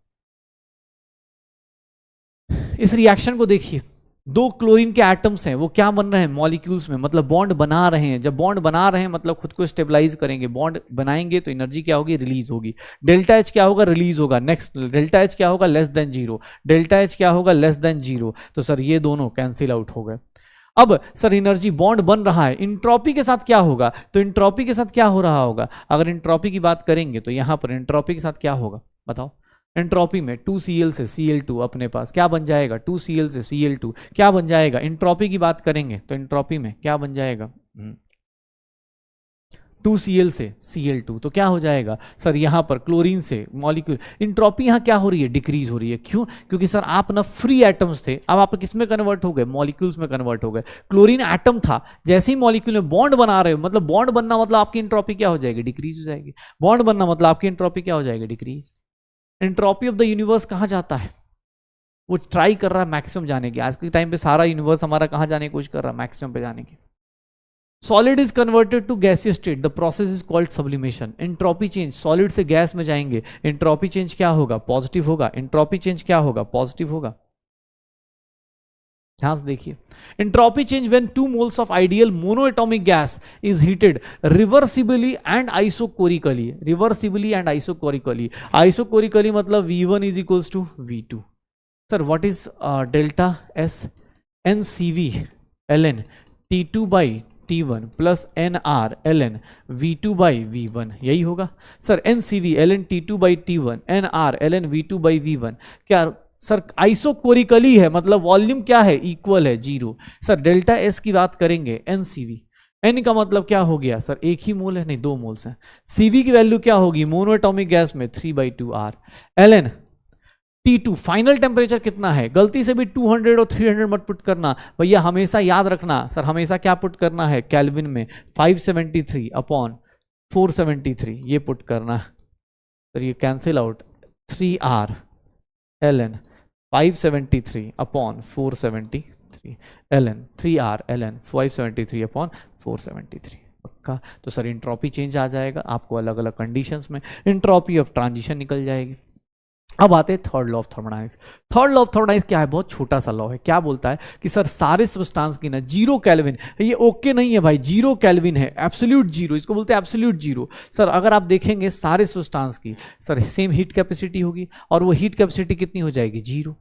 Speaker 1: इस रिएक्शन को देखिए, 2 क्लोरीन के एटम्स हैं, वो क्या बन रहे हैं मॉलिक्यूल्स में, मतलब बॉन्ड बना रहे हैं। जब बॉन्ड बना रहे हैं मतलब खुद को स्टेबलाइज करेंगे, बॉन्ड बनाएंगे तो एनर्जी क्या होगी, रिलीज होगी। डेल्टा एच क्या होगा, रिलीज होगा। नेक्स्ट डेल्टा एच क्या होगा, लेस देन 0, डेल्टा एच क्या होगा, लेस देन 0। तो सर ये दोनों कैंसिल आउट हो गए। अब सर एनर्जी बॉन्ड बन रहा है, इंट्रोपी के साथ क्या होगा, तो इंट्रोपी के साथ क्या हो रहा होगा, अगर इंट्रोपी की बात करेंगे तो यहां पर इंट्रोपी के साथ क्या होगा बताओ। एंट्रोपी में 2Cl से Cl2 अपने पास क्या बन जाएगा, 2Cl से Cl2 क्या बन जाएगा। इंट्रोपी की बात करेंगे तो इंट्रोपी में क्या बन जाएगा, 2Cl से Cl2, तो क्या हो जाएगा सर यहां पर क्लोरीन से मॉलिक्यूल, इंट्रोपी यहां क्या हो रही है, डिक्रीज हो रही है। क्यों, क्योंकि सर आप ना फ्री एटम्स थे, अब आप किस में कन्वर्ट हो गए, मॉलिक्यूल्स में कन्वर्ट हो गए। क्लोरीन एटम था, जैसे ही मॉलिक्यूल में बॉन्ड बना रहे हो, मतलब बॉन्ड बनना मतलब आपकी इंट्रोपी क्या हो जाएगी, डिक्रीज हो जाएगी। बॉन्ड बनना मतलब आपकी इंट्रोपी क्या हो जाएगी, decrease. Entropy of the universe कहां जाता है, वो ट्राई कर रहा है मैक्सिमम जाने की। आज के टाइम पे सारा यूनिवर्स हमारा कहां जाने की कोशिश कर रहा है, मैक्सिमम पे जाने की। Solid is converted to gaseous state, the process is called sublimation. Entropy change, solid से गैस में जाएंगे, एंट्रोपी चेंज क्या होगा? पॉजिटिव होगा। एंट्रोपी चेंज क्या होगा? पॉजिटिव होगा। ध्यान से देखिए, entropy change when 2 moles of ideal monoatomic gas is heated reversibly and isochorically. Reversibly and isochorically, isochorically मतलब V1 is equals to V2। Sir what is delta S? NCV ln T2 by T1 plus NR ln V2 by V1, यही होगा sir. NCV ln T2 by T1 NR ln V2 by V1 क्या सर? आइसोकोरिकली है, मतलब वॉल्यूम क्या है? इक्वल है, 0। सर डेल्टा एस की बात करेंगे, NCV, N का मतलब क्या हो गया सर? एक ही मोल है, नहीं 2 मोल्स हैं। CV की वैल्यू क्या होगी मोनोएटॉमिक गैस में? 3/2R ln T2 final temperature कितना है? गलती से भी 200 और 300 मत पुट करना भैया, हमेशा याद रखना सर, हमेशा क्या पुट करना है केल्विन में? 573 अपॉन 473 ये पुट करना है। तो ये cancel out, 3R ln 573 upon 473 ln 3R ln 573 upon 473 पक्का। तो सर एंट्रोपी चेंज आ जाएगा आपको अलग अलग कंडीशंस में, एंट्रोपी ऑफ ट्रांजिशन निकल जाएगी। अब आते हैं third law of thermodynamics. Third law of thermodynamics क्या है? बहुत छोटा सा लॉ है। क्या बोलता है कि सर सारे सब्सटेंस की ना 0 केल्विन, ये ओके नहीं है भाई, 0 केल्विन है, एब्सोल्यूट 0, इसको बोलते हैं एब्सोल्यूट 0। सर अगर आप देखेंगे सारे सब्सटेंस की सर सेम हीट कैपेसिटी होगी, और वो हीट कैपेसिटी कितनी हो जाएगी? 0।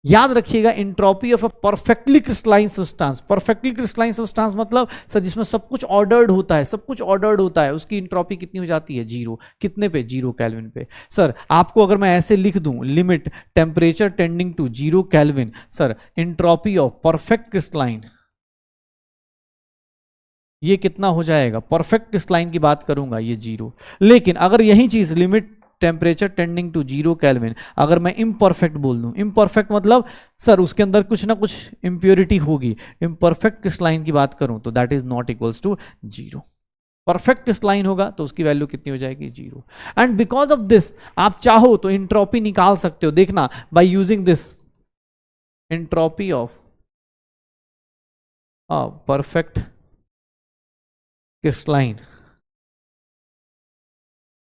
Speaker 1: याद रखिएगा, entropy of a perfectly crystalline substance, perfectly crystalline substance मतलब सर जिसमें सब कुछ ऑर्डर्ड होता है, सब कुछ ऑर्डर्ड होता है, उसकी एंट्रोपी कितनी हो जाती है? 0। कितने पे? 0 केल्विन पे। सर आपको अगर मैं ऐसे लिख दूं, limit temperature tending to 0 kelvin, sir entropy of perfect crystalline ये कितना हो जाएगा? परफेक्ट क्रिस्टलाइन की बात करूंगा ये 0। लेकिन अगर यही चीज limit temperature tending to 0 kelvin अगर मैं इम्परफेक्ट बोल दूं, इम्परफेक्ट मतलब सर उसके अंदर कुछ ना कुछ इंप्योरिटी होगी, इम्परफेक्ट क्रिस्टलाइन की बात करूं तो that is not equals to 0। Perfect crystalline होगा तो उसकी वैल्यू कितनी हो जाएगी? 0। एंड बिकॉज ऑफ दिस आप चाहो तो एंट्रोपी निकाल सकते हो, देखना by using this entropy of perfect crystalline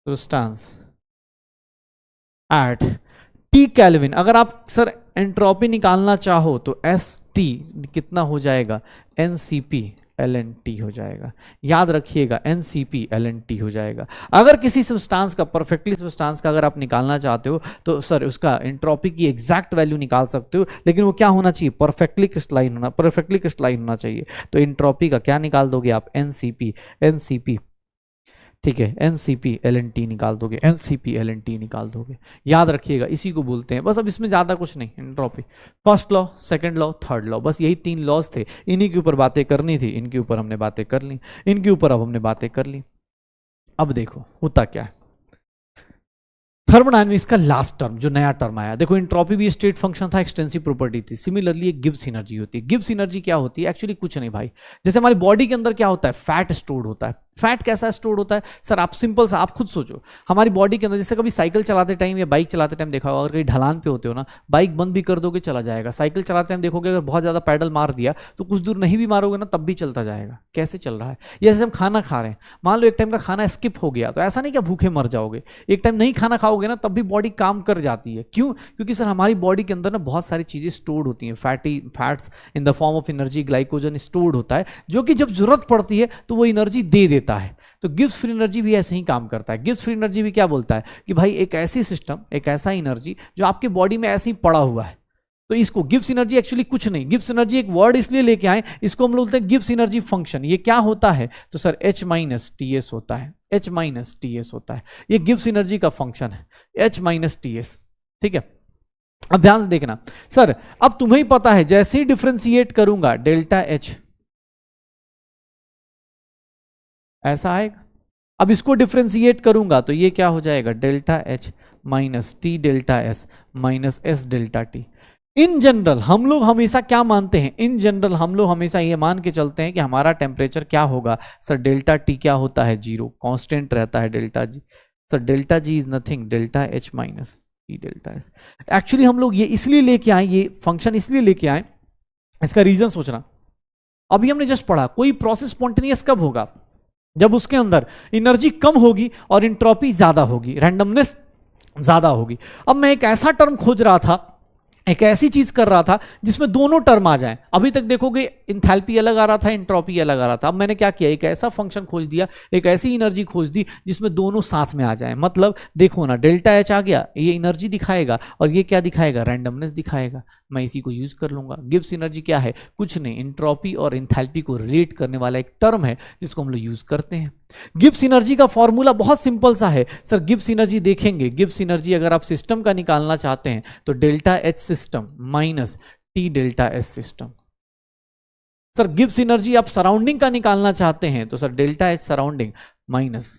Speaker 1: substance eight T kelvin. अगर आप सर एंट्रोपी निकालना चाहो तो ST कितना हो जाएगा? NCP ln T हो जाएगा। याद रखिएगा NCP ln T हो जाएगा। अगर किसी सब्सटेंस का, परफेक्टली सब्सटेंस का अगर आप निकालना चाहते हो तो सर उसका एंट्रोपी की एग्जैक्ट वैल्यू निकाल सकते हो, लेकिन वो क्या होना चाहिए? परफेक्टली क्रिस्टलाइन होना, परफेक्टली क्रिस्टलाइन होना चाहिए। तो एंट्रोपी का क्या निकाल दोगे आप? NCP, ठीक है, NCP ln T निकाल दोगे, NCP ln T निकाल दोगे। याद रखिएगा इसी को बोलते हैं, बस अब इसमें ज्यादा कुछ नहीं, entropy. First law, second law, third law, बस यही 3 लॉज थे, इन्हीं के ऊपर बातें करनी थी, इनके ऊपर हमने बातें कर ली, इनके ऊपर अब हमने बातें कर ली। अब देखो होता क्या है थर्मोडायनामिक्स का लास्ट टर्म, जो नया टर्म आया। देखो एंट्रोपी भी स्टेट फंक्शन था, एक्सटेंसिव प्रॉपर्टी थी। सिमिलरली एक गिब्स एनर्जी होती है। गिब्स एनर्जी क्या होती है? एक्चुअली कुछ नहीं भाई, जैसे हमारी बॉडी के अंदर क्या होता है? फैट स्टोर्ड होता है। फैट कैसा स्टोर होता है सर? आप सिंपल सा आप खुद सोचो, हमारी बॉडी के अंदर जैसे कभी साइकिल चलाते टाइम या बाइक चलाते टाइम देखा होगा, अगर कहीं ढलान पे होते हो ना, बाइक बंद भी कर दोगे चला जाएगा। साइकिल चलाते टाइम देखोगे अगर बहुत ज्यादा पैडल मार दिया तो कुछ दूर नहीं भी मारोगे ना तब भी चलता जाएगा। कैसे चल रहा है? जैसे हम खाना खा रहे हैं, मान लो एक टाइम का खाना स्किप हो गया तो ऐसा नहीं कि भूखे मर जाओगे, एक टाइम नहीं खाना खाओगे ना तब भी बॉडी काम कर जाती है। क्यों? क्योंकि सर हमारी बॉडी के अंदर ना बहुत सारी चीजें स्टोर्ड होती हैं, fats in the form of energy, glycogen stored होता है, जो कि जब जरूरत पड़ती है तो वो एनर्जी दे देता है। तो गिब्स फ्री एनर्जी भी ऐसे ही काम करता है। गिब्स फ्री एनर्जी भी क्या बोलता है कि भाई एक ऐसी सिस्टम, एक ऐसा एनर्जी जो आपके बॉडी में ऐसे ही पड़ा हुआ है, तो इसको गिब्स एनर्जी एक्चुअली कुछ नहीं, गिब्स एनर्जी एक वर्ड इसलिए लेके आए, इसको हम लोग बोलते हैं गिब्स एनर्जी फंक्शन। ये क्या होता है? तो सर H माइनस TS होता है, H माइनस TS होता है, ये गिब्स एनर्जी का फंक्शन है, H माइनस TS। ठीक है, अब ध्यान से देखना सर, अब तुम्हें ही पता है जैसे ही डिफ्रेंशिएट करूंगा डेल्टा H ऐसा आएगा। अब इसको डिफ्रेंशिएट करूंगा तो ये क्या हो जाएगा? Delta H minus T delta S minus S delta T। In general हम लोग हमेशा क्या मानते हैं? इन जनरल हम लोग हमेशा ये मान के चलते हैं कि हमारा टेम्परेचर क्या होगा सर? डेल्टा T क्या होता है? 0, कांस्टेंट रहता है delta G। Sir delta G is nothing delta H minus T delta S। Actually हम लोग ये इसलिए लेके आए, ये फंक्शन इसलिए लेके आए, इसका रीजन सोचना। अभी हमने जस्ट पढ़ा कोई प्रोसेस स्पॉन्टेनियस कब होगा, जब उसके अंदर एनर्जी कम होगी और इंट्रोपी ज्यादा होगी, रैंडमनेस ज्यादा होगी। अब मैं एक ऐसा टर्म खोज रहा था, एक ऐसी चीज कर रहा था जिसमें दोनों टर्म आ जाएं। अभी तक देखोगे इंथैल्पी अलग आ रहा था, एंट्रोपी अलग आ रहा था। अब मैंने क्या किया, एक ऐसा फंक्शन खोज दिया, एक ऐसी एनर्जी खोज दी जिसमें दोनों साथ में आ जाएं। मतलब देखो ना, डेल्टा एच आ गया, ये एनर्जी दिखाएगा और ये क्या दिखाएगा, रैंडमनेस दिखाएगा। मैं इसी को यूज कर लूंगा। गिब्स एनर्जी क्या है, कुछ नहीं, एंट्रोपी और एंथैल्पी को रिलेट करने वाला एक टर्म है जिसको हम लोग यूज करते हैं। गिब्स एनर्जी का फॉर्मूला बहुत सिंपल सा है सर। गिब्स एनर्जी देखेंगे, गिब्स एनर्जी अगर आप सिस्टम का निकालना चाहते हैं तो delta H system minus T delta S system. Sir Gibbs energy आप सराउंडिंग का निकालना चाहते हैं तो sir delta H surrounding minus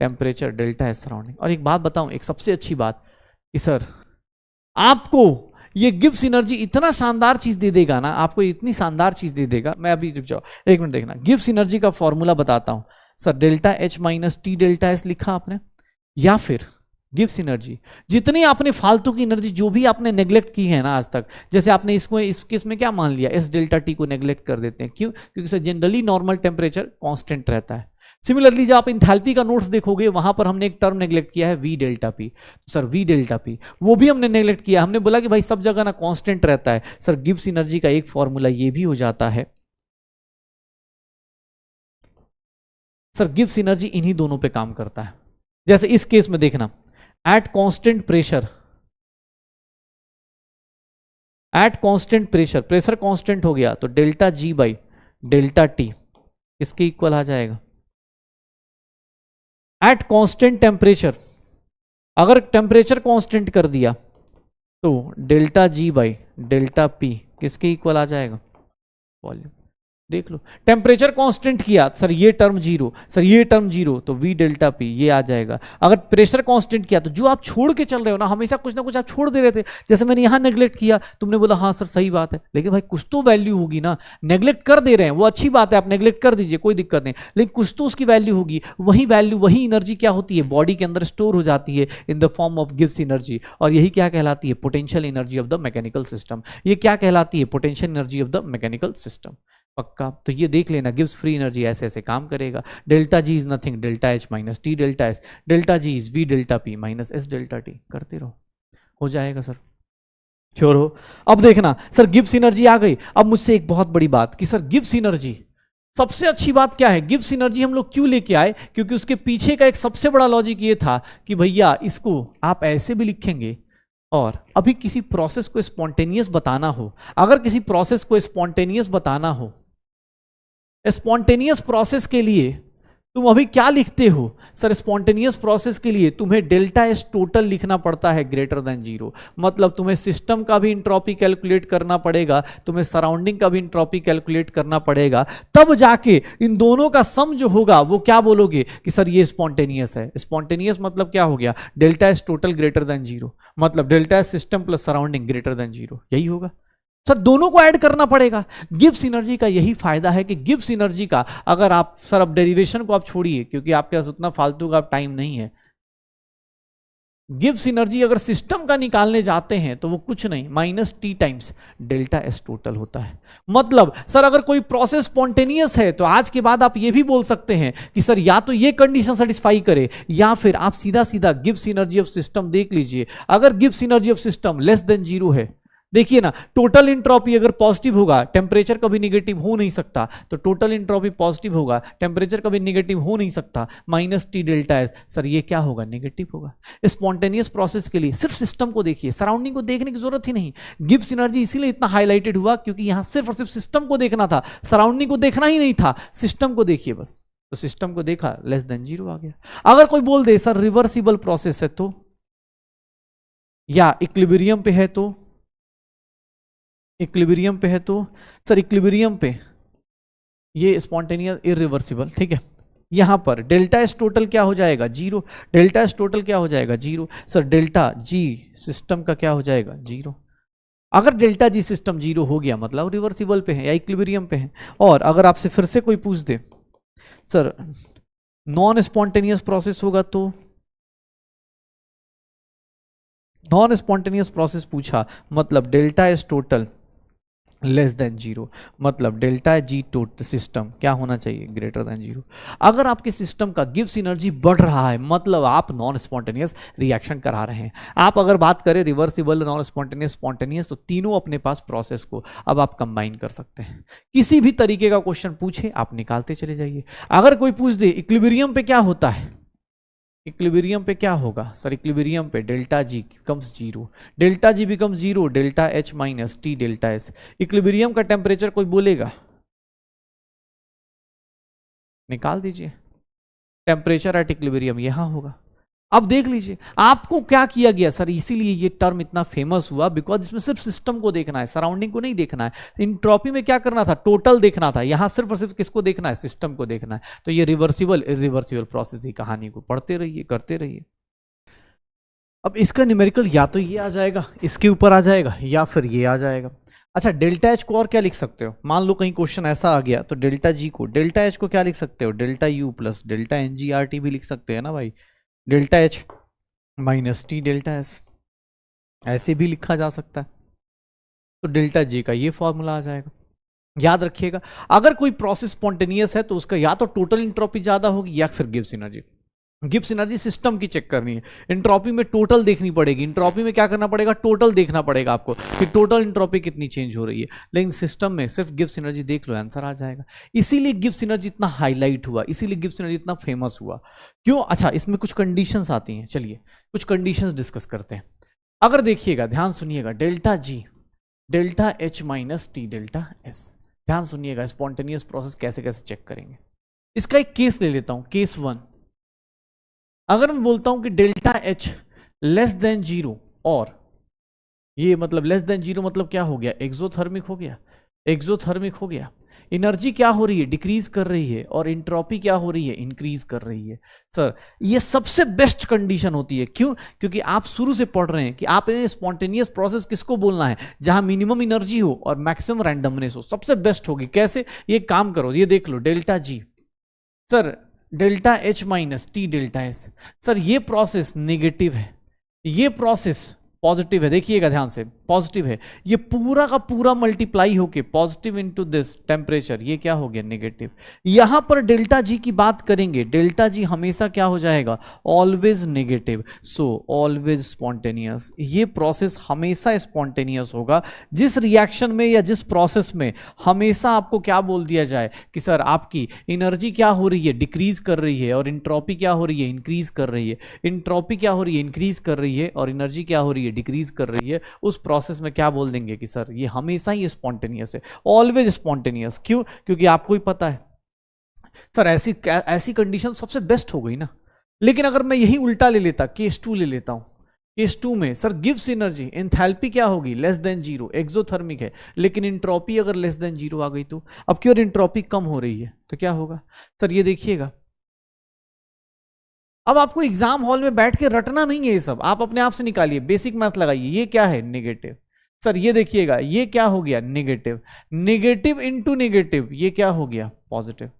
Speaker 1: temperature delta H surrounding. और एक बात बताऊं, एक सबसे अच्छी बात कि सर आपको ये गिब्स एनर्जी इतना शानदार चीज दे देगा ना, आपको इतनी शानदार चीज दे देगा। मैं अभी रुक जाओ, एक मिनट देखना, गिब्स एनर्जी का फॉर्मूला बताता हूं sir. Delta H minus T delta S लिखा आपने, या फिर गिब्स एनर्जी जितनी आपने फालतू की एनर्जी जो भी आपने नेग्लेक्ट की है ना आज तक, जैसे आपने इसको इस केस में क्या मान लिया, एस डेल्टा टी को नेग्लेक्ट कर देते हैं। क्यों? क्योंकि sir generally normal temperature constant रहता है। सिमिलरली जब आप इंथैल्पी का नोट्स देखोगे वहां पर हमने एक टर्म नेग्लेक्ट किया है वी डेल्टा पी। तो सर वी डेल्टा पी वो भी हमने नेग्लेक्ट किया, हमने बोला कि भाई सब जगह ना कांस्टेंट रहता है। सर गिब्स एनर्जी का एक फॉर्मूला ये भी हो जाता है सर, गिब्स एनर्जी इन्हीं दोनों पे काम करता है। जैसे इस केस में देखना, at constant pressure, at constant pressure, pressure constant हो गया तो delta G by delta T इसके इक्वल आ जाएगा। एट कांस्टेंट टेम्परेचर, अगर टेम्परेचर कांस्टेंट कर दिया तो delta G by delta P किसके इक्वल आ जाएगा, वॉल्यूम। देख लो, टेम्परेचर कांस्टेंट किया सर ये टर्म जीरो, सर ये टर्म जीरो, तो वी डेल्टा पी ये आ जाएगा। अगर प्रेशर कांस्टेंट किया तो जो आप छोड़ के चल रहे हो ना, हमेशा कुछ ना कुछ आप छोड़ दे रहे थे। जैसे मैंने यहां नेग्लेक्ट किया, तुमने बोला हाँ सर सही बात है, लेकिन भाई कुछ तो वैल्यू होगी ना। नेग्लेक्ट कर दे रहे हैं वो अच्छी बात है, आप नेग्लेक्ट कर दीजिए कोई दिक्कत नहीं, लेकिन कुछ तो उसकी वैल्यू होगी। वही वैल्यू, वही एनर्जी क्या होती है, बॉडी के अंदर स्टोर हो जाती है in the form of Gibbs energy. और यही क्या कहलाती है, potential energy of the mechanical system. ये क्या कहलाती है, potential energy of the mechanical system. पक्का? तो ये देख लेना, गिब्स फ्री एनर्जी ऐसे ऐसे काम करेगा। Delta G is nothing delta H minus T delta S, delta G is we delta P minus S delta T. करते रहो, हो जाएगा सर, श्योर हो। अब देखना सर गिब्स एनर्जी आ गई। अब मुझसे एक बहुत बड़ी बात कि सर गिब्स एनर्जी, सबसे अच्छी बात क्या है, गिब्स एनर्जी हम लोग क्यों लेके आए, क्योंकि उसके पीछे का एक सबसे बड़ा लॉजिक ये था कि भैया इसको आप ऐसे भी लिखेंगे, और अभी किसी प्रोसेस को स्पॉन्टेनियस बताना हो, अगर किसी प्रोसेस को स्पॉन्टेनियस बताना हो, स्पॉन्टेनियस प्रोसेस के लिए तुम अभी क्या लिखते हो सर, स्पॉन्टेनियस प्रोसेस के लिए तुम्हें डेल्टा एस टोटल लिखना पड़ता है ग्रेटर देन जीरो। मतलब तुम्हें सिस्टम का भी इंट्रोपी कैलकुलेट करना पड़ेगा, तुम्हें सराउंडिंग का भी इंट्रोपी कैलकुलेट करना पड़ेगा, तब जाके इन दोनों का सम जो होगा वो क्या बोलोगे कि सर ये स्पॉन्टेनियस है। स्पॉन्टेनियस मतलब क्या हो गया, delta S total greater than zero, मतलब delta S system plus surrounding greater than zero, यही होगा सर। दोनों को ऐड करना पड़ेगा। गिब्स एनर्जी का यही फायदा है कि गिब्स एनर्जी का अगर आप सर, अब डेरिवेशन को आप छोड़िए क्योंकि आपके पास उतना फालतू का टाइम नहीं है। गिब्स एनर्जी अगर सिस्टम का निकालने जाते हैं तो वो कुछ नहीं, minus T times delta S total होता है। मतलब सर अगर कोई प्रोसेस स्पॉन्टेनियस है तो आज के बाद आप ये भी बोल सकते हैं कि सर या तो ये कंडीशन सेटिस्फाई करे, या फिर आप सीधा सीधा गिब्स एनर्जी ऑफ सिस्टम देख लीजिए। अगर Gibbs energy of system less than zero है, देखिए ना, टोटल इंट्रोपी अगर पॉजिटिव होगा, टेम्परेचर कभी निगेटिव हो नहीं सकता, तो टोटल इंट्रोपी पॉजिटिव होगा, टेम्परेचर कभी निगेटिव हो नहीं सकता, minus T delta S, sir ये क्या होगा, नेगेटिव होगा। स्पॉन्टेनियस प्रोसेस के लिए सिर्फ सिस्टम को देखिए, सराउंडिंग को देखने की जरूरत ही नहीं। गिब्स एनर्जी इसीलिए इतना हाईलाइटेड हुआ क्योंकि यहां सिर्फ और सिर्फ सिस्टम को देखना था, सराउंडिंग को देखना ही नहीं था, सिस्टम को देखिए बस। तो सिस्टम को देखा, लेस देन जीरो आ गया। अगर कोई बोल दे सर रिवर्सिबल प्रोसेस है तो, या इक्विलिब्रियम पे है तो, इक्विलिब्रियम पे है तो सर इक्विलिब्रियम पे ये स्पॉन्टेनियस इरिवर्सिबल, ठीक है। यहां पर डेल्टा एस टोटल क्या हो जाएगा, जीरो। डेल्टा एस टोटल क्या हो जाएगा, zero. Sir delta G system का क्या हो जाएगा, जीरो। अगर डेल्टा जी सिस्टम जीरो हो गया मतलब रिवर्सिबल पे है या इक्विलिब्रियम पे है। और अगर आपसे फिर से कोई पूछ दे सर नॉन स्पॉन्टेनियस प्रोसेस होगा तो, नॉन स्पॉन्टेनियस प्रोसेस पूछा मतलब delta S total less than zero, मतलब डेल्टा जी टोटल सिस्टम क्या होना चाहिए, ग्रेटर देन जीरो। अगर आपके सिस्टम का गिब्स एनर्जी बढ़ रहा है मतलब आप नॉन स्पॉन्टेनियस रिएक्शन करा रहे हैं। आप अगर बात करें रिवर्सिबल, नॉन स्पॉन्टेनियस, स्पॉन्टेनियस, तो तीनों अपने पास प्रोसेस को अब आप कंबाइन कर सकते हैं। किसी भी तरीके का क्वेश्चन पूछे आप निकालते चले जाइए। अगर कोई पूछ दे इक्विलिब्रियम पे क्या होता है, इक्विलिब्रियम पे क्या होगा सर, इक्विलिब्रियम पे delta G becomes zero, delta G becomes zero, delta H minus T delta S. Equilibrium का टेम्परेचर कोई बोलेगा, निकाल दीजिए। टेम्परेचर एट इक्विलिब्रियम यहां होगा। अब देख लीजिए आपको क्या किया गया सर, इसीलिए ये टर्म इतना फेमस हुआ बिकॉज इसमें सिर्फ सिस्टम को देखना है, सराउंडिंग को नहीं देखना है। इंट्रोपी में क्या करना था, टोटल देखना था, यहां सिर्फ और सिर्फ किसको देखना है, सिस्टम को देखना है। तो ये रिवर्सिबल इरिवर्सिबल प्रोसेस की कहानी को पढ़ते रहिए, करते रहिए। अब इसका न्यूमेरिकल या तो ये आ जाएगा, इसके ऊपर आ जाएगा, या फिर ये आ जाएगा। अच्छा डेल्टा एच को और क्या लिख सकते हो, मान लो कहीं क्वेश्चन ऐसा आ गया तो डेल्टा जी को, डेल्टा एच को क्या लिख सकते हो, delta U plus delta N G R T भी लिख सकते हैं ना भाई, delta H minus T delta S, ऐसे भी लिखा जा सकता है। तो डेल्टा जी का ये फॉर्मूला आ जाएगा। याद रखिएगा अगर कोई प्रोसेस स्पॉन्टेनियस है तो उसका या तो टोटल इंट्रोपी ज्यादा होगी या फिर Gibbs energy. Gibbs energy system की चेक करनी है, इंट्रोपी में टोटल देखनी पड़ेगी, इंट्रोपी में क्या करना पड़ेगा, टोटल देखना पड़ेगा आपको कि टोटल इंट्रोपी कितनी चेंज हो रही है। लेकिन सिस्टम में सिर्फ गिब्स एनर्जी देख लो आंसर आ जाएगा। इसीलिए गिब्स एनर्जी इतना हाईलाइट हुआ, इसीलिए गिब्स एनर्जी इतना फेमस हुआ। क्यों, अच्छा इसमें कुछ कंडीशंस आती हैं, चलिए कुछ कंडीशंस डिस्कस करते हैं। अगर देखिएगा ध्यान सुनिएगा, delta G delta H minus T delta S, ध्यान सुनिएगा स्पॉन्टेनियस प्रोसेस कैसे कैसे चेक करेंगे। इसका एक केस ले लेता हूं, केस वन। अगर मैं बोलता हूं कि delta H less than zero, और ये मतलब लेस देन जीरो मतलब क्या हो गया, एक्सोथर्मिक हो गया, एक्सोथर्मिक हो गया। एनर्जी क्या हो रही है, डिक्रीज कर रही है, और इंट्रोपी क्या हो रही है, इंक्रीज कर रही है। सर ये सबसे बेस्ट कंडीशन होती है, क्यों, क्योंकि आप शुरू से पढ़ रहे हैं कि आप स्पॉन्टेनियस प्रोसेस किसको बोलना है, जहां मिनिमम एनर्जी हो और मैक्सिमम रैंडमनेस हो, सबसे बेस्ट होगी। कैसे, ये काम करो, ये देख लो, delta G sir delta H minus T delta S, sir ये प्रोसेस नेगेटिव है, ये प्रोसेस पॉजिटिव है, देखिएगा ध्यान से, पॉजिटिव है। ये पूरा का पूरा मल्टीप्लाई होके पॉजिटिव इनटू दिस टेम्परेचर, ये क्या हो गया, नेगेटिव। यहां पर डेल्टा जी की बात करेंगे, डेल्टा जी हमेशा क्या हो जाएगा, always negative, so always spontaneous. ये प्रोसेस हमेशा स्पॉन्टेनियस होगा। जिस रिएक्शन में या जिस प्रोसेस में हमेशा आपको क्या बोल दिया जाए कि सर आपकी एनर्जी क्या हो रही है, डिक्रीज कर रही है, और इंट्रोपी क्या हो रही है, इंक्रीज कर रही है, इंट्रोपी क्या हो रही है, इंक्रीज कर रही है, और एनर्जी क्या हो रही है, डिक्रीज कर रही है, उस प्रोसेस में क्या बोल देंगे कि सर ये हमेशा ही स्पॉन्टेनियस है, ऑलवेज स्पॉन्टेनियस। क्यों, क्योंकि आपको ही पता है सर ऐसी कंडीशन सबसे बेस्ट हो गई ना। लेकिन अगर मैं यही उल्टा ले लेता, केस टू ले लेता हूं, केस टू में सर गिब्स एनर्जी, एंथैल्पी क्या होगी, लेस देन जीरो, एक्सोथर्मिक है, लेकिन इंट्रोपी अगर लेस देन जीरो आ गई तो अब क्यों इंट्रोपी कम हो रही है तो क्या होगा सर, ये देखिएगा। अब आपको एग्जाम हॉल में बैठ के रटना नहीं है, ये सब आप अपने आप से निकालिए, बेसिक मैथ लगाइए। ये क्या है, नेगेटिव, सर ये देखिएगा ये क्या हो गया, नेगेटिव, नेगेटिव इंटू नेगेटिव, ये क्या हो गया, positive.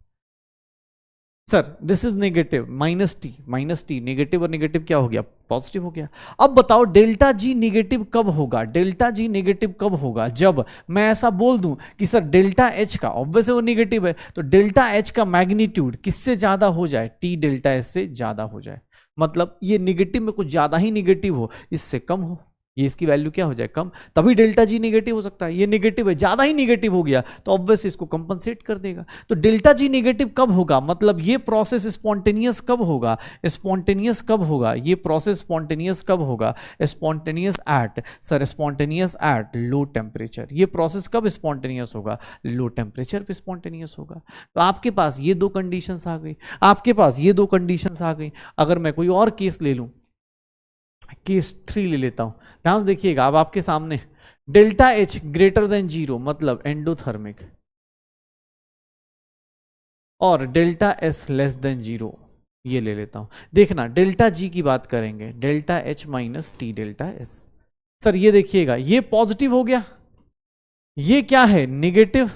Speaker 1: Sir this is negative, minus T, negative और नेगेटिव क्या हो गया, पॉजिटिव हो गया। अब बताओ डेल्टा जी नेगेटिव कब होगा, डेल्टा जी नेगेटिव कब होगा, जब मैं ऐसा बोल दूं कि सर डेल्टा एच का, ऑब्वियस वो नेगेटिव है, तो डेल्टा एच का मैग्नीट्यूड किससे ज्यादा हो जाए, टी डेल्टा एस से ज्यादा हो जाए। मतलब ये नेगेटिव में कुछ ज्यादा ही नेगेटिव हो, इससे कम हो, ये इसकी वैल्यू क्या हो जाए, कम, तभी डेल्टा जी नेगेटिव हो सकता है। ये नेगेटिव है, ज्यादा ही नेगेटिव हो गया तो ऑब्वियस इसको कंपनसेट कर देगा। तो डेल्टा जी नेगेटिव कब होगा, मतलब ये प्रोसेस स्पॉन्टेनियस कब होगा, स्पॉन्टेनियस कब होगा, ये प्रोसेस स्पॉन्टेनियस कब होगा, spontaneous at, sir spontaneous at low temperature. ये प्रोसेस कब स्पॉन्टेनियस होगा, लो टेम्परेचर पे स्पॉन्टेनियस होगा। तो आपके पास ये दो कंडीशंस आ गई, आपके पास ये दो कंडीशंस आ गई। अगर मैं कोई और केस ले लूं, केस 3 ले लेता हूं, ध्यान से देखिएगा। अब आपके सामने delta H greater than zero मतलब एंडोथर्मिक, और delta S less than zero, ये ले लेता हूं। देखना डेल्टा जी की बात करेंगे, delta H minus T delta S, sir ये देखिएगा ये पॉजिटिव हो गया, ये क्या है, नेगेटिव,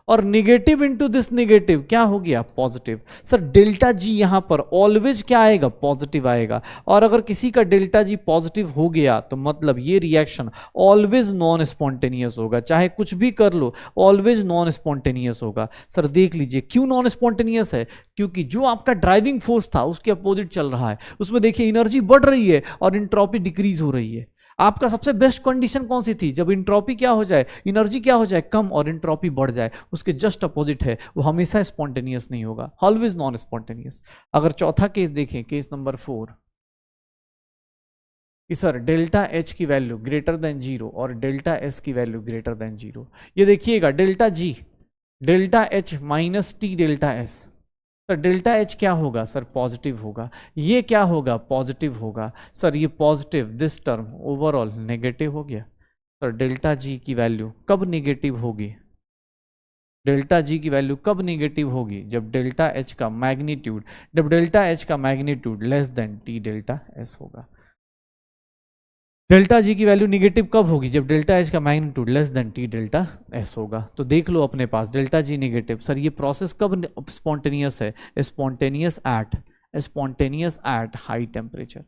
Speaker 1: और निगेटिव इंटू दिस निगेटिव क्या हो गया, पॉजिटिव। सर डेल्टा जी यहां पर ऑलवेज क्या आएगा, पॉजिटिव आएगा। और अगर किसी का डेल्टा जी पॉजिटिव हो गया तो मतलब ये रिएक्शन ऑलवेज नॉन स्पॉन्टेनियस होगा, चाहे कुछ भी कर लो ऑलवेज नॉन स्पॉन्टेनियस होगा। सर देख लीजिए क्यों नॉन स्पॉन्टेनियस है, क्योंकि जो आपका ड्राइविंग फोर्स था उसके अपोजिट चल रहा है, उसमें देखिए एनर्जी बढ़ रही है और एंट्रोपी डिक्रीज हो रही है। आपका सबसे बेस्ट कंडीशन कौन सी थी, जब एंट्रोपी क्या हो जाए, एनर्जी क्या हो जाए कम और एंट्रोपी बढ़ जाए, उसके जस्ट अपोजिट है, वो हमेशा स्पॉन्टेनियस नहीं होगा, ऑलवेज नॉन स्पॉन्टेनियस। अगर चौथा केस देखें, केस नंबर 4, कि सर डेल्टा एच की वैल्यू ग्रेटर देन 0 और डेल्टा एस की वैल्यू ग्रेटर देन 0। ये देखिएगा डेल्टा जी delta H minus T delta S, sir delta H क्या होगा, सर पॉजिटिव होगा, ये क्या होगा, पॉजिटिव होगा। सर ये positive, this term overall negative हो गया। सर डेल्टा जी की वैल्यू कब नेगेटिव होगी, डेल्टा जी की वैल्यू कब नेगेटिव होगी, जब डेल्टा एच का मैग्नीट्यूड, जब डेल्टा एच का magnitude less than T delta S होगा। डेल्टा जी की वैल्यू निगेटिव कब होगी, जब डेल्टा एच का magnitude less than T delta S होगा। तो देख लो अपने पास डेल्टा जी निगेटिव। सर ये प्रोसेस कब स्पॉन्टेनियस है, spontaneous at high temperature.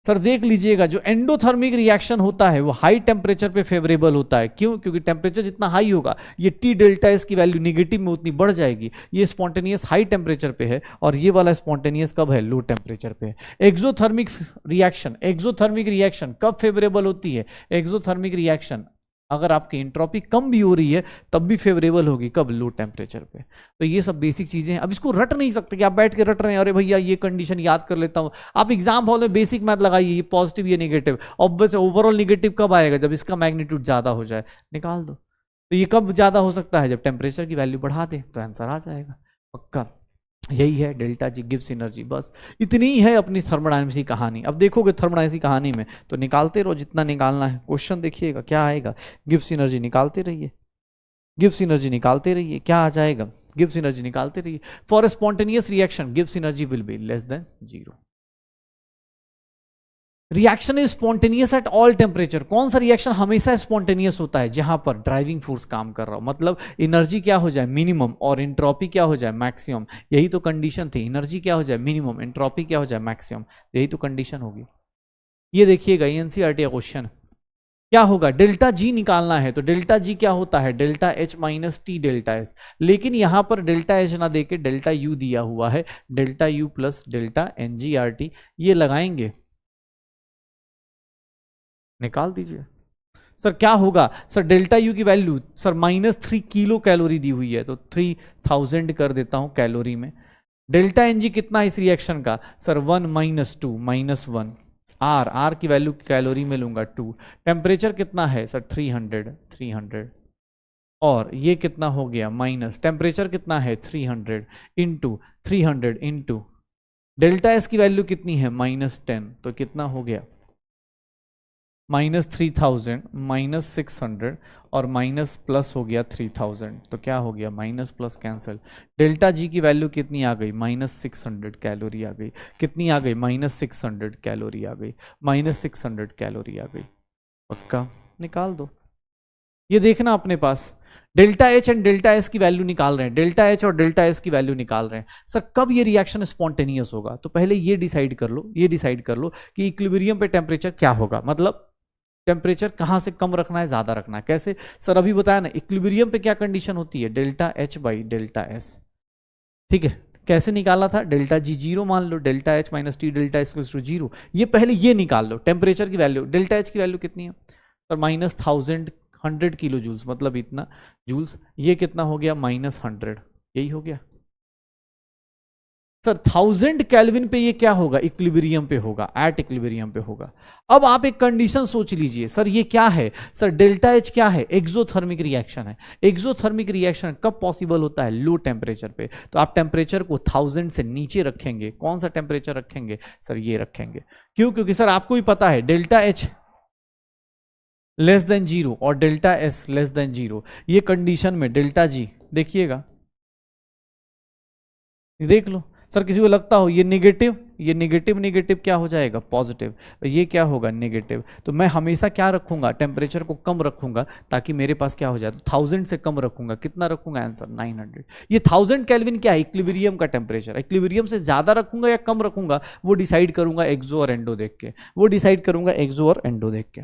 Speaker 1: Sir देख लीजिएगा जो एंडोथर्मिक रिएक्शन होता है वो हाई टेम्परेचर पे फेवरेबल होता है, क्यों, क्योंकि टेम्परेचर जितना हाई होगा ये टी डेल्टा एस की वैल्यू निगेटिव में उतनी बढ़ जाएगी। ये स्पॉन्टेनियस हाई टेम्परेचर पे है और ये वाला स्पॉन्टेनियस कब है, लो टेम्परेचर पे है। एक्सोथर्मिक रिएक्शन कब फेवरेबल होती है, एक्सोथर्मिक रिएक्शन अगर आपकी एंट्रोपी कम भी हो रही है तब भी फेवरेबल होगी, कब, लो टेम्परेचर पे। तो ये सब बेसिक चीजें हैं, अब इसको रट नहीं सकते कि आप बैठ के रट रहे हैं, अरे भैया ये कंडीशन याद कर लेता हूं। आप एग्जाम हॉल में बेसिक मैथ लगाइए, ये पॉजिटिव ये नेगेटिव, ऑब्वियस ओवरऑल नेगेटिव कब आएगा, जब इसका मैग्नीट्यूड ज्यादा हो जाए, निकाल दो। तो ये कब ज्यादा हो सकता है, जब टेम्परेचर की वैल्यू बढ़ा दे, तो आंसर आ जाएगा पक्का। यही है डेल्टा जी गिव्स एनर्जी, बस इतनी ही है अपनी थर्मोडायनेमिक्स की कहानी। अब देखोगे थर्मोडायनेमिक्स की कहानी में तो निकालते रहो जितना निकालना है। क्वेश्चन देखिएगा क्या आएगा, गिव्स एनर्जी निकालते रहिए, गिव्स एनर्जी निकालते रहिए, क्या आ जाएगा, गिव्स एनर्जी निकालते रहिए। For spontaneous reaction gives energy will be less than 0। Reaction is spontaneous at all temperature. कौन सा रिएक्शन हमेशा स्पॉन्टेनियस होता है, जहां पर ड्राइविंग फोर्स काम कर रहा हो, मतलब एनर्जी क्या हो जाए मिनिमम और एंट्रोपी क्या हो जाए मैक्सिमम। यही तो कंडीशन थी, एनर्जी क्या हो जाए मिनिमम, एंट्रोपी क्या हो जाए मैक्सिमम, यही तो कंडीशन होगी। ये देखिएगा एनसीईआरटी का क्वेश्चन क्या होगा, डेल्टा जी निकालना है, तो डेल्टा जी क्या होता है, delta H minus T delta S. लेकिन यहां पर डेल्टा एच ना देके डेल्टा यू दिया हुआ है, डेल्टा यू प्लस डेल्टा एनजीआरटी ये लगाएंगे, निकाल दीजिए। सर क्या होगा, सर डेल्टा यू की वैल्यू सर -3 किलो कैलोरी दी हुई है, तो 3000 कर देता हूं कैलोरी में। डेल्टा एन जी कितना है इस रिएक्शन का, सर 1 - 2 -1, आर की वैल्यू कैलोरी में लूंगा 2। टेम्परेचर कितना है सर 300, और ये कितना हो गया माइनस, टेम्परेचर कितना है 300 इंटू डेल्टा एस की वैल्यू कितनी है -10, तो कितना हो गया -3000 -600 और माइनस प्लस हो गया 3000, तो क्या हो गया minus plus cancel. Delta G की वैल्यू कितनी आ गई -600 कैलोरी आ गई, कितनी आ गई -600 कैलोरी आ गई, -600 कैलोरी आ गई, पक्का निकाल दो। ये देखना अपने पास delta H and delta S की वैल्यू निकाल रहे हैं, डेल्टा एच और डेल्टा एस की वैल्यू निकाल रहे हैं। सर कब ये रिएक्शन स्पॉन्टेनियस होगा, तो पहले ये डिसाइड कर लो कि इक्विलिब्रियम पे टेम्परेचर क्या होगा, मतलब टेम्परेचर कहां से कम रखना है ज्यादा रखना है, कैसे। सर अभी बताया ना इक्विलिब्रियम पे क्या कंडीशन होती है, delta H by delta S, ठीक है। कैसे निकाला था, डेल्टा जी 0 मान लो, delta H minus T delta S 0। ये पहले ये निकाल लो टेम्परेचर की वैल्यू, डेल्टा एच की वैल्यू कितनी है सर -1000 100 किलो जूल्स, मतलब इतना जूल्स, ये कितना हो गया -100, यही हो गया सर 1000 केल्विन पे ये क्या होगा, इक्विलिब्रियम पे होगा, एट इक्विलिब्रियम पे होगा। अब आप एक कंडीशन सोच लीजिए, सर ये क्या है, सर डेल्टा एच क्या है, एक्सोथर्मिक रिएक्शन है। एक्सोथर्मिक रिएक्शन कब पॉसिबल होता है, लो टेम्परेचर पे। तो आप टेम्परेचर को 1000 से नीचे रखेंगे, कौन सा टेम्परेचर रखेंगे, सर ये रखेंगे। क्यों, क्योंकि सर आपको ही पता है डेल्टा एच लेस देन 0 और डेल्टा एस लेस देन 0, ये कंडीशन में डेल्टा जी देखिएगा, देख लो सर किसी को लगता हो ये नेगेटिव, ये नेगेटिव नेगेटिव क्या हो जाएगा पॉजिटिव, ये क्या होगा नेगेटिव, तो मैं हमेशा क्या रखूंगा, टेम्परेचर को कम रखूंगा ताकि मेरे पास क्या हो जाए, तो 1000 से कम रखूंगा, कितना रखूंगा आंसर 900। ये 1000 केल्विन क्या है, इक्विलिब्रियम का टेम्परेचर, इक्विलिब्रियम से ज्यादा रखूंगा या कम रखूंगा वो डिसाइड करूंगा एक्सो और एंडो देख के, वो डिसाइड करूंगा एक्सो और एंडो देख के।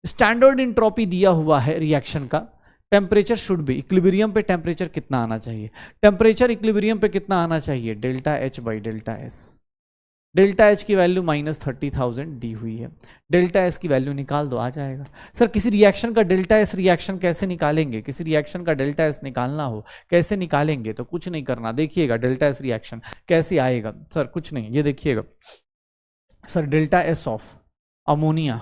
Speaker 1: स्टैंडर्ड इंट्रोपी दिया हुआ है रिएक्शन का, टेम्परेचर शुड भी, इक्विलिब्रियम पे टेम्परेचर कितना आना चाहिए, टेम्परेचर इक्विलिब्रियम पे कितना आना चाहिए, delta H by delta S. Delta H की वैल्यू -30,000 दी हुई है, डेल्टा एस की वैल्यू निकाल दो, आ जाएगा। सर किसी रिएक्शन का डेल्टा एस रिएक्शन कैसे निकालेंगे, किसी रिएक्शन का डेल्टा एस निकालना हो कैसे निकालेंगे, तो कुछ नहीं करना, देखिएगा डेल्टा एस रिएक्शन कैसे आएगा। सर कुछ नहीं, ये देखिएगा sir, delta S of ammonia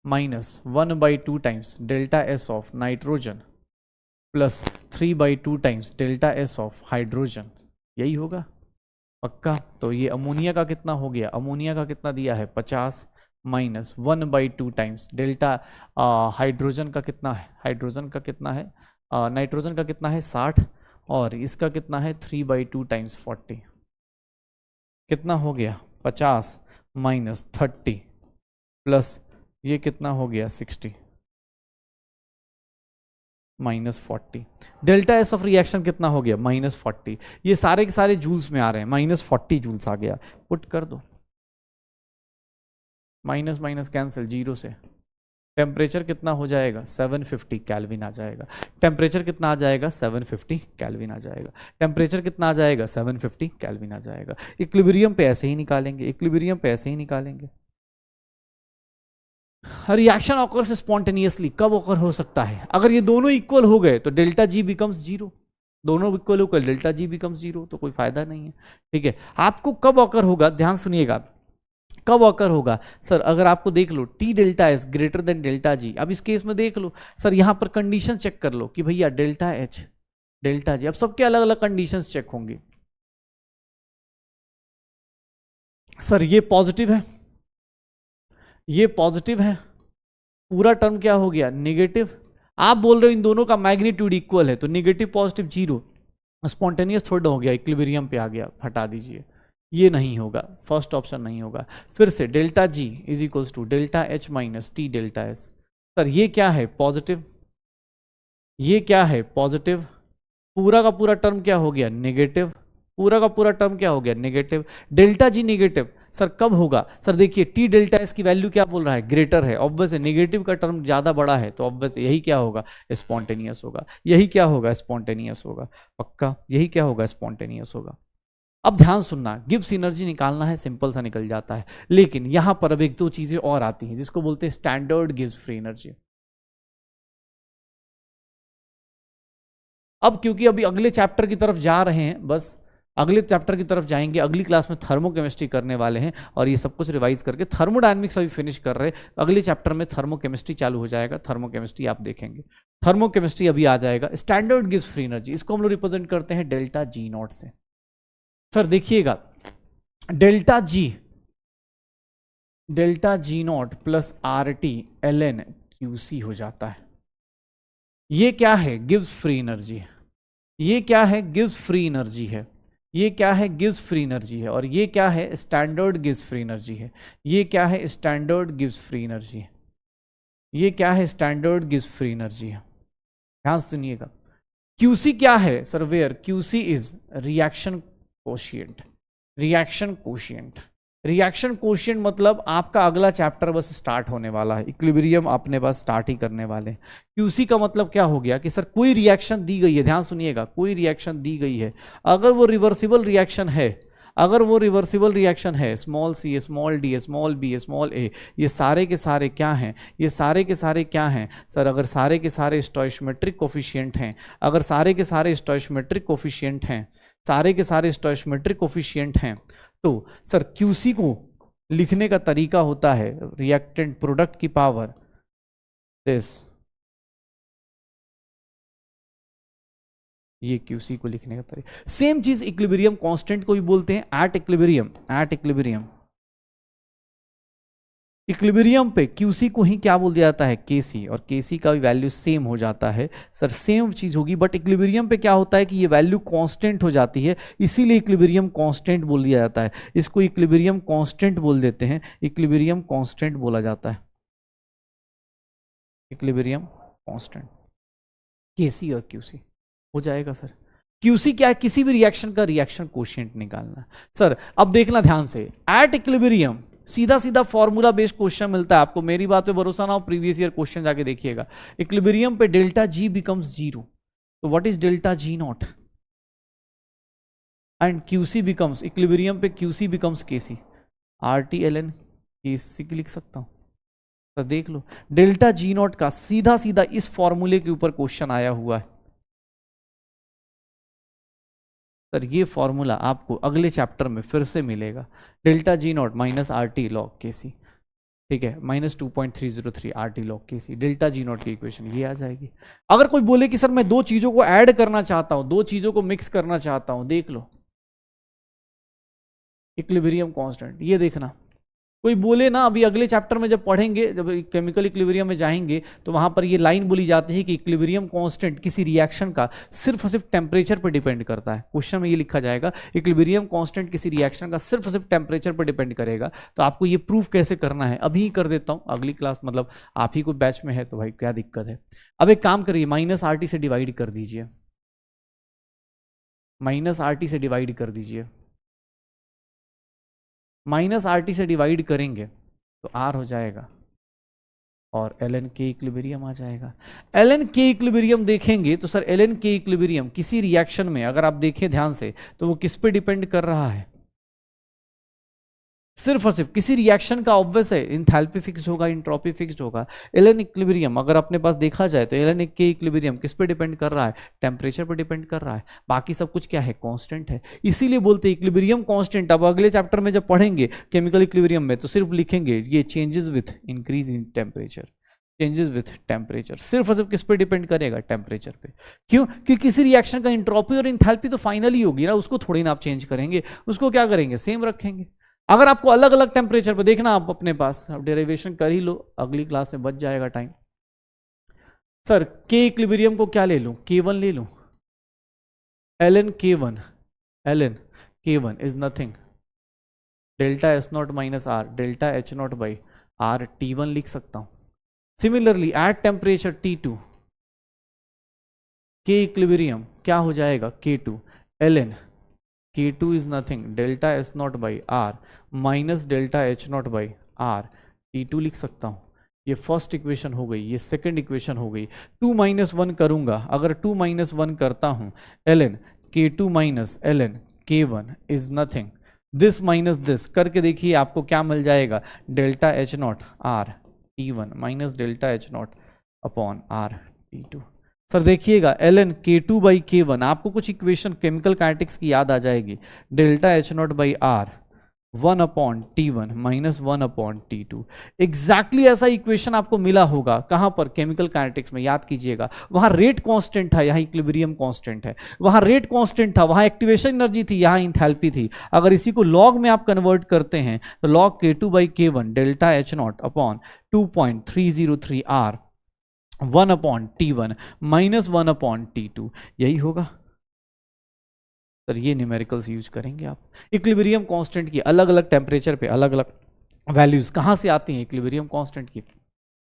Speaker 1: -1/2 times delta S of nitrogen plus 3/2 times delta S of hydrogen, यही होगा पक्का। तो ये अमोनिया का कितना हो गया, अमोनिया का कितना दिया है 50 -1/2 टाइम्स डेल्टा, हाइड्रोजन का कितना है, हाइड्रोजन का कितना है, नाइट्रोजन का कितना है 60, और इसका कितना है 3/2 टाइम्स 40, कितना हो गया 50 -30 प्लस ये कितना हो गया 60 -40, डेल्टा एस ऑफ रिएक्शन कितना हो गया -40, ये सारे के सारे जूल्स में आ रहे हैं, -40 जूल्स आ गया, पुट कर दो, माइनस माइनस कैंसिल, 0 से टेम्परेचर कितना हो जाएगा 750 केल्विन आ जाएगा, टेम्परेचर कितना आ जाएगा 750 केल्विन आ जाएगा, टेम्परेचर कितना आ जाएगा 750 केल्विन आ जाएगा। इक्विलिब्रियम पे ऐसे ही निकालेंगे, इक्विलिब्रियम पे ऐसे ही निकालेंगे। रिएक्शन ऑकर्स स्पॉन्टेनियसली कब ऑकर हो सकता है, अगर ये दोनों इक्वल हो गए तो डेल्टा जी बिकम्स 0, दोनों इक्वल हो गए डेल्टा जी बिकम्स 0, तो कोई फायदा नहीं है। ठीक है, आपको कब ऑकर होगा, ध्यान सुनिएगा, कब ऑकर होगा सर, अगर आपको देख लो T delta S greater than delta G, अब इस केस में देख लो सर, यहां पर कंडीशन चेक कर लो कि भैया डेल्टा एच डेल्टा जी, अब सबके अलग अलग कंडीशंस चेक होंगे। सर ये पॉजिटिव है, ये पॉजिटिव है, पूरा टर्म क्या हो गया नेगेटिव, आप बोल रहे हो इन दोनों का मैग्नीट्यूड इक्वल है, तो नेगेटिव पॉजिटिव 0, स्पॉन्टेनियस थोड़ा हो गया, इक्विलिब्रियम पे आ गया, हटा दीजिए, ये नहीं होगा, फर्स्ट ऑप्शन नहीं होगा। फिर से delta G is equals to delta H minus T delta S. Sir ये क्या है पॉजिटिव, ये क्या है पॉजिटिव, पूरा का पूरा टर्म क्या हो गया नेगेटिव, पूरा का पूरा टर्म क्या हो गया negative, delta G negative. Sir कब होगा, सर देखिए टी डेल्टा एस की वैल्यू क्या बोल रहा है ग्रेटर है, ऑब्वियस है, नेगेटिव का टर्म ज्यादा बड़ा है, तो ऑब्वियस यही क्या होगा स्पॉन्टेनियस होगा, यही क्या होगा स्पॉन्टेनियस होगा, पक्का यही क्या होगा स्पॉन्टेनियस होगा। अब ध्यान सुनना, गिब्स एनर्जी निकालना है, सिंपल सा निकल जाता है, लेकिन यहां पर अब एक दो चीजें और आती हैं जिसको बोलते हैं स्टैंडर्ड गिब्स फ्री एनर्जी। अब क्योंकि अभी अगले चैप्टर की तरफ जा रहे हैं, बस अगले चैप्टर की तरफ जाएंगे, अगली क्लास में थर्मोकेमिस्ट्री करने वाले हैं, और ये सब कुछ रिवाइज करके थर्मोडायनेमिक्स अभी फिनिश कर रहे हैं, अगले चैप्टर में थर्मोकेमिस्ट्री चालू हो जाएगा, थर्मोकेमिस्ट्री आप देखेंगे, थर्मोकेमिस्ट्री अभी आ जाएगा। स्टैंडर्ड गिब्स फ्री एनर्जी, इसको हम लोग रिप्रेजेंट करते हैं डेल्टा जी नॉट से। सर देखिएगा delta G naught plus R T L N Q C हो जाता है, ये क्या है गिब्स फ्री एनर्जी, ये क्या है गिब्स फ्री एनर्जी है, ये क्या है गिब्स फ्री एनर्जी है, और ये क्या है स्टैंडर्ड गिब्स फ्री एनर्जी है, ये क्या है स्टैंडर्ड गिब्स फ्री एनर्जी है, ये क्या है स्टैंडर्ड गिब्स फ्री एनर्जी है। ध्यान सुनिएगा, क्यूसी क्या है sir, where QC is reaction quotient, reaction quotient, reaction quotient मतलब आपका अगला चैप्टर बस स्टार्ट होने वाला है, इक्विलिब्रियम अपने पास स्टार्ट ही करने वाले हैं। क्यूसी का मतलब क्या हो गया कि सर कोई रिएक्शन दी गई है, ध्यान सुनिएगा, कोई रिएक्शन दी गई है, अगर वो रिवर्सिबल रिएक्शन है, अगर वो रिवर्सिबल रिएक्शन है, small c small d small b small a, ये सारे के सारे क्या हैं, ये सारे के सारे क्या हैं सर, अगर सारे के सारे स्टोइचोमेट्रिक कोफिशिएंट हैं, अगर सारे के सारे स्टोइचोमेट्रिक कोफिशिएंट हैं, सारे के सारे स्टोइचोमेट्रिक कोफिशिएंट हैं, तो सर क्यूसी को लिखने का तरीका होता है रिएक्टेंट प्रोडक्ट की पावर दिस, ये क्यूसी को लिखने का तरीका। सेम चीज इक्विलिब्रियम कांस्टेंट को भी बोलते हैं, एट इक्विलिब्रियम इक्विलिब्रियम पे क्यूसी को ही क्या बोल दिया जाता है, केसी, और केसी का भी वैल्यू सेम हो जाता है। सर सेम चीज होगी, बट इक्विलिब्रियम पे क्या होता है कि ये वैल्यू कांस्टेंट हो जाती है, इसीलिए इक्विलिब्रियम कांस्टेंट बोल दिया जाता है। इसको इक्विलिब्रियम कांस्टेंट बोल देते हैं, इक्विलिब्रियम कांस्टेंट बोला जाता है, इक्विलिब्रियम कांस्टेंट, केसी और क्यूसी हो जाएगा। सर क्यूसी क्या है, किसी भी रिएक्शन का रिएक्शन कोशिएंट निकालना। सर अब देखना ध्यान से, एट इक्विलिब्रियम सीधा सीधा फॉर्मूला बेस्ड क्वेश्चन मिलता है आपको, मेरी बात पे भरोसा ना हो, प्रीवियस ईयर क्वेश्चन जाके देखिएगा। इक्विलिब्रियम पे डेल्टा जी बिकम्स 0, तो what is delta G not, and QC becomes, equilibrium पे QC becomes KC, are T L N केसी लिख सकता हूं। तो देख लो डेल्टा जी नॉट का सीधा सीधा इस फॉर्मूले के ऊपर क्वेश्चन आया हुआ है। सर ये फॉर्मूला आपको अगले चैप्टर में फिर से मिलेगा, delta G not minus are T log के सी, ठीक है, माइनस 2.303 आर टी लॉग के सी, डेल्टा जी नॉट की इक्वेशन ये आ जाएगी। अगर कोई बोले कि सर मैं दो चीजों को ऐड करना चाहता हूं, दो चीजों को मिक्स करना चाहता हूं, देख लो इक्विलिब्रियम कांस्टेंट, ये देखना कोई बोले ना, अभी अगले चैप्टर में जब पढ़ेंगे, जब केमिकल इक्विलिब्रियम में जाएंगे तो वहां पर ये लाइन बोली जाती है कि इक्विलिब्रियम कांस्टेंट किसी रिएक्शन का सिर्फ और सिर्फ टेम्परेचर पर डिपेंड करता है। क्वेश्चन में ये लिखा जाएगा इक्विलिब्रियम कांस्टेंट किसी रिएक्शन का सिर्फ और सिर्फ टेम्परेचर पर डिपेंड करेगा। तो आपको ये प्रूफ कैसे करना है अभी ही कर देता हूं, अगली क्लास मतलब आप ही को बैच में है तो भाई क्या दिक्कत है। अब एक काम करिए, माइनस आर टी से डिवाइड कर दीजिए, माइनस आर टी से डिवाइड कर दीजिए, माइनस आर टी से डिवाइड करेंगे तो आर हो जाएगा और एल एन के इक्विलिब्रियम आ जाएगा। एल एन के इक्विलिब्रियम देखेंगे तो सर एल एन के इक्विलिब्रियम किसी रिएक्शन में अगर आप देखें ध्यान से तो वो किस पे डिपेंड कर रहा है, सिर्फ और सिर्फ किसी रिएक्शन का, ऑब्वियस है इंथैल्पी फिक्स्ड होगा, इंट्रोपी फिक्स्ड होगा। एल एन इक्विलिब्रियम अगर अपने पास देखा जाए तो एल एन के इक्विलिब्रियम किस पे डिपेंड कर रहा है, टेम्परेचर पे डिपेंड कर रहा है, बाकी सब कुछ क्या है, कांस्टेंट है, इसीलिए बोलते हैं इक्विलिब्रियम कांस्टेंट। अब अगले चैप्टर में जब पढ़ेंगे केमिकल इक्विलिब्रियम में तो सिर्फ लिखेंगे ये changes with increase in temperature, changes with temperature, सिर्फ और सिर्फ किस पे डिपेंड करेगा, टेम्परेचर पे। क्यों, क्योंकि किसी रिएक्शन का इंट्रोपी और इंथैल्पी तो फाइनली होगी ना, उसको थोड़ी ना आप चेंज करेंगे, उसको क्या करेंगे, सेम रखेंगे। अगर आपको अलग अलग टेम्परेचर पे देखना, आप अपने पास आप डेरिवेशन कर ही लो, अगली क्लास में बच जाएगा टाइम। सर के इक्विलिब्रियम को क्या ले लूं, K1 ले लूं, ln K1, ln K1 is nothing delta S naught minus R delta H naught by R T1 लिख सकता हूं। सिमिलरली एट टेम्परेचर T2 के इक्विलिब्रियम क्या हो जाएगा, K2 ln K2 is nothing delta S naught by R minus delta H naught by R T2 लिख सकता हूं। ये फर्स्ट इक्वेशन हो गई, ये सेकंड इक्वेशन हो गई। 2 माइनस 1 करूंगा, अगर 2 माइनस 1 करता हूं ln K2 minus ln K1 is nothing this minus this करके देखिए आपको क्या मिल जाएगा, delta H naught R T1 minus delta H naught upon R T2। Sir देखिएगा ln K2 बाई K1 आपको कुछ इक्वेशन केमिकल काइनेटिक्स की याद आ जाएगी, delta H naught by R 1 upon T1 minus 1 upon T2। Exactly ऐसा इक्वेशन आपको मिला होगा कहां पर, केमिकल काइनेटिक्स में, याद कीजिएगा। वहां रेट कांस्टेंट था, यहां इक्विलिब्रियम कांस्टेंट है, वहां रेट कांस्टेंट था, वहां एक्टिवेशन एनर्जी थी, यहां इंथैल्पी थी। अगर इसी को लॉग में आप कन्वर्ट करते हैं तो log K2 by K1 delta H naught upon 2.303 R 1 upon T1 minus 1 upon T2, यही होगा। सर ये न्यूमेरिकल्स यूज करेंगे आप। इक्विलिब्रियम कांस्टेंट की अलग अलग टेम्परेचर पे अलग अलग वैल्यूज कहां से आती हैं, इक्विलिब्रियम कांस्टेंट की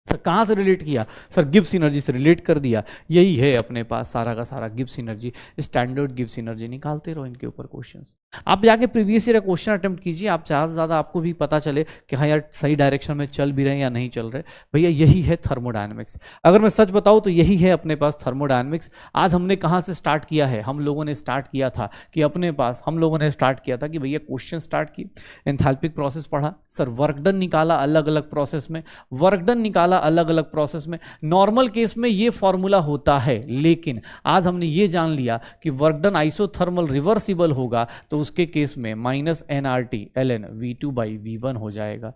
Speaker 1: सर कहां से रिलेट किया, सर गिब्स एनर्जी से रिलेट कर दिया। यही है अपने पास सारा का सारा Gibbs energy, standard Gibbs energy, निकालते रहो इनके ऊपर क्वेश्चंस। आप जाके प्रीवियस ईयर क्वेश्चन अटेम्प्ट कीजिए, आप ज़्यादा से ज़्यादा आपको भी पता चले कि हाँ यार सही डायरेक्शन में चल भी रहे हैं या नहीं चल रहे। भैया यही है थर्मोडायनेमिक्स, अगर मैं सच बताऊँ तो यही है अपने पास थर्मोडायनेमिक्स। आज हमने कहाँ से स्टार्ट किया है, हम लोगों ने स्टार्ट किया था कि अपने पास हम लोगों ने स्टार्ट किया था कि भैया क्वेश्चन स्टार्ट किए, एंथैल्पिक प्रोसेस पढ़ा, सर वर्क डन निकाला अलग अलग प्रोसेस में, वर्क डन निकाला अलग अलग प्रोसेस में। नॉर्मल केस में ये फॉर्मूला होता है, लेकिन आज हमने ये जान लिया कि वर्क डन आइसोथर्मल रिवर्सिबल होगा तो उसके केस में minus nRT ln V2 by V1 हो जाएगा।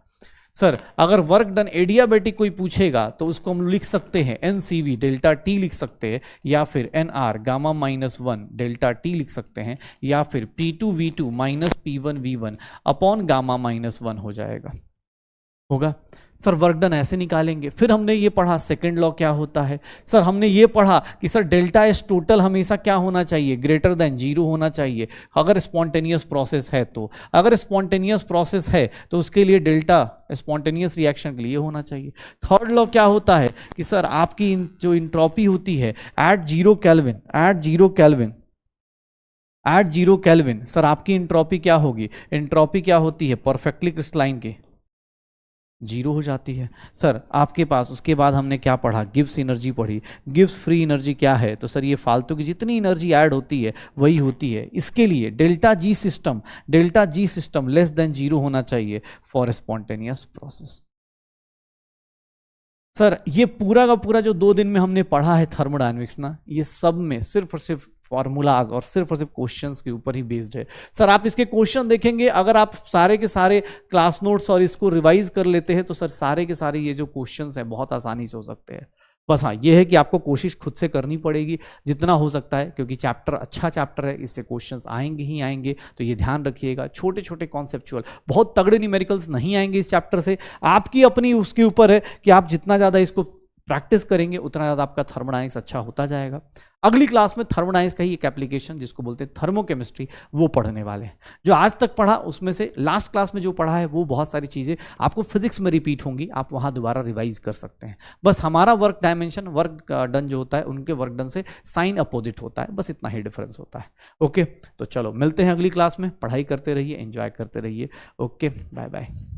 Speaker 1: सर अगर वर्क डन एडियाबेटिक कोई पूछेगा तो उसको हम लिख सकते हैं NCV डेल्टा T लिख सकते हैं, या फिर NR gamma minus 1 delta T लिख सकते हैं, या फिर P2 V2 minus P1 V1 upon gamma minus 1 हो जाएगा, होगा। सर वर्क डन ऐसे निकालेंगे। फिर हमने ये पढ़ा सेकंड लॉ क्या होता है। सर हमने ये पढ़ा कि सर डेल्टा एस टोटल हमेशा क्या होना चाहिए, ग्रेटर देन 0 होना चाहिए अगर स्पॉन्टेनियस प्रोसेस है तो। अगर स्पॉन्टेनियस प्रोसेस है तो उसके लिए डेल्टा स्पॉन्टेनियस रिएक्शन के लिए होना चाहिए। थर्ड लॉ क्या होता है कि सर आपकी जो इंट्रोपी होती है at 0 kelvin, at 0 kelvin sir आपकी इंट्रोपी क्या होगी, इंट्रोपी क्या होती है परफेक्टली क्रिस्टलाइन के 0 हो जाती है। सर आपके पास उसके बाद हमने क्या पढ़ा, गिब्स एनर्जी पढ़ी। गिब्स फ्री एनर्जी क्या है, तो सर ये फालतू की जितनी एनर्जी ऐड होती है वही होती है। इसके लिए delta G system less than 0 होना चाहिए फॉर स्पॉन्टेनियस प्रोसेस। सर ये पूरा का पूरा जो 2 दिन में हमने पढ़ा है थर्मोडायनेमिक्स ना, ये सब में सिर्फ और सिर्फ फॉर्मूलाज और सिर्फ क्वेश्चंस के ऊपर ही बेस्ड है। सर आप इसके क्वेश्चन देखेंगे, अगर आप सारे के सारे क्लास नोट्स और इसको रिवाइज कर लेते हैं तो सर सारे के सारे ये जो क्वेश्चंस हैं बहुत आसानी से हो सकते हैं। बस हाँ ये है कि आपको कोशिश खुद से करनी पड़ेगी जितना हो सकता है, क्योंकि चैप्टर अच्छा चैप्टर है, इससे क्वेश्चंस आएंगे ही आएंगे। तो ये ध्यान रखिएगा, छोटे छोटे कॉन्सेप्चुअल बहुत तगड़े न्यूमेरिकल्स नहीं आएंगे इस चैप्टर से। आपकी अपनी उसके ऊपर है कि आप जितना ज़्यादा इसको प्रैक्टिस करेंगे उतना ज़्यादा आपका थर्मोडायनेमिक्स अच्छा होता जाएगा। अगली क्लास में थर्मोडायनेमिक्स का ही एक एप्लीकेशन जिसको बोलते हैं थर्मोकेमिस्ट्री, वो पढ़ने वाले हैं। जो आज तक पढ़ा उसमें से लास्ट क्लास में जो पढ़ा है वो बहुत सारी चीज़ें आपको फिजिक्स में रिपीट होंगी, आप वहाँ दोबारा रिवाइज कर सकते हैं। बस हमारा वर्क डायमेंशन, वर्क डन जो होता है उनके वर्क डन से साइन अपोजिट होता है, बस इतना ही डिफरेंस होता है। ओके, तो चलो मिलते हैं अगली क्लास में। पढ़ाई करते रहिए, एंजॉय करते रहिए। Okay, bye bye.